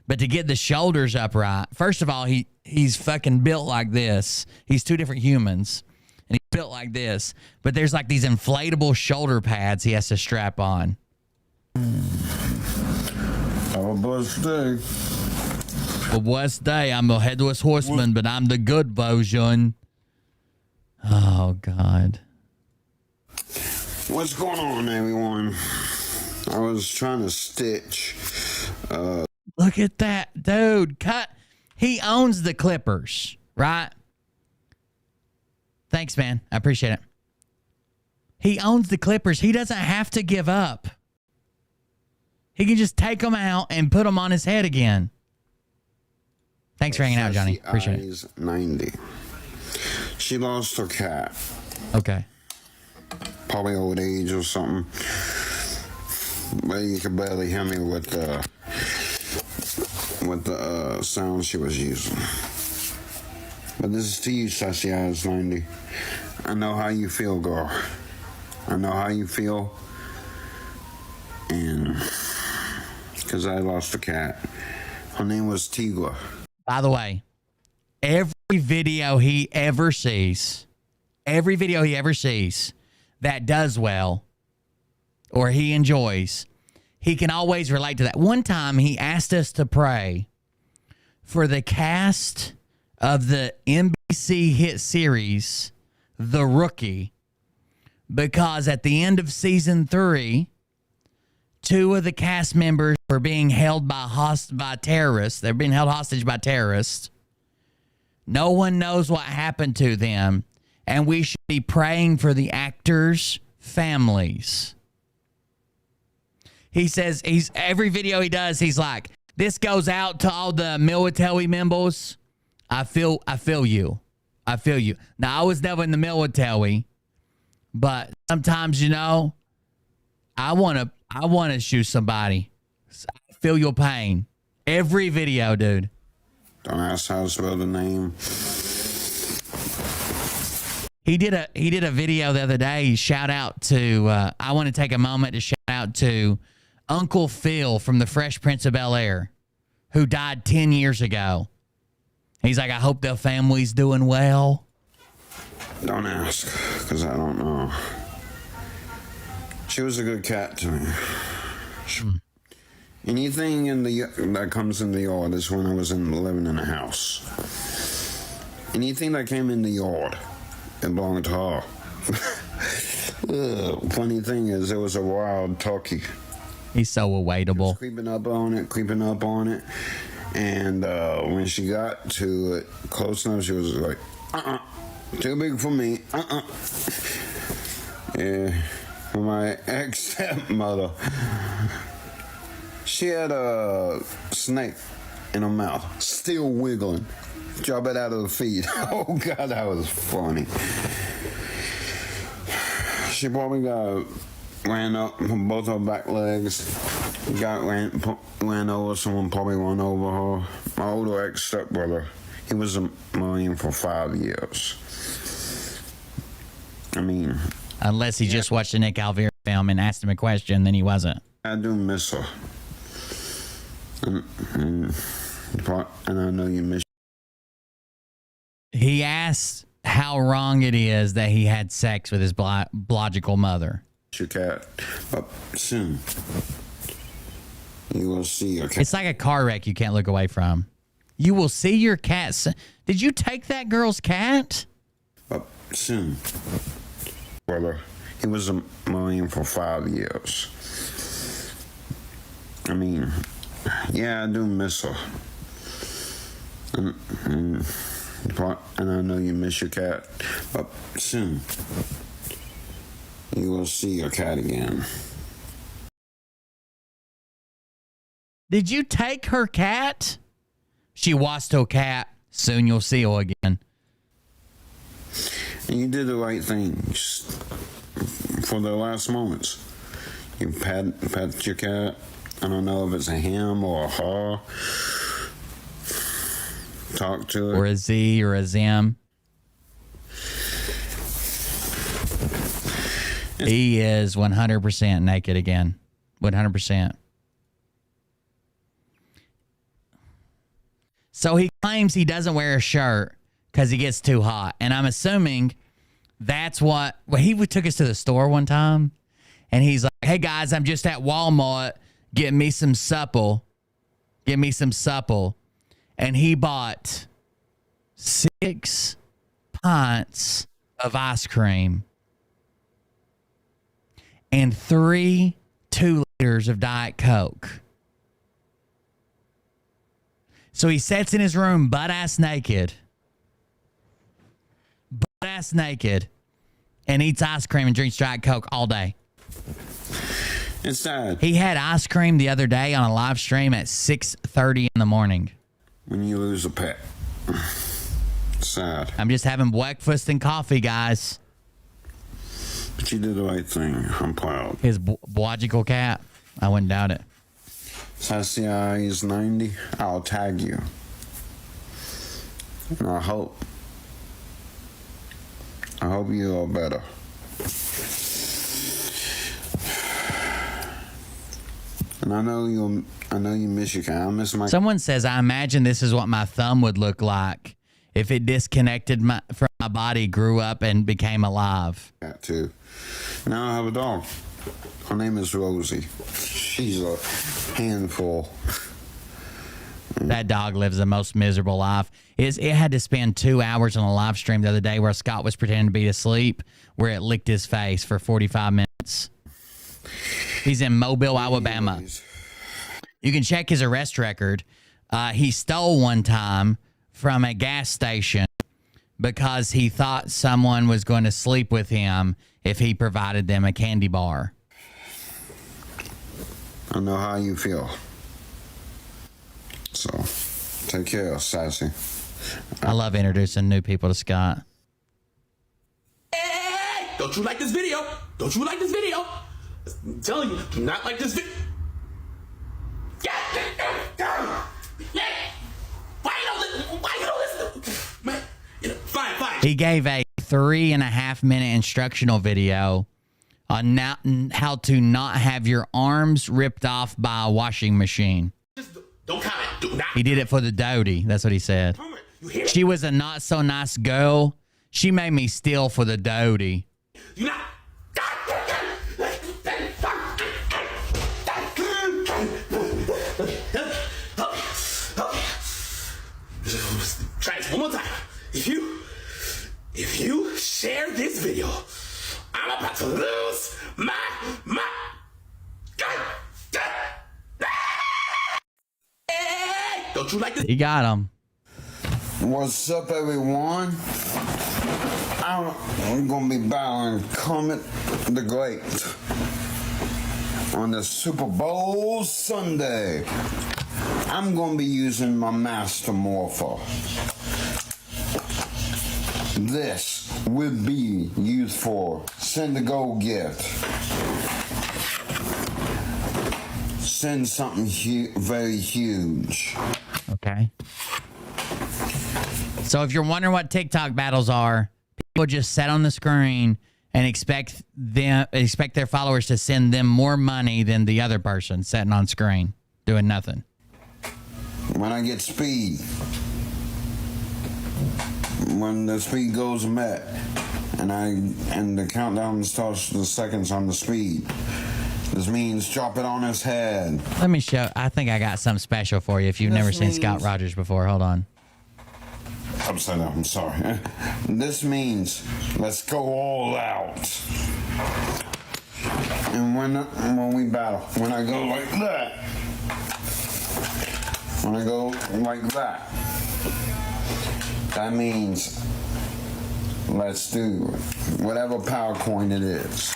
But to get the shoulders upright, first of all, he's fucking built like this. He's two different humans, and he's built like this. But there's like these inflatable shoulder pads he has to strap on. Have a blessed day. A blessed day. I'm a Headless Horseman, but I'm the good version. Oh, God. What's going on, everyone? I was trying to stitch. Look at that, dude. He owns the Clippers, right? Thanks, man. I appreciate it. He owns the Clippers. He doesn't have to give up. He can just take them out and put them on his head again. Thanks for hanging out, Johnny. Appreciate it. 90. She lost her cat. Okay. Probably old age or something. But you could barely hear me with the sound she was using. But this is to you, Sassy Eyes 90. I know how you feel, girl. I know how you feel. And because I lost a cat. Her name was Tigla. By the way, every video he ever sees, that does well or he enjoys, he can always relate to that. One time he asked us to pray for the cast of the NBC hit series, The Rookie, because at the end of season 3, 2 of the cast members were being held by terrorists. They're being held hostage by terrorists. No one knows what happened to them, and we should be praying for the actors' families. He says every video he does, he's like, this goes out to all the military members. I feel you. I feel you. Now, I was never in the military, but sometimes, you know, I want to shoot somebody. I feel your pain. Every video, dude. Don't ask how to spell the name. He did a video the other day. Shout out to I want to take a moment to shout out to Uncle Phil from the Fresh Prince of Bel-Air, who died 10 years ago. He's like, I hope their family's doing well. Don't ask, because I don't know. She was a good cat to me. Anything in that comes in the yard is when I was living in a house. Anything that came in the yard, it belonged to her. Funny thing is, it was a wild turkey. He's so awaitable. Creeping up on it. And when she got to it close enough, she was like, too big for me. Yeah, my ex-stepmother, she had a snake in her mouth, still wiggling. Drop it out of the feed. Oh, God, that was funny. She probably ran up both her back legs, ran over, someone probably ran over her. My older ex-stepbrother, he was a Marine for 5 years. I mean... Unless he just watched a Nick Alvera film and asked him a question, then he wasn't. I do miss her. And I know you miss He asked how wrong it is that he had sex with his biological mother. your cat, but soon you will see your cat. It's like a car wreck you can't look away from. You will see your cat. Did you take that girl's cat? But soon, brother, he was a Marine for 5 years. I mean, yeah, I do miss her. And I know you miss your cat, but soon you will see your cat again. Did you take her cat? She lost her cat. Soon you'll see her again. And you did the right thing for the last moments. You pat your cat. I don't know if it's a him or a her. Talk to it. Or a Z or a Zim. He is 100% naked again. 100%. So he claims he doesn't wear a shirt because he gets too hot. And I'm assuming that's what... Well, he took us to the store one time. And he's like, hey, guys, I'm just at Walmart getting me some supple. Get me some supple. And he bought 6 pints of ice cream and 3 2-liters of Diet Coke. So he sits in his room butt-ass naked, and eats ice cream and drinks Diet Coke all day. It's sad. He had ice cream the other day on a live stream at 6:30 in the morning. When you lose a pet. Sad. I'm just having breakfast and coffee, guys. But you did the right thing. I'm proud. His biological cat. I wouldn't doubt it. SCI is 90. I'll tag you. And I hope you are better. And I know you miss your cat. I miss my... Someone says, I imagine this is what my thumb would look like if it disconnected from my body, grew up, and became alive. That too. Now I have a dog. Her name is Rosie. She's a handful. That dog lives the most miserable life. It had to spend 2 hours on a live stream the other day where Scott was pretending to be asleep, where it licked his face for 45 minutes. He's in Mobile, Alabama. You can check his arrest record. He stole one time from a gas station because he thought someone was going to sleep with him if he provided them a candy bar. I know how you feel. So, take care, Sassy. I love introducing new people to Scott. Hey, don't you like this video? Don't you like this video? I'm telling you, do not like this video. Why you don't listen? Man, fine. He gave a 3.5-minute instructional video on how to not have your arms ripped off by a washing machine. Don't comment. Do not. He did it for the doty. That's what he said. She was a not so nice girl. She made me steal for the doty. You not. Try this one more time. If you share this video, I'm about to lose my. Don't you like this? He got him. What's up, everyone? I'm gonna be battling Comet the Great on the Super Bowl Sunday. I'm gonna be using my Master Morpher. This will be used for send a go gift. Send something very huge. Okay. So if you're wondering what TikTok battles are, people just sit on the screen and expect their followers to send them more money than the other person sitting on screen doing nothing. When I get speed, when the speed goes met, and the countdown starts the seconds on the speed, this means drop it on his head. Let me show. I think I got something special for you if you've never seen Scott Rogers before. Hold on. Upside down, I'm sorry. This means let's go all out. And when we battle, when I go like that, when I go like that, that means let's do whatever power coin it is.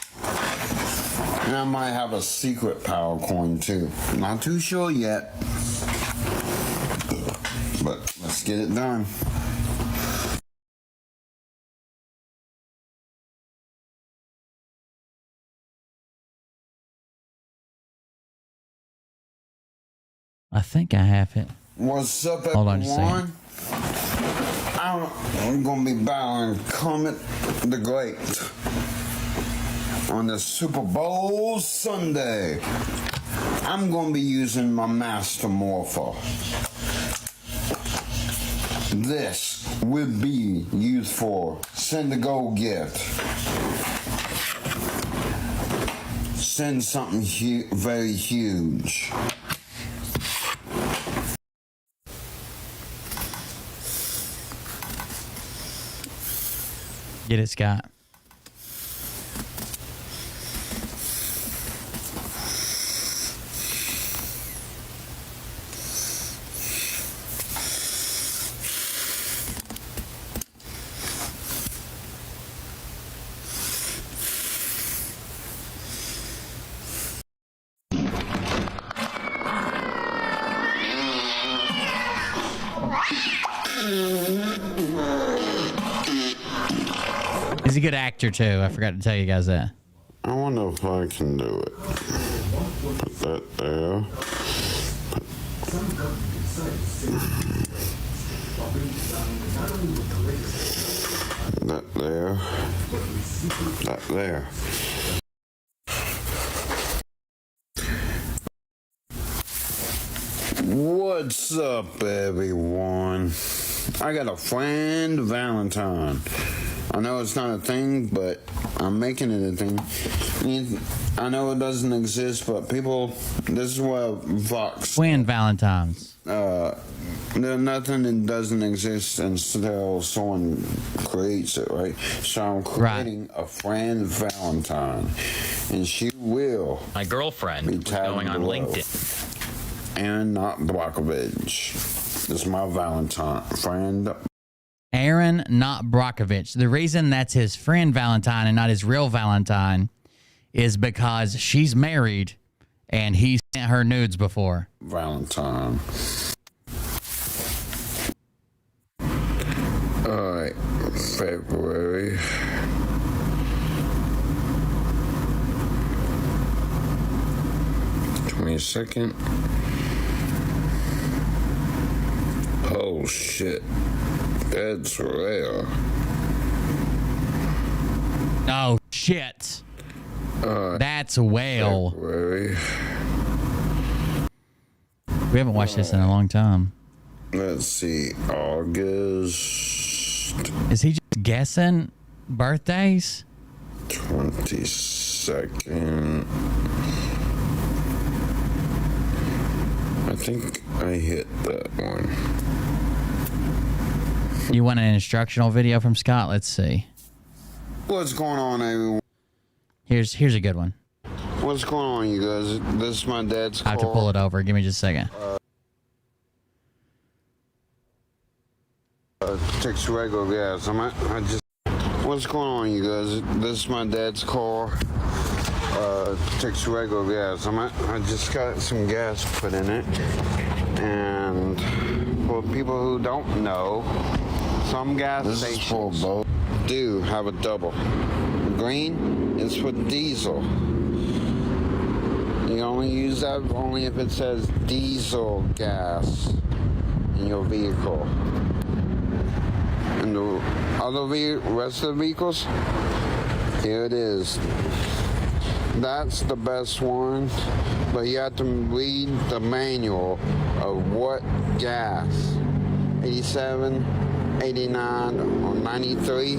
And I might have a secret power coin too. Not too sure yet, but let's get it done. I think I have it. What's up, Hold on just a everyone? second. I'm gonna be battling Comet the Great on the Super Bowl Sunday. I'm gonna be using my Master Morpher. This will be used for send a go gift. Send something very huge. Get it, Scott. He's a good actor too. I forgot to tell you guys that. I wonder if I can do it. Put that there. That there. That there. What's up, everyone? I got a friend Valentine. I know it's not a thing, but I'm making it a thing. I know it doesn't exist, but people, this is what Vox. Friend Valentines. There's nothing that doesn't exist until someone creates it, right? So I'm creating a friend Valentine, and she will. My girlfriend be was going on below. LinkedIn. Aaron Not Brockovich. This is my Valentine friend. Aaron Not Brockovich. The reason that's his friend Valentine and not his real Valentine is because she's married and he sent her nudes before. Valentine. Alright, February. '22nd. Oh shit. That's rare. Oh shit. That's a whale. February. We haven't watched this in a long time. Let's see. August. Is he just guessing birthdays? 22nd. I think I hit that one. You want an instructional video from Scott? Let's see. What's going on, everyone? Here's a good one. What's going on, you guys? This is my dad's I have to pull it over. Give me just a second. Takes regular gas. What's going on, you guys? This is my dad's car. Takes regular gas. I just got some gas put in it. And for people who don't know, some gas stations do have a double. Green is for diesel. You only use that only if it says diesel gas in your vehicle. And the other rest of the vehicles, here it is. That's the best one, but you have to read the manual of what gas, 87, 89, or 93.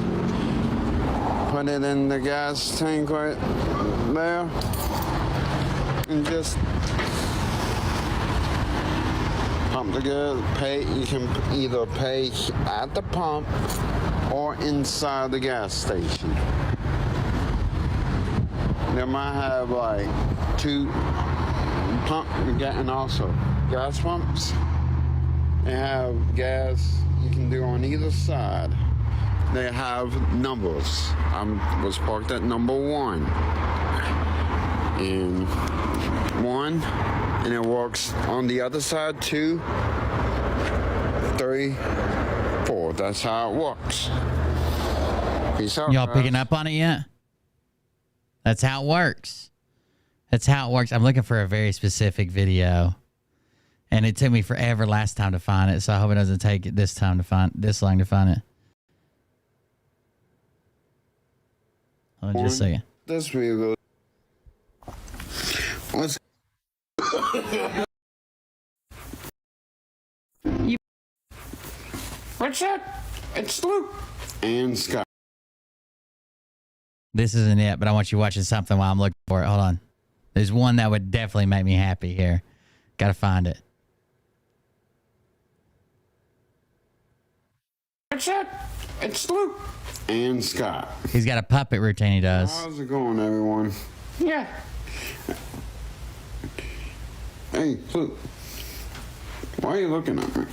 Put it in the gas tank right there, and just pump the gas. You can either pay at the pump or inside the gas station. They might have like two pump and also gas pumps. They have gas you can do on either side. They have numbers. I was parked at number 1. And 1, and it works on the other side 2, 3, 4. That's how it works. Peace out. Y'all picking up on it yet? That's how it works. That's how it works. I'm looking for a very specific video. And it took me forever last time to find it, so I hope it doesn't take it this long to find it. Hold on just a second. This video goes. What's up? It's Luke and Scott. This isn't it, but I want you watching something while I'm looking for it. Hold on. There's one that would definitely make me happy here. Gotta find it. What's up? It's Luke and Scott. He's got a puppet routine he does. How's it going, everyone? Yeah. Hey, Luke. Why are you looking at me?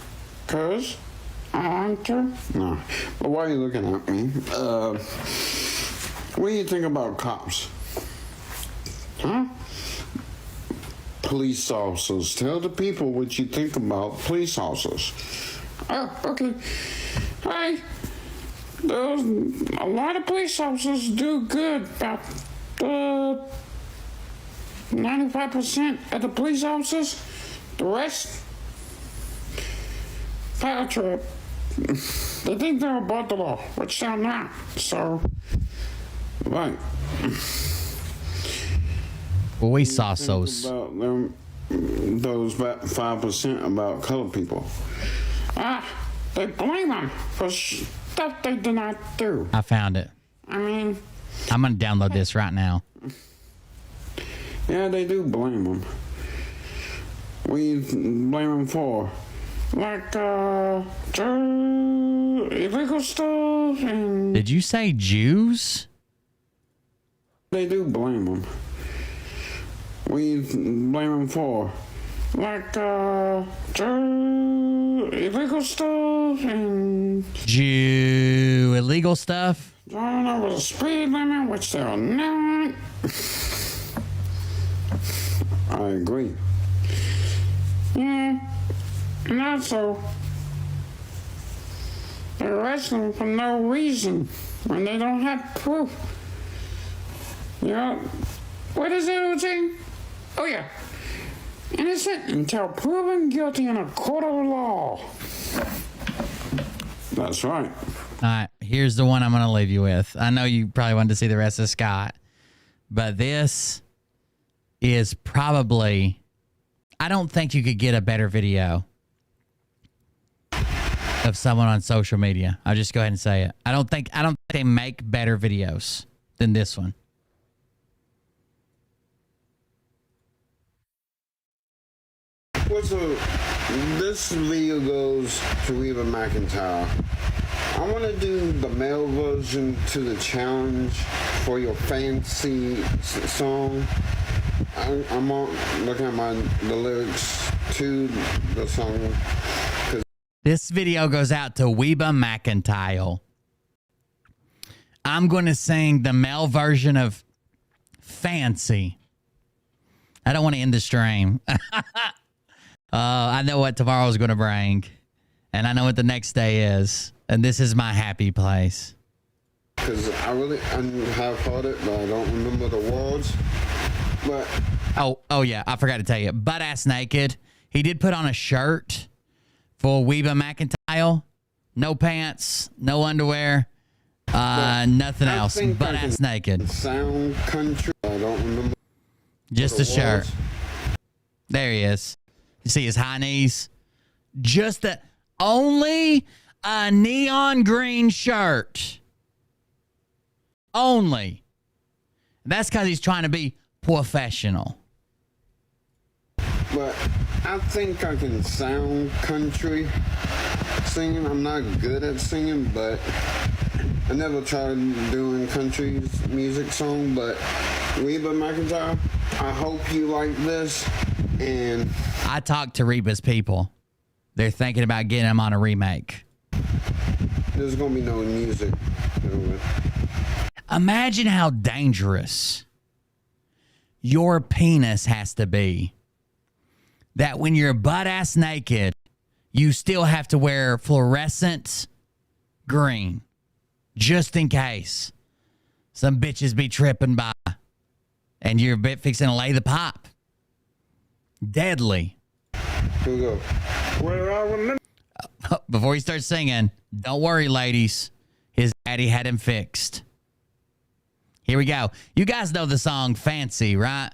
'Cause I want to? No. But why are you looking at me? What do you think about cops? Huh? Police officers. Tell the people what you think about police officers. Oh, okay. Hey, there's a lot of police officers do good. About 95% of the police officers. The rest, power trip. They think they're above the law, which they're not. So, right. Well, we saw those. About them, those about 5% about colored people. They blame them for stuff they did not do. I found it. I mean, I'm going to download this right now. Yeah, they do blame them. We blame them for, like, illegal stuff and... Did you say Jews? They do blame them. We blame them for, like, illegal stuff and... Jew illegal stuff? Driving over the speed limit, which they're not. I agree. Yeah, and also, they arrest them for no reason when they don't have proof. You know, what is it, OJ? Oh yeah, innocent until proven guilty in a court of law. That's right. All right, here's the one I'm going to leave you with. I know you probably wanted to see the rest of Scott, but this is probably... I don't think you could get a better video of someone on social media. I'll just go ahead and say it. I don't think they make better videos than this one. This video goes to Reba McEntire. I want to do the male version to the challenge for your fancy song. I'm looking at the lyrics to the song. This video goes out to Reba McEntire. I'm going to sing the male version of Fancy. I don't want to end the stream. I know what tomorrow's going to bring. And I know what the next day is. And this is my happy place. Because I have heard it, but I don't remember the words. But oh yeah, I forgot to tell you. Butt ass naked. He did put on a shirt for Reba McEntire. No pants, no underwear, nothing else. Butt ass naked. Sound country. I don't remember. Just a shirt. There he is. You see his high knees? Just only a neon green shirt. Only. That's because he's trying to be professional. But I think I can sound country singing. I'm not good at singing, but I never tried doing country music song. But Reba McEntire, I hope you like this. And I talked to Reba's people. They're thinking about getting him on a remake. There's gonna be no music. Imagine how dangerous your penis has to be. That when you're butt ass naked, you still have to wear fluorescent green. Just in case some bitches be tripping by and you're fixing to lay the pipe. Deadly. Here we go. Where I remember. Before he starts singing, don't worry, ladies. His daddy had him fixed. Here we go. You guys know the song Fancy, right?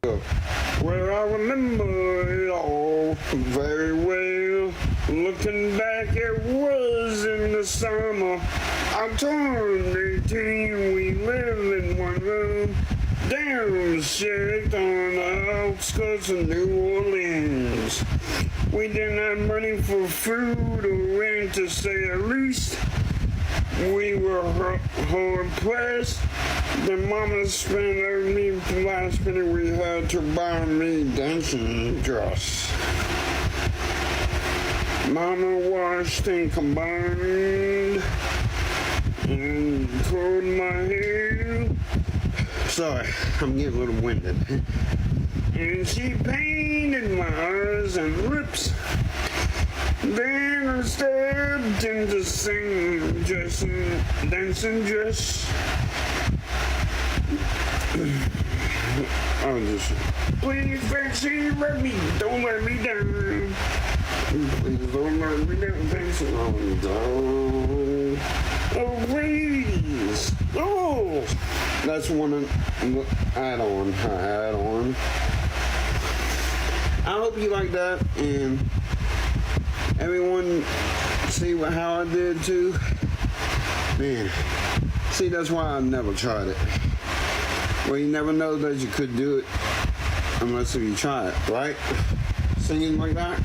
Where I remember it all very well. Looking back, it was in the summer. I turned 18, we lived in one room. Down the street on the outskirts of New Orleans. We didn't have money for food or rent, to say at least. We were hard pressed. Then Mama spent every last penny we had to buy me dancing dress. Mama washed and combined and curled my hair. Sorry, I'm getting a little winded. And she painted my eyes and lips. Then I stepped into singing, dancing dress. I'll just, please, Fancy, don't let me down. Please don't let me down, Fancy, down. Oh, please. Oh, that's one add-on. I hope you like that, and Everyone see how I did too? Man, see, that's why I never tried it. Well, you never know that you could do it unless if you try it, right? Singing like that.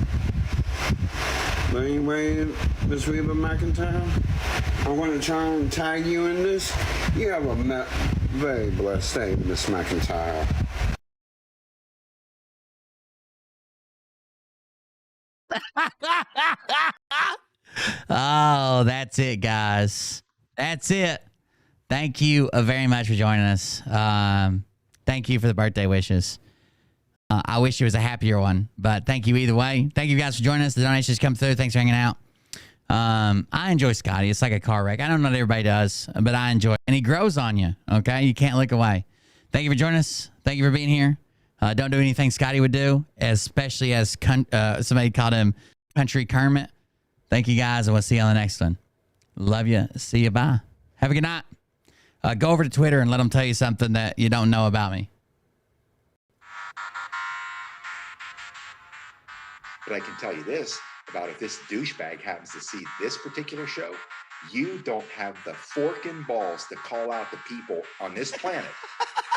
But anyway, Miss Reba McIntyre, I want to try and tag you in this. You have a very blessed day, Miss McIntyre. Oh, that's it, guys. That's it. Thank you very much for joining us. Thank you for the birthday wishes. I wish it was a happier one, but thank you either way. Thank you guys for joining us. The donations come through. Thanks for hanging out. I enjoy Scotty. It's like a car wreck. I don't know that everybody does, but I enjoy it. And he grows on you, okay? You can't look away. Thank you for joining us. Thank you for being here. Don't do anything Scotty would do, especially as somebody called him Country Kermit. Thank you, guys, and we'll see you on the next one. Love you. See you. Bye. Have a good night. Go over to Twitter and let them tell you something that you don't know about me. But I can tell you this about if this douchebag happens to see this particular show, you don't have the fork and balls to call out the people on this planet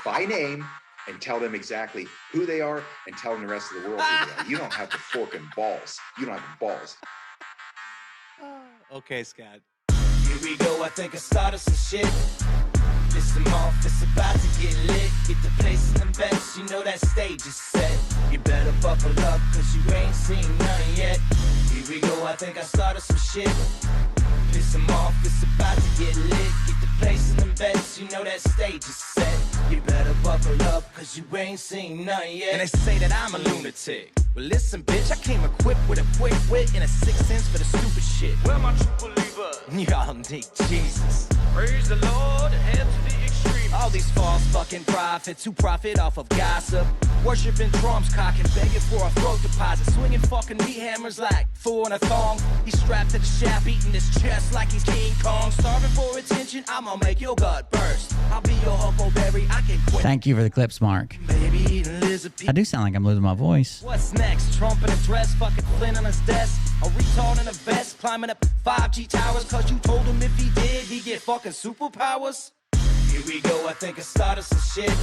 by name and tell them exactly who they are and tell them the rest of the world who they are. You don't have the fork and balls. You don't have the balls. Okay, Scott. Here we go, I think I started some shit. Listen off, it's about to get lit. Get the place in them bets, you know that stage is set. You better buckle up, cause you ain't seen none yet. Here we go, I think I started some shit. Piss them off, it's about to get lit. Get the place in them bets, you know that stage is set. You better buckle up, cause you ain't seen none yet. And they say that I'm a lunatic. Well, listen, bitch, I came equipped with a quick wit and a 6th sense for the stupid shit. Where my true believer? Y'all need Jesus. Praise the Lord, head to the extreme. All these false fucking prophets who profit off of gossip. Worshipping drums, cocking, begging for a throat deposit. Swinging fucking meat hammers like four in a thong. He's strapped to the shaft, eating his chest like he's King Kong. Starving for attention, I'ma make your gut burst. I'll be your huckleberry, I can quit. Thank you for the clips, Mark. Baby, I do sound like I'm losing my voice. What's next? Trump in a dress, fucking Flynn on his desk. A retard in a vest, climbing up 5G towers. Cause you told him if he did, he'd get fucking superpowers. Here we go, I think I started some shit.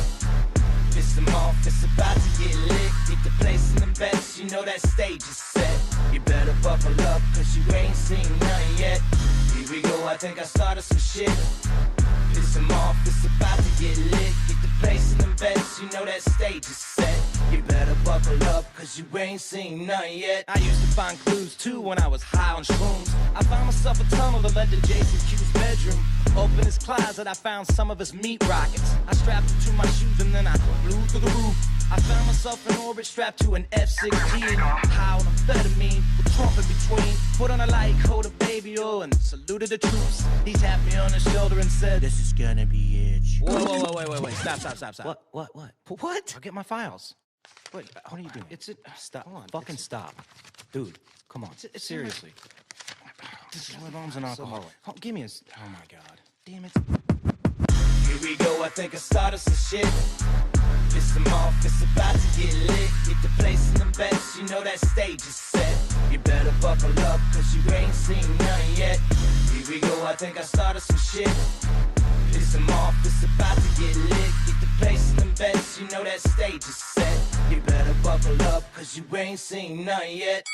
Piss them off, it's about to get lit. Get the place in them bets, you know that stage is set. You better buckle up, cause you ain't seen none yet. Here we go, I think I started some shit. Piss them off, it's about to get lit. Get the place in them bets, you know that stage is set. You better buckle up, cause you ain't seen none yet. I used to find clues too when I was high on shrooms. I found myself a tunnel that led to Jason Q's bedroom. Open his closet, I found some of his meat rockets. I strapped it to my shoes and then I flew through the roof. I found myself in orbit strapped to an F-16. High on amphetamine, with Trump in between. Put on a light coat of baby oil and saluted the troops. He tapped me on the shoulder and said, "This is gonna be it." Whoa, wait. Stop. What? I'll get my files. What are you doing? Stop. Hold on. Fucking stop. Dude, come on. Seriously. My mom's an alcoholic. Oh, give me oh my God. Damn it. Here we go, I think I started some shit. Piss them off, it's about to get lit. Get the place in them bets, you know that stage is set. You better buckle up, cause you ain't seen none yet. Here we go, I think I started some shit. Piss them off, it's about to get lit. Get the place in them bets, you know that stage is set. You better buckle up, cause you ain't seen none yet.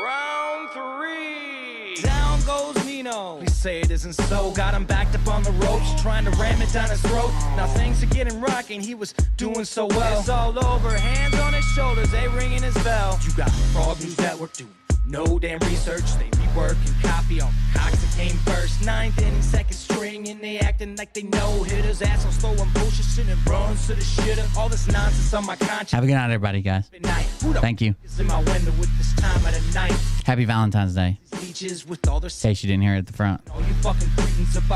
Round 3. Down goes Nino. Please say it isn't so. Got him backed up on the ropes, trying to ram it down his throat. Now things are getting rocking, he was doing so well. It's all over, hands on his shoulders, they ringing his bell. You got Frog News Network doing no damn research. They rework and copy on Cox that came first. 9th inning, 2nd string, and they acting like they know hitters. Ass on slow and bullshit, sending runs to the shitter. All this nonsense on my conscience. Have a good night, everybody, guys. Thank you. In my window with this time of the night. Happy Valentine's Day. Beaches with all their in case you didn't hear it at the front. all you fucking cretins about